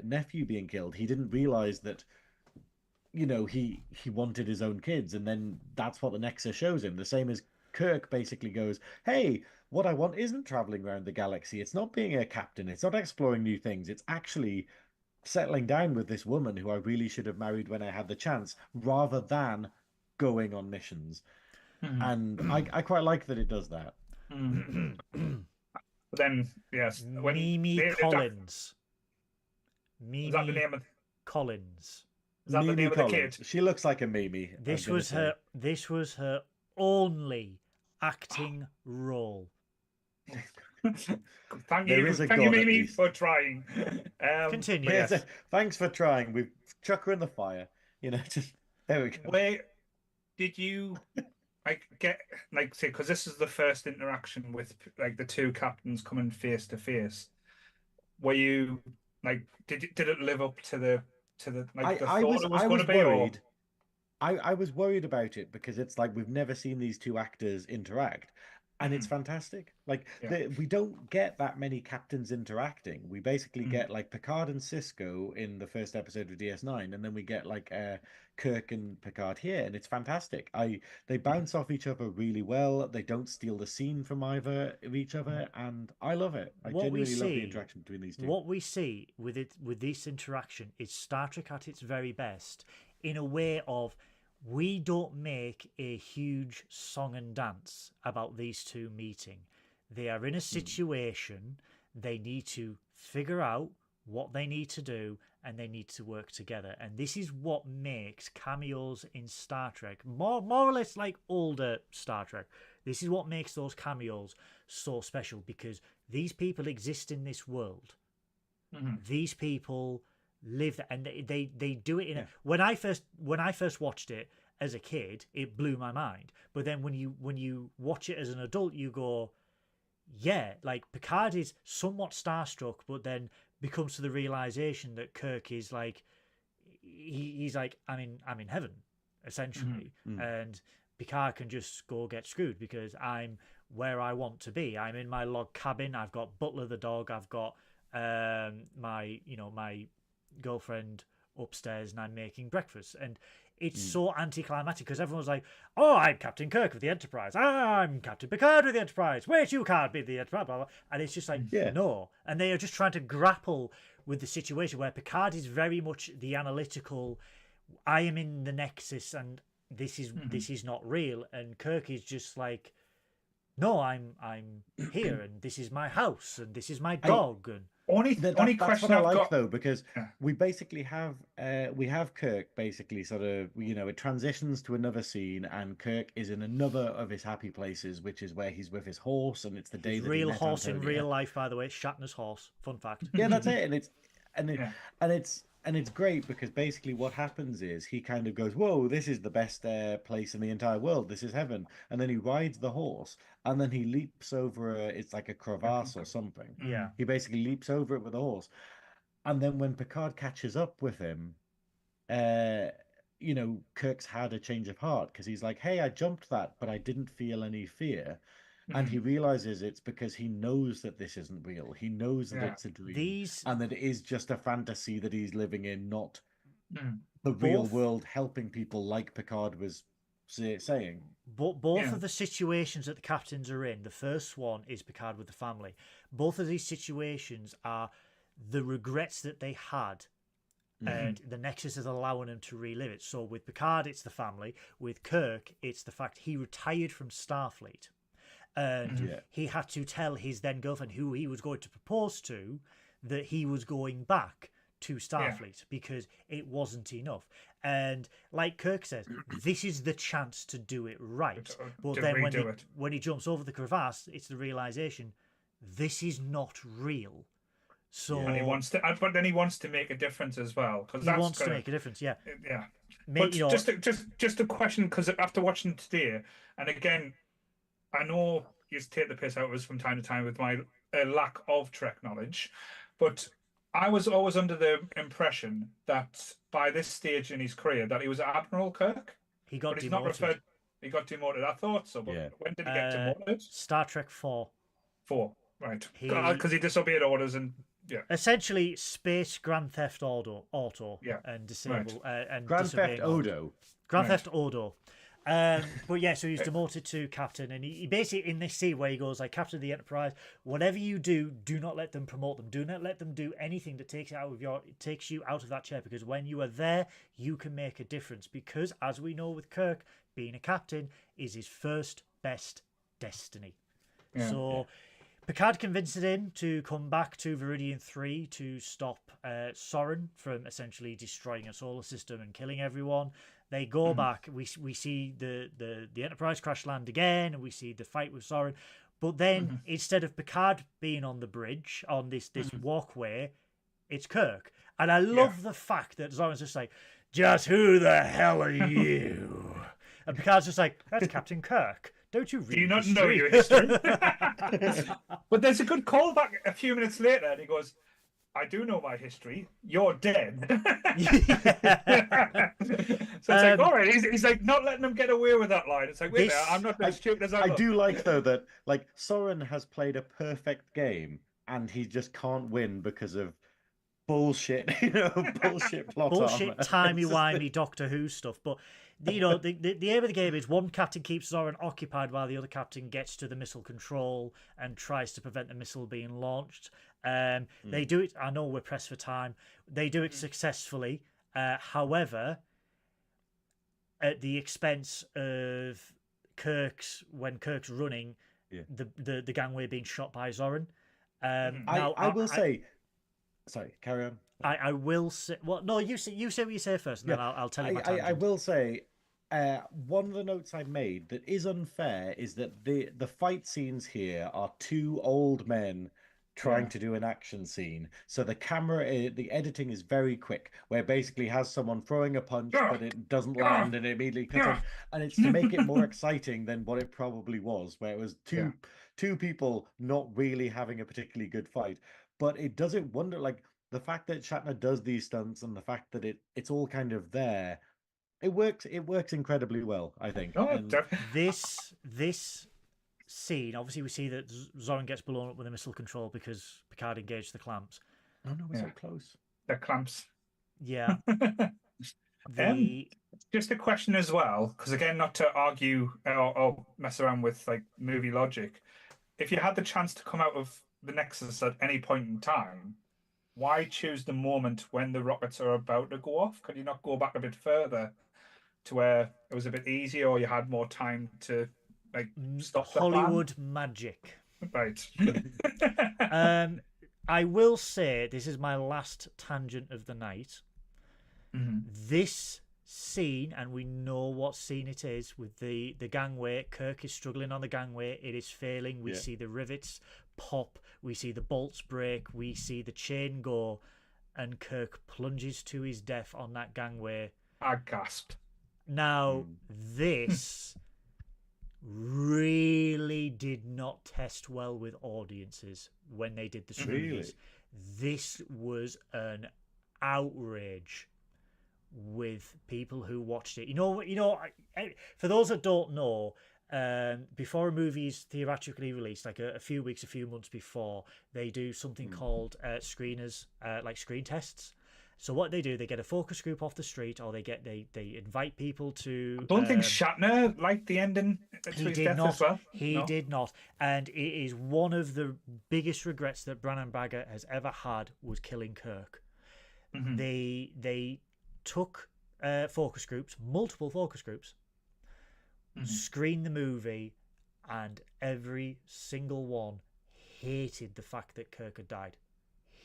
nephew being killed, he didn't realize that, he wanted his own kids, and then that's what the Nexus shows him. The same as Kirk basically goes, "Hey, what I want isn't traveling around the galaxy. It's not being a captain. It's not exploring new things. It's actually settling down with this woman who I really should have married when I had the chance, rather than going on missions." And I quite like that it does that. But then, yes, when Mimi they Collins. is that the Mimi name of Collins. is that the Mimi name of the Collins. kid? She looks like a Mimi. This was her only acting role. Thank There you, is a thank you, God, at Mimi, least. for trying. Continue. But Yes. yes. Thanks for trying. We've chuck her in the fire. Just there we go. Where did you get say, because this is the first interaction with like the two captains coming face to face? Were you did it live up to the the thought it was I going was to be, or worried. I was worried about it, because it's like we've never seen these two actors interact, and it's fantastic. Like, Yeah. we don't get that many captains interacting. We basically get like Picard and Cisco in the first episode of DS9, and then we get like Kirk and Picard here, and it's fantastic. They bounce off each other really well. They don't steal the scene from either of each other, and I love it. I genuinely love the interaction between these two. What we see with this interaction is Star Trek at its very best, in a way of, we don't make a huge song and dance about these two meeting. They are in a situation, they need to figure out what they need to do, and they need to work together. And this is what makes cameos in Star Trek, more or less like older Star Trek. This is what makes those cameos so special, because these people exist in this world. These people live, and they do it in a, when I first watched it as a kid, it blew my mind. But then when you watch it as an adult, you go, yeah, like, Picard is somewhat starstruck, but then becomes to the realization that Kirk is like, he's like, I'm in heaven, essentially. And Picard can just go get screwed, because I'm where I want to be. I'm in my log cabin. I've got Butler the dog. I've got my girlfriend upstairs, and I'm making breakfast. And it's so anticlimactic, because everyone's like, "Oh, I'm Captain Kirk of the Enterprise. I'm Captain Picard of the Enterprise. Wait, you can't be the Enterprise." Blah, blah. And it's just like, no. And they are just trying to grapple with the situation, where Picard is very much the analytical, I am in the Nexus, and this is not real. And Kirk is just like, no, I'm here, and this is my house, and this is my dog. And only That's question what I I've like, got, though, because we basically have Kirk basically sort of, it transitions to another scene, and Kirk is in another of his happy places, which is where he's with his horse, and it's the day that he real met horse in Antonia. real life, by the way, Shatner's horse. Fun fact. Yeah, that's it. And it's great, because basically what happens is he kind of goes, "Whoa, this is the best place in the entire world. This is heaven." And then he rides the horse, and then he leaps over it's like a crevasse or something. Yeah. He basically leaps over it with a horse. And then when Picard catches up with him, Kirk's had a change of heart because he's like, "Hey, I jumped that, but I didn't feel any fear." And he realizes it's because he knows that this isn't real. He knows that it's a dream, and that it is just a fantasy that he's living in, not the real world helping people like Picard was saying. But both of the situations that the captains are in, the first one is Picard with the family. Both of these situations are the regrets that they had, and the Nexus is allowing them to relive it. So with Picard, it's the family. With Kirk, it's the fact he retired from Starfleet. And he had to tell his then girlfriend, who he was going to propose to, that he was going back to Starfleet because it wasn't enough. And like Kirk says, this is the chance to do it right. But then when he jumps over the crevasse, it's the realization this is not real. So and he wants to, but then he wants to make a difference as well. He wants to make a difference, yeah. But just a question, because after watching today, and again, I know you take the piss out of us from time to time with my lack of Trek knowledge, but I was always under the impression that by this stage in his career that he was Admiral Kirk. He got demoted. Not referred. He got demoted. I thought so, but when did he get demoted? Star Trek 4. 4, right? Because he disobeyed orders and essentially space Grand Theft Auto, and disable and Grand Theft Auto. Grand Theft Auto. But yeah, so he's demoted to captain, and he basically in this scene where he goes like, "Captain of the Enterprise, whatever you do, do not let them promote them. Do not let them do anything that takes you out of that chair, because when you are there, you can make a difference." Because as we know with Kirk, being a captain is his first best destiny. Picard convinces him to come back to Viridian 3 to stop Soren from essentially destroying a solar system and killing everyone. They go back. We see the Enterprise crash land again, and we see the fight with Soren. But then instead of Picard being on the bridge, on this walkway, it's Kirk. And I love the fact that Soren's just like, "Just who the hell are you?" And Picard's just like, "That's Captain Kirk. Don't you read Do you not history? know your history?" But there's a good callback a few minutes later, and he goes, "I do know my history. You're dead." So it's like, all right. He's like not letting them get away with that line. It's like, wait a minute, I'm not as stupid as I look. do like though that like Soren has played a perfect game, and he just can't win because of bullshit, bullshit plot bullshit, timey-wimey Doctor Who stuff. But the aim of the game is one captain keeps Soren occupied while the other captain gets to the missile control and tries to prevent the missile being launched. They do it. I know we're pressed for time. They do it successfully. However, at the expense of when Kirk's running, the gangway being shot by Soren. I will say. Sorry, carry on. I will say. Well, no, you say what you say first, and then I'll tell you my tangent. I will say. One of the notes I made that is unfair is that the fight scenes here are two old men trying to do an action scene. So the editing is very quick, where it basically has someone throwing a punch, but it doesn't land and it immediately cuts off. And it's to make it more exciting than what it probably was, where it was two people not really having a particularly good fight. But it does it wonder, like the fact that Shatner does these stunts and the fact that it's all kind of there. It works incredibly well, I think. Oh, this scene, obviously we see that Soren gets blown up with a missile control because Picard engaged the clamps. Oh no, we're so close. The clamps. Yeah. Just a question as well, because again, not to argue or mess around with like movie logic. If you had the chance to come out of the Nexus at any point in time, why choose the moment when the rockets are about to go off? Could you not go back a bit further to where it was a bit easier, or you had more time to like stop the Hollywood magic? Right. I will say this is my last tangent of the night. This scene, and we know what scene it is, with the gangway. Kirk is struggling on the gangway. It is failing. We see the rivets pop. We see the bolts break. We see the chain go, and Kirk plunges to his death on that gangway. I gasped. Now, this really did not test well with audiences when they did the screenings. Really? This was an outrage with people who watched it. For those that don't know, before a movie is theatrically released, like a few months before, they do something called screeners, like screen tests. So what they do, they get a focus group off the street, or they invite people to. I don't think Shatner liked the ending to his death as well. He did not, and it is one of the biggest regrets that Brannon Braga has ever had was killing Kirk. Mm-hmm. They took focus groups, multiple focus groups, screened the movie, and every single one hated the fact that Kirk had died.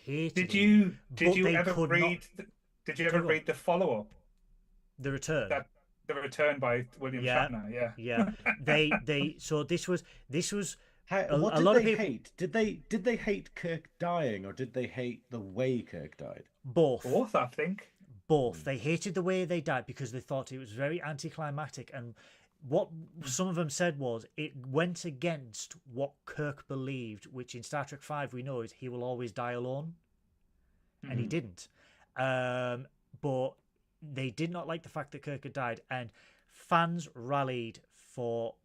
Did you ever read the follow-up? The Return. The Return by William Shatner. Yeah. So this was what a did lot they of people hate? Did they hate Kirk dying, or did they hate the way Kirk died? both. I think. Both. They hated the way they died because they thought it was very anticlimactic, and what some of them said was it went against what Kirk believed, which in Star Trek V we know is he will always die alone, and he didn't. But they did not like the fact that Kirk had died, and fans rallied for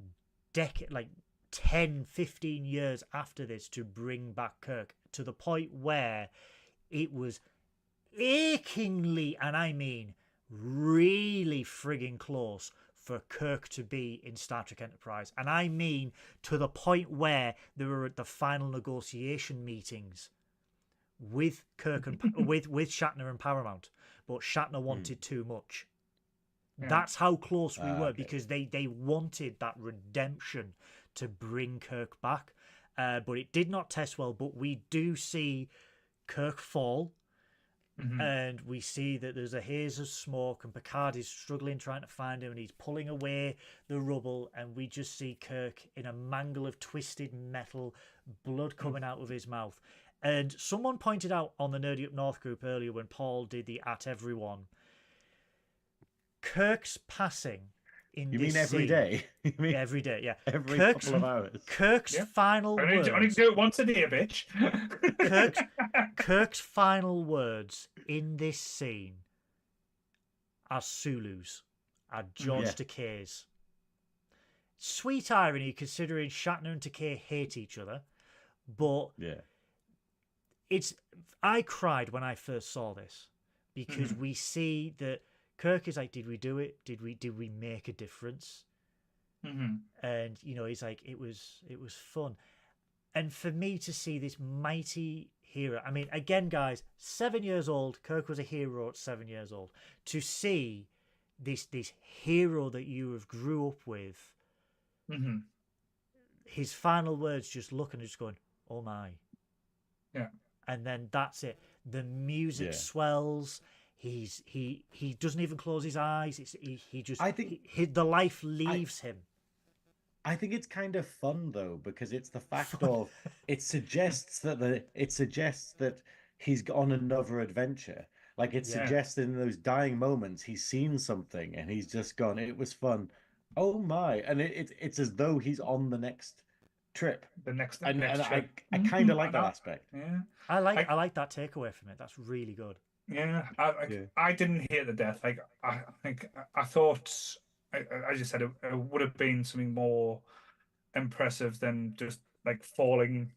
like 10, 15 years after this to bring back Kirk, to the point where it was achingly, and I mean really frigging close, for Kirk to be in Star Trek Enterprise. And I mean to the point where they were at the final negotiation meetings with Kirk and with Shatner and Paramount, but Shatner wanted too much. Yeah. That's how close we were, because they wanted that redemption to bring Kirk back. But it did not test well. But we do see Kirk fall. And we see that there's a haze of smoke, and Picard is struggling trying to find him, and he's pulling away the rubble, and we just see Kirk in a mangle of twisted metal, blood coming out of his mouth. And someone pointed out on the Nerdy Up North group earlier when Paul did the at everyone, Kirk's passing in you this mean every scene, day? You mean every day, yeah. Every couple of hours. Kirk's final words. I need to do it once a day, bitch. Kirk's final words in this scene are Sulu's, are George Takei's. Sweet irony, considering Shatner and Takei hate each other, but I cried when I first saw this, because we see that Kirk is like, did we do it? Did we make a difference? And he's like, it was fun. And for me to see this mighty hero, I mean, again, guys, 7 years old, Kirk was a hero at 7 years old. To see this hero that you have grew up with, his final words, just looking and just going, oh my. Yeah. And then that's it. The music swells. He doesn't even close his eyes. He just, I think the life leaves him. I think it's kind of fun though, because it's the fact of it suggests that he's on another adventure. Like it suggests in those dying moments he's seen something and he's just gone, it was fun. Oh my. And it's as though he's on the next trip. The next trip. I kind of like that aspect. Yeah. I like that takeaway from it. That's really good. Yeah. I didn't hear the death. Like I thought, as you said, it would have been something more impressive than just like falling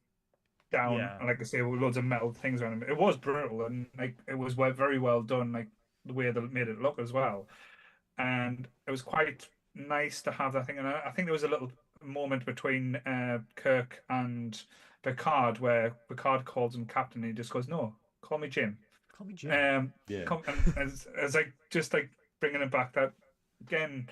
down and, like I say, with loads of metal things around him. It was brutal, and like it was very well done, like the way they made it look as well. And it was quite nice to have that thing. And I think there was a little moment between Kirk and Picard where Picard calls him Captain, and he just goes, "No, call me Jim." Call me Jim. As like just like bringing it back, that again,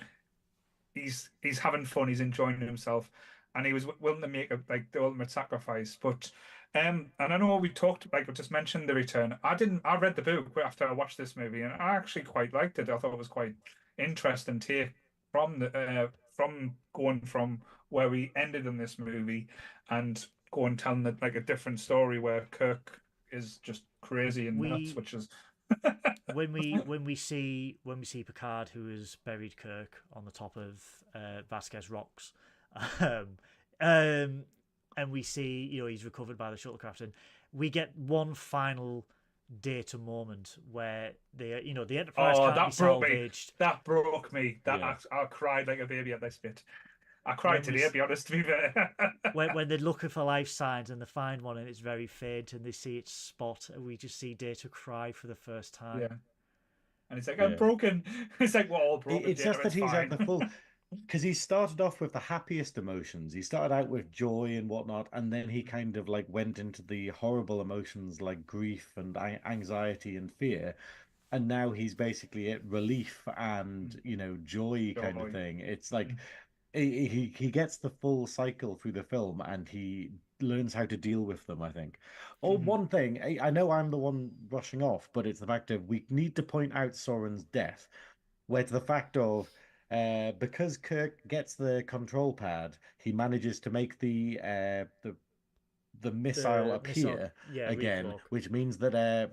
he's having fun, he's enjoying himself, and he was willing to make like the ultimate sacrifice. But and I know we talked, like we just mentioned, The Return. I read the book after I watched this movie, and I actually quite liked it. I thought it was quite interesting take from the from going from where we ended in this movie and going telling it like a different story where Kirk is just crazy and nuts, which is when we see Picard, who has buried Kirk on the top of Vasquez Rocks, um, um, and we see, he's recovered by the shuttlecraft, and we get one final data moment where the Enterprise Oh, can't be that broke me. salvaged. That broke me. Yeah. I cried like a baby at this bit. I When cried we today, s- to be honest, to be fair. when they're looking for life signs and they find one and it's very faint and they see its spot, and we just see Data cry for the first time. Yeah. And it's like, I'm Yeah. broken. It's like, we're all broken, It's just Data, that it's he's fine. at the full, because he started off with the happiest emotions. He started out with joy and whatnot, and then he kind of like went into the horrible emotions like grief and anxiety and fear. And now he's basically at relief and, joy kind of Joy. thing. It's like he gets the full cycle through the film, and he learns how to deal with them, I think. Oh, Mhm. one thing, I know I'm the one rushing off, but it's the fact of we need to point out Soren's death, where it's the fact of because Kirk gets the control pad, he manages to make the missile The missile, appear yeah, again, recloak. which means that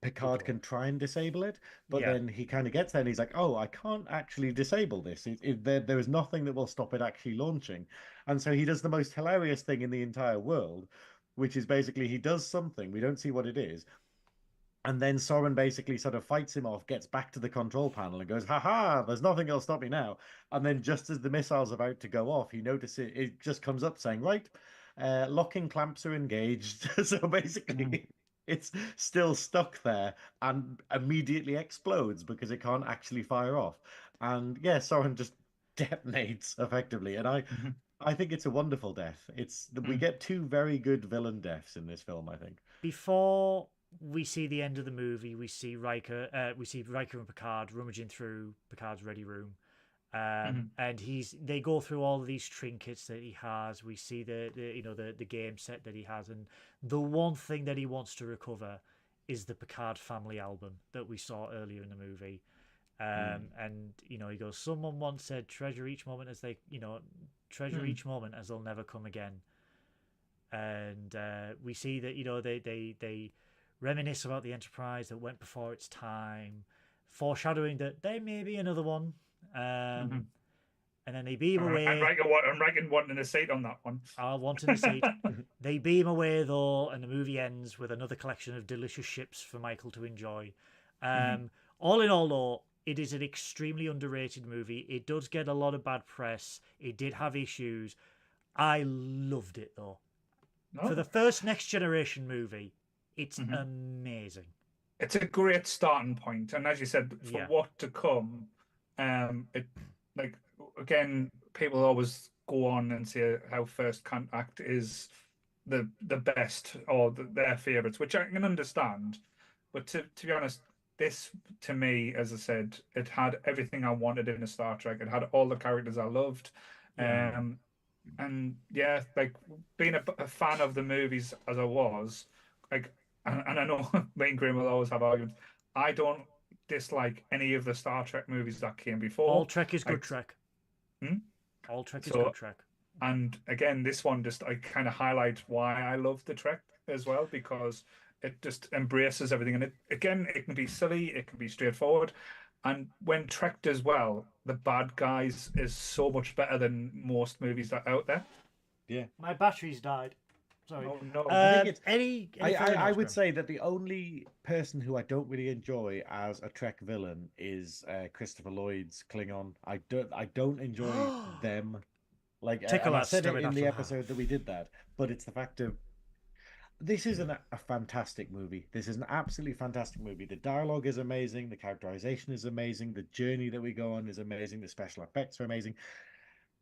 Picard Recloak. can try and disable it, but Yeah. then he kind of gets there and he's like, "Oh, I can't actually disable this. There is nothing that will stop it actually launching." And so he does the most hilarious thing in the entire world, which is basically he does something, we don't see what it is, and then Soren basically sort of fights him off, gets back to the control panel and goes, "Ha ha, there's nothing that'll stop me now." And then just as the missile's about to go off, he notices it just comes up saying, "Right, locking clamps are engaged." So basically, it's still stuck there and immediately explodes because it can't actually fire off. And yeah, Soren just detonates effectively. And Mhm. I think it's a wonderful death. We Mm. get two very good villain deaths in this film, I think. Before we see the end of the movie, we see Riker. We see Riker and Picard rummaging through Picard's ready room, Mhm. and they go through all of these trinkets that he has. We see the game set that he has, and the one thing that he wants to recover is the Picard family album that we saw earlier in the movie. And he goes, someone once said, treasure each moment as treasure Mm. each moment as they'll never come again. And we see that they reminisce about the Enterprise that went before its time, foreshadowing that there may be another one. Mhm. And then they beam And away. Riker wanting a seat on that one. I wanted a seat. They beam away though, and the movie ends with another collection of delicious ships for Michael to enjoy. Mhm. All in all, though, it is an extremely underrated movie. It does get a lot of bad press. It did have issues. I loved it though. For No. the first Next Generation movie, it's Mhm. amazing. It's a great starting point, and as you said, for Yeah. what to come, it like again, people always go on and say how First Contact is the best or their favorites, which I can understand. But to be honest, this to me, as I said, it had everything I wanted in a Star Trek. It had all the characters I loved. Yeah. And yeah, like being a fan of the movies as I was, like, and I know me and Graham will always have arguments. I don't dislike any of the Star Trek movies that came All before. Trek is good Like, Trek. hmm? All Trek is good So, Trek. and again, this one just I kind of highlights why I love the Trek as well because it just embraces everything, and it can be silly, it can be straightforward, and when Trek does well, the bad guys is so much better than most movies that are out there. Yeah. My battery's died. Sorry. Oh no. I think it's Any I, further I notes, would Graham? say that the only person who I don't really enjoy as a Trek villain is Christopher Lloyd's Klingon. I don't enjoy them. Like, and Tickle I us, said it stir it in out the from episode that we did that, but it's the fact of this is a fantastic movie. This is an absolutely fantastic movie. The dialogue is amazing. The characterization is amazing. The journey that we go on is amazing. The special effects are amazing.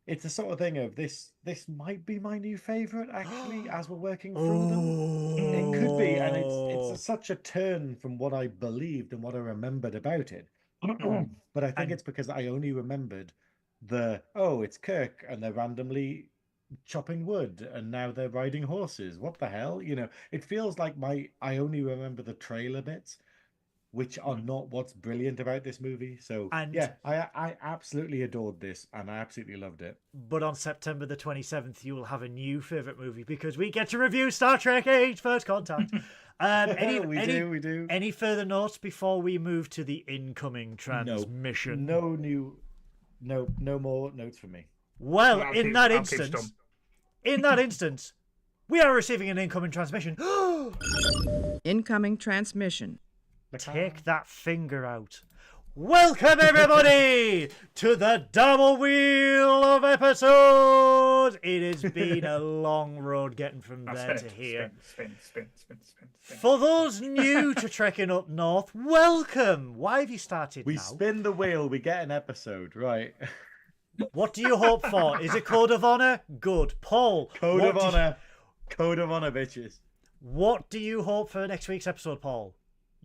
It's the sort of thing of this might be my new favorite actually as we're working through them. It could be, and it's Oh. such a turn from what I believed and what I remembered about it. But I think And it's because I only remembered it's Kirk and they're randomly chopping wood and now they're riding horses. What the hell? It feels like I only remember the trailer bits, which are not what's brilliant about this movie. So and yeah, I absolutely adored this and I absolutely loved it. but on September the 27th, you will have a new favorite movie because we get to review Star Trek Age First Contact. We do. Any further notes before we move to the incoming No, transmission? no more notes for me. Well, I'll in keep- that I'll keep instance, stum. we are receiving an incoming transmission. Incoming transmission. Take that finger out. Welcome, everybody, to the double wheel of episodes. It has been a long road getting from Now there spin to it. here. Spin. For those new to Trekking Up North, welcome. Why have you started We now? spin the wheel, we get an episode, right? What do you hope for? Is it Code of Honor? Good. Paul. Code what of do- honor. Code of honor, bitches. What do you hope for next week's episode, Paul?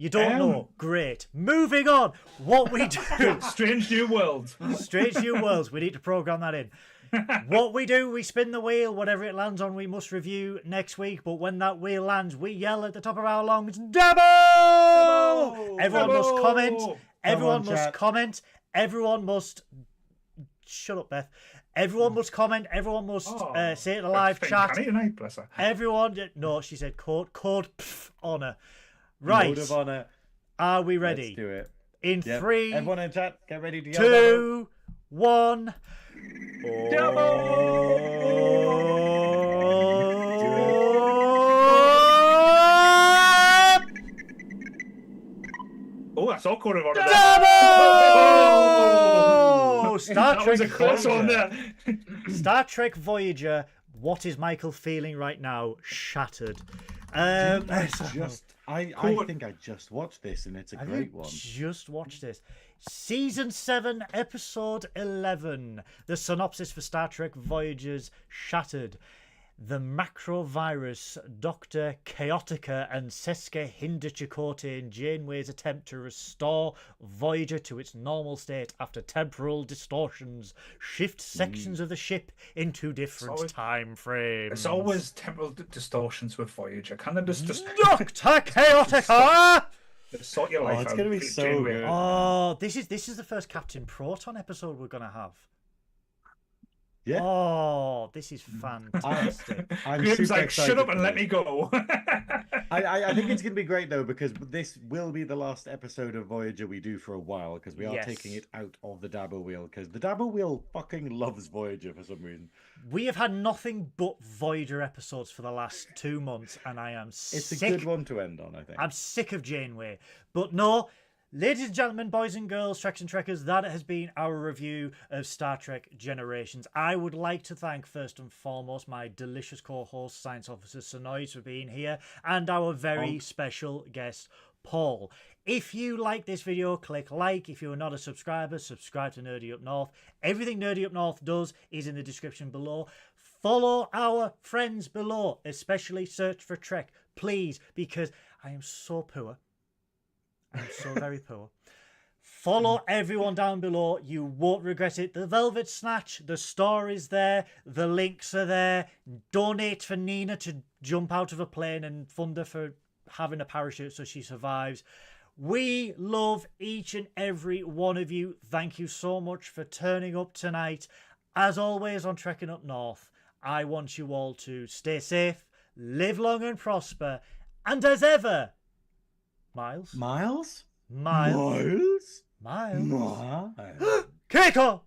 You don't Um, know. Great. Moving on. What we do. Strange New World. Strange New Worlds. We need to program that in. What we do, we spin the wheel. Whatever it lands on, we must review next week. But when that wheel lands, we yell at the top of our lungs, Double! Everyone must Double! comment. Everyone on, must chat. comment. Everyone must... Shut up, Beth. Everyone must comment. Everyone must say it in the live chat. Canny tonight, bless her. Everyone... No, she said code honor. Right. Code of honor. Are we ready? Let's do it. In Yep. 3, Everyone in chat, get ready to yell double. 2, 1. Oh, I saw Code of Honor. Double! Star That was a Trek close one Voyager. there. Star Trek Voyager. What is Michael feeling right now? Shattered. I Cool. think I just watched this and it's a Have great you one. just watched this? Season 7, Episode 11. The synopsis for Star Trek Voyager's Shattered. The macrovirus, Dr. Chaotica and Seska hinder Chakotay in Janeway's attempt to restore Voyager to its normal state after temporal distortions shift sections of the ship into different always- time frames. It's always temporal distortions with Voyager. Can they just Dr. Chaotica! sort your life it's out? gonna be Treat so Janeway. good. Oh, this is the first Captain Proton episode we're gonna have. Yeah. Oh, this is fantastic. I'm Graham's super like, excited shut up for and let this. me go. I think it's going to be great though, because this will be the last episode of Voyager we do for a while, because we are Yes. taking it out of the Dabble Wheel, because the Dabble Wheel fucking loves Voyager for some reason. We have had nothing but Voyager episodes for the last 2 months, and I am It's sick. a good one to end on, I think. I'm sick of Janeway. But no, ladies and gentlemen, boys and girls, Treks and Trekkers, that has been our review of Star Trek Generations. I would like to thank, first and foremost, my delicious co-host, Science Officer Synoiz, for being here, and our very special guest, Paul. If you like this video, click like. If you're not a subscriber, subscribe to Nerdy Up North. Everything Nerdy Up North does is in the description below. Follow our friends below, especially Search for Trek, please, because I am so poor. I'm so very poor. Follow everyone down below. You won't regret it. The Velvet Snatch, the store is there. The links are there. Donate for Nina to jump out of a plane and fund her for having a parachute so she survives. We love each and every one of you. Thank you so much for turning up tonight. As always on Trekking Up North, I want you all to stay safe, live long and prosper, and as ever, Miles? Miles? Miles? Miles? Miles? Miles? Keiko!